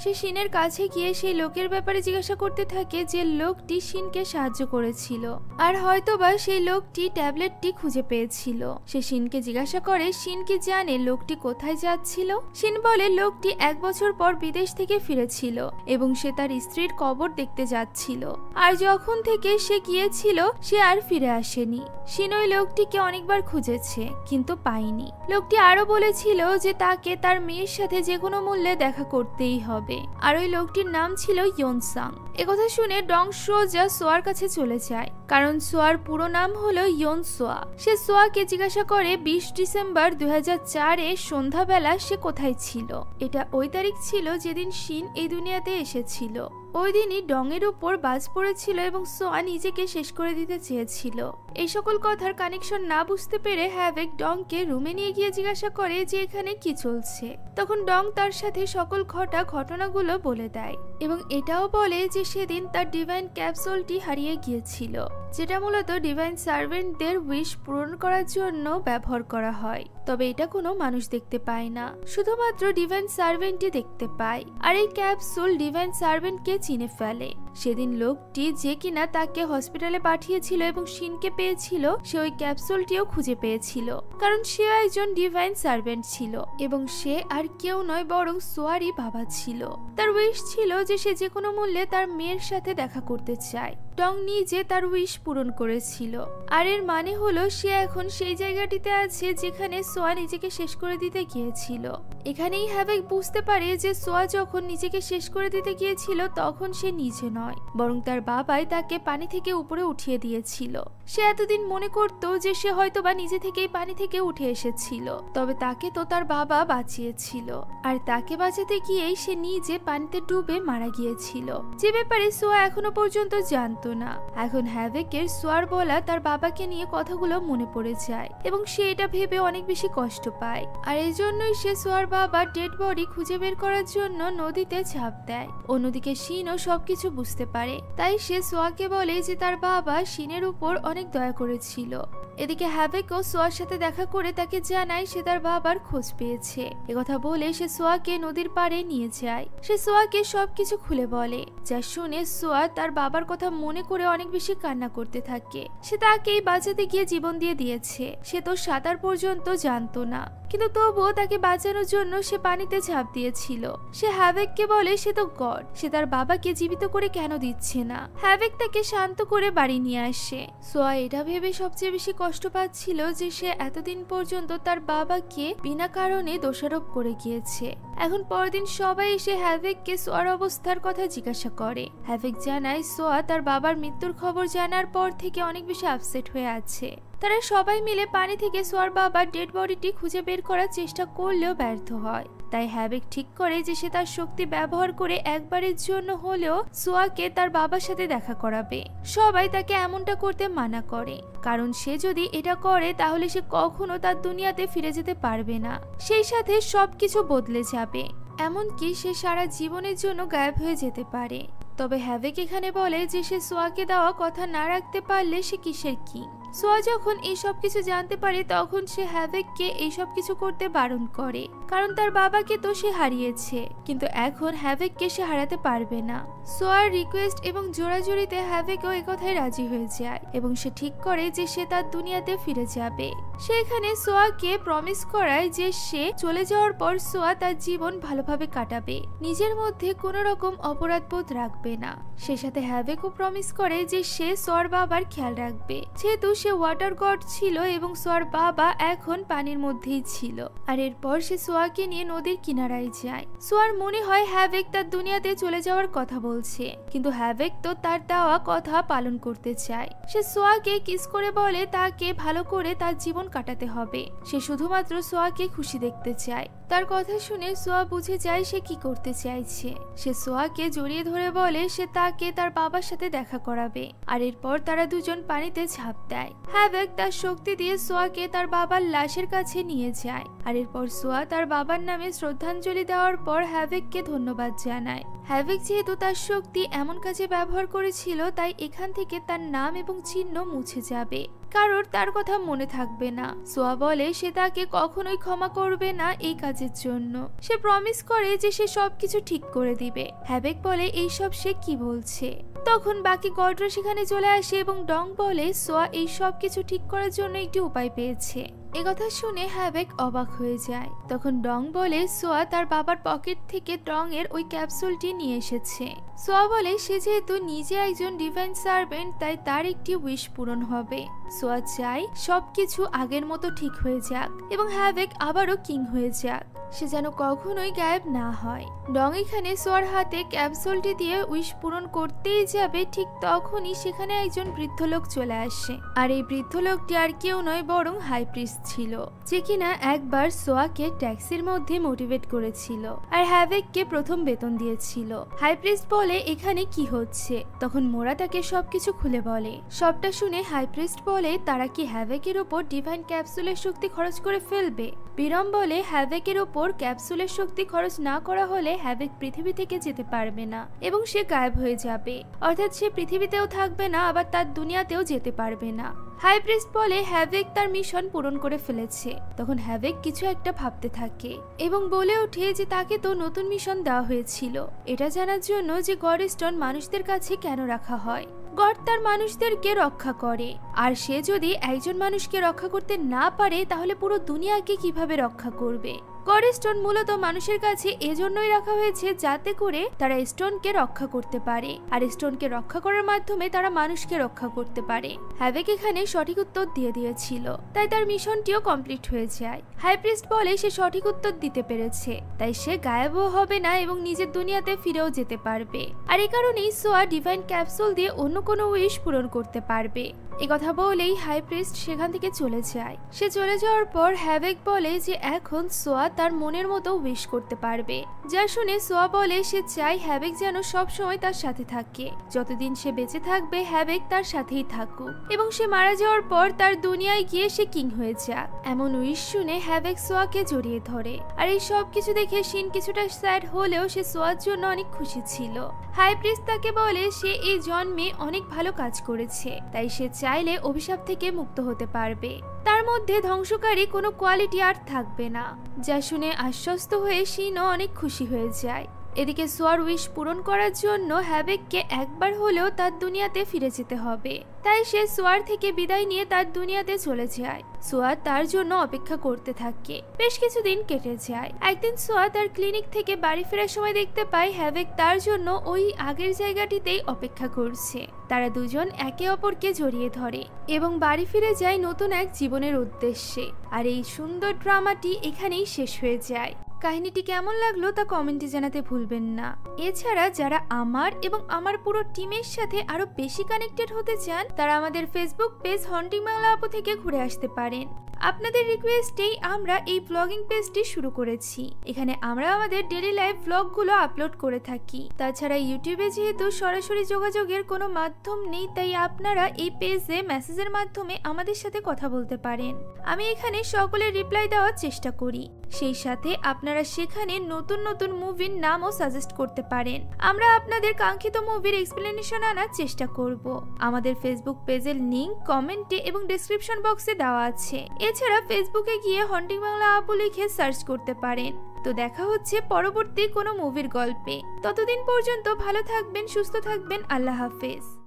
সে শিনের কাছে গিয়ে সেই লোকের ব্যাপারে জিজ্ঞাসা করতে থাকে যে লোকটি শিনকে সাহায্য করেছিল, আর হয়তোবা সেই লোকটি ট্যাবলেটটি খুঁজে পেয়েছিল। সে শিনকে জিজ্ঞাসা করে শিন কি জানে লোকটি কোথায় যাচ্ছিল। শিন বলে লোকটি 1 বছর পর বিদেশ থেকে ফিরেছিল এবং সে তার স্ত্রীর কবর দেখতে যাচ্ছিল, আর যখন থেকে সে গিয়েছিল সে আর ফিরে আসেনি। শিন ওই লোকটিকে অনেকবার খুঁজেছে কিন্তু পায়নি। লোকটি আরো বলেছিল যে তাকে তার মেয়ের সাথে যে কোনো মূল্যে দেখা করতেই হবে, আর ওই লোকটির নাম ছিল ইয়োনসাং। একথা শুনে ডং সোজা সোয়ার কাছে চলে যায়, কারণ সোয়ার পুরো নাম হলো ইয়োন সোয়া। সে সোয়াকে জিজ্ঞাসা করে 20 ডিসেম্বর 2004-এ সন্ধ্যাবেলা সে কোথায় ছিল। এটা ওই তারিখ ছিল যেদিন শিন এই দুনিয়াতে এসেছিল। ওই দিনই ডং এর উপর বাজ পড়েছিল এবং সোয়া নিজেকে শেষ করে দিতে চেয়েছিল। এই সকল কথার কানেকশন না বুঝতে পেরে হ্যাভেক ডংকে রুমে নিয়ে গিয়ে জিজ্ঞাসা করে যে এখানে কি চলছে। তখন ডং তার সাথে সকল ঘটনাগুলো বলে দেয় এবং এটাও বলে যে সেদিন তার ডিভাইন ক্যাপসুলটি হারিয়ে গিয়েছিল, যেটা মূলত ডিভাইন সার্ভেন্টদের উইশ পূরণ করার জন্য ব্যবহার করা হয়। তবে এটা কোনো মানুষ দেখতে পায় না, শুধুমাত্র ডিভাইন সার্ভেন্টই দেখতে পায়। আর এই ক্যাপসুল ডিভাইন সার্ভেন্টকে চিনে ফেলে। সেদিন লোকটি যে কিনা তাকে হসপিটালে পাঠিয়েছিল এবং শিনকে পেয়েছিল, সে ওই ক্যাপসুলটিও খুঁজে পেয়েছিল, কারণ সে একজন ডিভাইন সার্ভেন্ট ছিল এবং সে আর কেউ নয় বরং সোয়ারই বাবা ছিল। তার উইশ ছিল যে সে যে কোনো মূল্যে তার মেয়ের সাথে দেখা করতে চায়। ডং নিজে তার উইশ পূরণ করেছিল, আর এর মানে হলো সে এখন সেই জায়গাটিতে আছে যেখানে সোয়া নিজেকে শেষ করে দিতে গিয়েছিল। এখানেই হ্যাভেক বুঝতে পারে যে সোয়া যখন নিজেকে শেষ করে দিতে গিয়েছিল তখন সে নিজে নয়, বরং তার বাবাই তাকে পানি থেকে উপরে উঠিয়ে দিয়েছিল। সে এতদিন মনে করত যে সে হয়তোবা নিজে থেকেই পানি থেকে উঠে এসেছিল, তবে তাকে তো তার বাবা বাঁচিয়েছিল, আর তাকে বাঁচাতে গিয়েই সে নিজে পানিতে ডুবে মারা গিয়েছিল, যে ব্যাপারে সোয়া এখনো পর্যন্ত জানতো না। এখন হ্যাভেকের সোয়ার বলা তার বাবাকে নিয়ে কথাগুলো মনে পড়ে যায় এবং সে এটা ভেবে অনেক বেশি কষ্ট পায়। আর এই জন্যই সে সোয়ার বাবার ডেড বডি খুঁজে বের করার জন্য নদীতে ঝাঁপ দেয়। অন্যদিকে শিনও সবকিছু বুঝতে পারে, তাই সে সোয়াকে বলে যে তার বাবা শিনের উপর অনেক দয়া করেছিল। এদিকে হ্যাভেকও সোয়ার সাথে দেখা করে তাকে জানায় সে তার বাবার খোঁজ পেয়েছে। একথা বলে সে সোয়াকে নদীর পাড়ে নিয়ে যায়। সে সোয়াকে সবকিছু খুলে বলে, যা শুনে সোয়া তার বাবার কথা মনে করে অনেক বেশি কান্না করতে থাকে। সে তাকেই বাঁচাতে গিয়ে জীবন দিয়ে দিয়েছে। সে তো সাঁতার পর্যন্ত জানতো না, কিন্তু তবুও তাকে বাঁচানোর জন্য সে পানিতে ঝাঁপ দিয়েছিল। সে হ্যাভেককে বলে সে তো গড, সে তার বাবাকে জীবিত করে কেন দিচ্ছে না। হ্যাভেক তাকে শান্ত করে বাড়ি নিয়ে আসে। সোয়া এটা ভেবে সবচেয়ে বেশি কষ্ট পাচ্ছিল যে সে এতদিন পর্যন্ত তার বাবাকে বিনা কারণে দোষারোপ করে গিয়েছে। এখন পরদিন সবাই এসে হ্যাভেককে সোয়ার অবস্থার কথা জিজ্ঞাসা করে। হ্যাভেক জানায় সোয়া তার বাবার মৃত্যুর খবর জানার পর থেকে অনেক বেশি আপসেট হয়ে আছে। তারা সবাই মিলে পানি থেকে সোয়ার বাবার ডেড বডিটি খুঁজে বের করার চেষ্টা করলেও ব্যর্থ হয়। তাই হ্যাভেক ঠিক করে যে সে তার শক্তি ব্যবহার করে একবারের জন্য হলেও সোয়াকে তার বাবার সাথে দেখা করাবে। সবাই তাকে এমনটা করতে মানা করে, কারণ সে যদি এটা করে তাহলে সে কখনো তার দুনিয়াতে ফিরে যেতে পারবে না। সেই সাথে সবকিছু বদলে যাবে, এমনকি সে সারা জীবনের জন্য গায়েব হয়ে যেতে পারে। তবে হ্যাভেক এখানে বলে যে সে সোয়াকে দেওয়া কথা না রাখতে পারলে সে কিসের কিং। সোয়া যখন এই সব কিছু জানতে পারে তখন সে হ্যাভেককে এই সব কিছু করতে বারণ করে, কারণ তার বাবাকে তো সে হারিয়েছে, কিন্তু এখন হ্যাভেককে সে হারাতে পারবে না। সোয়ার রিকোয়েস্ট এবং জোরাজুরিতে হ্যাভেকও একথায় রাজি হয়ে যায় এবং সে ঠিক করে যে সে তার দুনিয়াতে ফিরে যাবে। সে এখানে সোয়াকে প্রমিস করায় যে সে চলে যাওয়ার পর সোয়া তার জীবন ভালোভাবে কাটাবে, নিজের মধ্যে কোনো রকম অপরাধবোধ রাখবে না। সে সাথে হ্যাভেকও প্রমিস করে যে সে সোয়ার বাবার খেয়াল রাখবে, যেহেতু সে ওয়াটার গড ছিল এবং সোয়ার বাবা এখন পানির মধ্যেই ছিল। আর এরপর সে সোয়াকে নিয়ে নদীর কিনারায় যায়। সোয়ার মনে হয় হ্যাভেক তার দুনিয়াতে চলে যাওয়ার কথা বলছে, কিন্তু হ্যাভেক তো তার দেওয়া কথা পালন করতে চায়। সে সোয়াকে কিস করে বলে তাকে ভালো করে তার জীবন কাটাতে হবে, সে শুধুমাত্র সোয়াকে খুশি দেখতে চায়। তার কথা শুনে সোয়া বুঝে যায় সে কি করতে চাইছে। সে সোয়াকে জড়িয়ে ধরে বলে সে তাকে তার বাবার সাথে দেখা করাবে, আর এরপর তারা দুজন পানিতে ঝাঁপ দেয়। হ্যাভেক তার শক্তি দিয়ে সোয়াকে তার বাবার লাশের কাছে নিয়ে যায়, আর এরপর সোয়া তার বাবার নামে শ্রদ্ধাঞ্জলি দেওয়ার পর হ্যাভেককে ধন্যবাদ জানায়। হ্যাভেক যেহেতু তার শক্তি এমন কাজে ব্যবহার করেছিল, তাই এখান থেকে তার নাম এবং চিহ্ন মুছে যাবে, কারোর তার কথা মনে থাকবে না। সোয়া বলে সে তাকে কখনোই ক্ষমা করবে না এই কাজের জন্য। সে প্রমিস করে যে সে সবকিছু ঠিক করে দিবে। হ্যাভেক বলে এইসব সে কি বলছে। তখন বাকি গডরা সেখানে চলে আসে এবং ডং বলে সোয়া এই সব কিছু ঠিক করার জন্য একটি উপায় পেয়েছে। একথা শুনে হ্যাভেক অবাক হয়ে যায়। তখন ডং বলে সোয়া তার বাবার পকেট থেকে ডং এর ওই ক্যাপসুলটি নিয়ে এসেছে। সোয়া বলে সে যেহেতু নিজে একজন ডিভাইন সার্ভেন্ট, তাই তার একটি উইশ পূরণ হবে। সোয়া চায় সবকিছু আগের মতো ঠিক হয়ে যাক এবং হ্যাভেক আবারও কিং হয়ে যাক, সে যেন কখনোই গায়েব না হয়। ডং এখানে সোয়ার হাতে ক্যাপসুলটি দিয়ে উইশ পূরণ করতেই যাবে, ঠিক তখনই সেখানে একজন বৃদ্ধ লোক চলে আসে। আর এই বৃদ্ধ লোকটি আর কেউ নয় বরং হাই প্রিস্ট ছিল, যে কিনা একবার সোয়াকে ট্যাক্সির মধ্যে মোটিভেট করেছিল আর হ্যাভেককে প্রথম বেতন দিয়েছিল। হাই প্রিস্ট বলে এখানে কি হচ্ছে? তখন মোরা তাকে সবকিছু খুলে বলে। সবটা শুনে হাই প্রিস্ট বলে তারা কি হ্যাভেকের ওপর ডিভাইন ক্যাপসুলের শক্তি খরচ করে ফেলবে। বিরম বলে হ্যাভেকের ওপর ক্যাপসুলের শক্তি খরচ না করা হলে হ্যাভেক পৃথিবী থেকে যেতে পারবে না এবং সে গায়েব হয়ে যাবে, অর্থাৎ সে পৃথিবীতেও থাকবে না আবার তার দুনিয়াতেও যেতে পারবে না। হাই প্রিস্ট বলে হ্যাভেক তার মিশন পূরণ করে ফেলেছে। তখন হ্যাভেক কিছু একটা ভাবতে থাকে এবং বলে ওঠে যে তাকে তো নতুন মিশন দেওয়া হয়েছিল, এটা জানার জন্য যে গড স্টোন মানুষদের কাছে কেন রাখা হয়। গড তার মানুষদেরকে রক্ষা করে, আর সে যদি একজন মানুষকে রক্ষা করতে না পারে তাহলে পুরো দুনিয়াকে কিভাবে রক্ষা করবে। গড স্টোন মূলত মানুষের কাছে এজন্যই রাখা হয়েছে যাতে করে তারা স্টোনকে রক্ষা করতে পারে, আর স্টোনকে রক্ষা করার মাধ্যমে তারা মানুষকে রক্ষা করতে পারে। হ্যাভেক এখানে সঠিক উত্তর দিয়ে দিয়েছিল, তাই তার মিশনটিও কমপ্লিট হয়ে যায়। হাই প্রিস্ট বলে সে সঠিক উত্তর দিতে পেরেছে, তাই সে গায়েবও হবে না এবং নিজের দুনিয়াতে ফিরেও যেতে পারবে। আর এই কারণেই সোয়া ডিভাইন ক্যাপসুল দিয়ে অন্য কোনো উইশ পূরণ করতে পারবে। একথা বলেই হাই প্রিস্ট সেখান থেকে চলে যায়। সে চলে যাওয়ার পর হ্যাভেক বলে যে এখন সোয়া তার মনের মতো উইশ করতে পারবে, যা শুনে সোয়া বলে সে চায় হ্যাভেক যেন সব সময় তার সাথে থাকে, যতদিন সে বেঁচে থাকবে হ্যাভেক তার সাথেই থাকুক এবং সে মারা যাওয়ার পর তার দুনিয়ায় গিয়ে সে কিং হয়ে যাক। এমন উইশ শুনে হ্যাভেক সোয়াকে জড়িয়ে ধরে, আর এই সব কিছু দেখে শিন কিছুটা স্যাড হলেও সে সোয়ার জন্য অনেক খুশি ছিল। হাই প্রিস্ট তাকে বলে সে এই জন্মে অনেক ভালো কাজ করেছে, তাই সে চাইলে অভিশাপ থেকে মুক্ত হতে পারবে। তার মধ্যে ধ্বংসকারী কোনো কোয়ালিটি আর থাকবে না, যা শুনে আশ্বস্ত হয়ে শিনও অনেক খুশি হয়ে যায়। এদিকে সোয়ার উইশ পূরণ করার জন্য হ্যাভেককে একবার হলেও তার দুনিয়াতে ফিরে যেতে হবে, তাই সে সোয়ার থেকে বিদায় নিয়ে তার দুনিয়াতে চলে যায়। সোয়া তার জন্য অপেক্ষা করতে থাকে। বেশ কিছুদিন কেটে যায়। একদিন সোয়া তার ক্লিনিক থেকে বাড়ি ফেরার সময় দেখতে পায় হ্যাভেক তার জন্য ওই আগের জায়গাটিতেই অপেক্ষা করছে। তারা দুজন একে অপরকে জড়িয়ে ধরে এবং বাড়ি ফিরে যায় নতুন এক জীবনের উদ্দেশ্যে। আর এই সুন্দর ড্রামাটি এখানেই শেষ হয়ে যায়। কাহিনীটি কেমন লাগলো তা কমেন্টে জানাতে ভুলবেন না। এছাড়া যারা আমার এবং আমার পুরো টিমের সাথে আরো বেশি কানেক্টেড হতে চান তারা আমাদের ফেসবুক পেজ হন্টিং বাংলা আপু থেকে ঘুরে আসতে পারেন। আপনাদের রিকোয়েস্টেই আমরা এই ব্লগিং পেজটি শুরু করেছি। এখানে আমরা আমাদের ডেইলি লাইফ ব্লগগুলো আপলোড করে থাকি। তাছাড়া ইউটিউবে যেহেতু সরাসরি যোগাযোগের কোনো মাধ্যম নেই, তাই আপনারা এই পেজে মেসেজের মাধ্যমে আমাদের সাথে কথা বলতে পারেন। আমি এখানে সকলের রিপ্লাই দেওয়ার চেষ্টা করি। সেই সাথে আপনারা সেখানে নতুন নতুন মুভির নামও সাজেস্ট করতে পারেন। আমরা আপনাদের কাঙ্ক্ষিত মুভির এক্সপ্লেনেশন আনার চেষ্টা করব। আমাদের ফেসবুক পেজের লিংক কমেন্টে এবং ডেসক্রিপশন বক্সে দেওয়া আছে। এছাড়া ফেসবুকে গিয়ে হন্টিং বাংলা আপু লিখে সার্চ করতে পারেন। তো দেখা হচ্ছে পরবর্তী কোনো মুভির গল্পে। ততদিন পর্যন্ত ভালো থাকবেন, সুস্থ থাকবেন। আল্লাহ হাফেজ।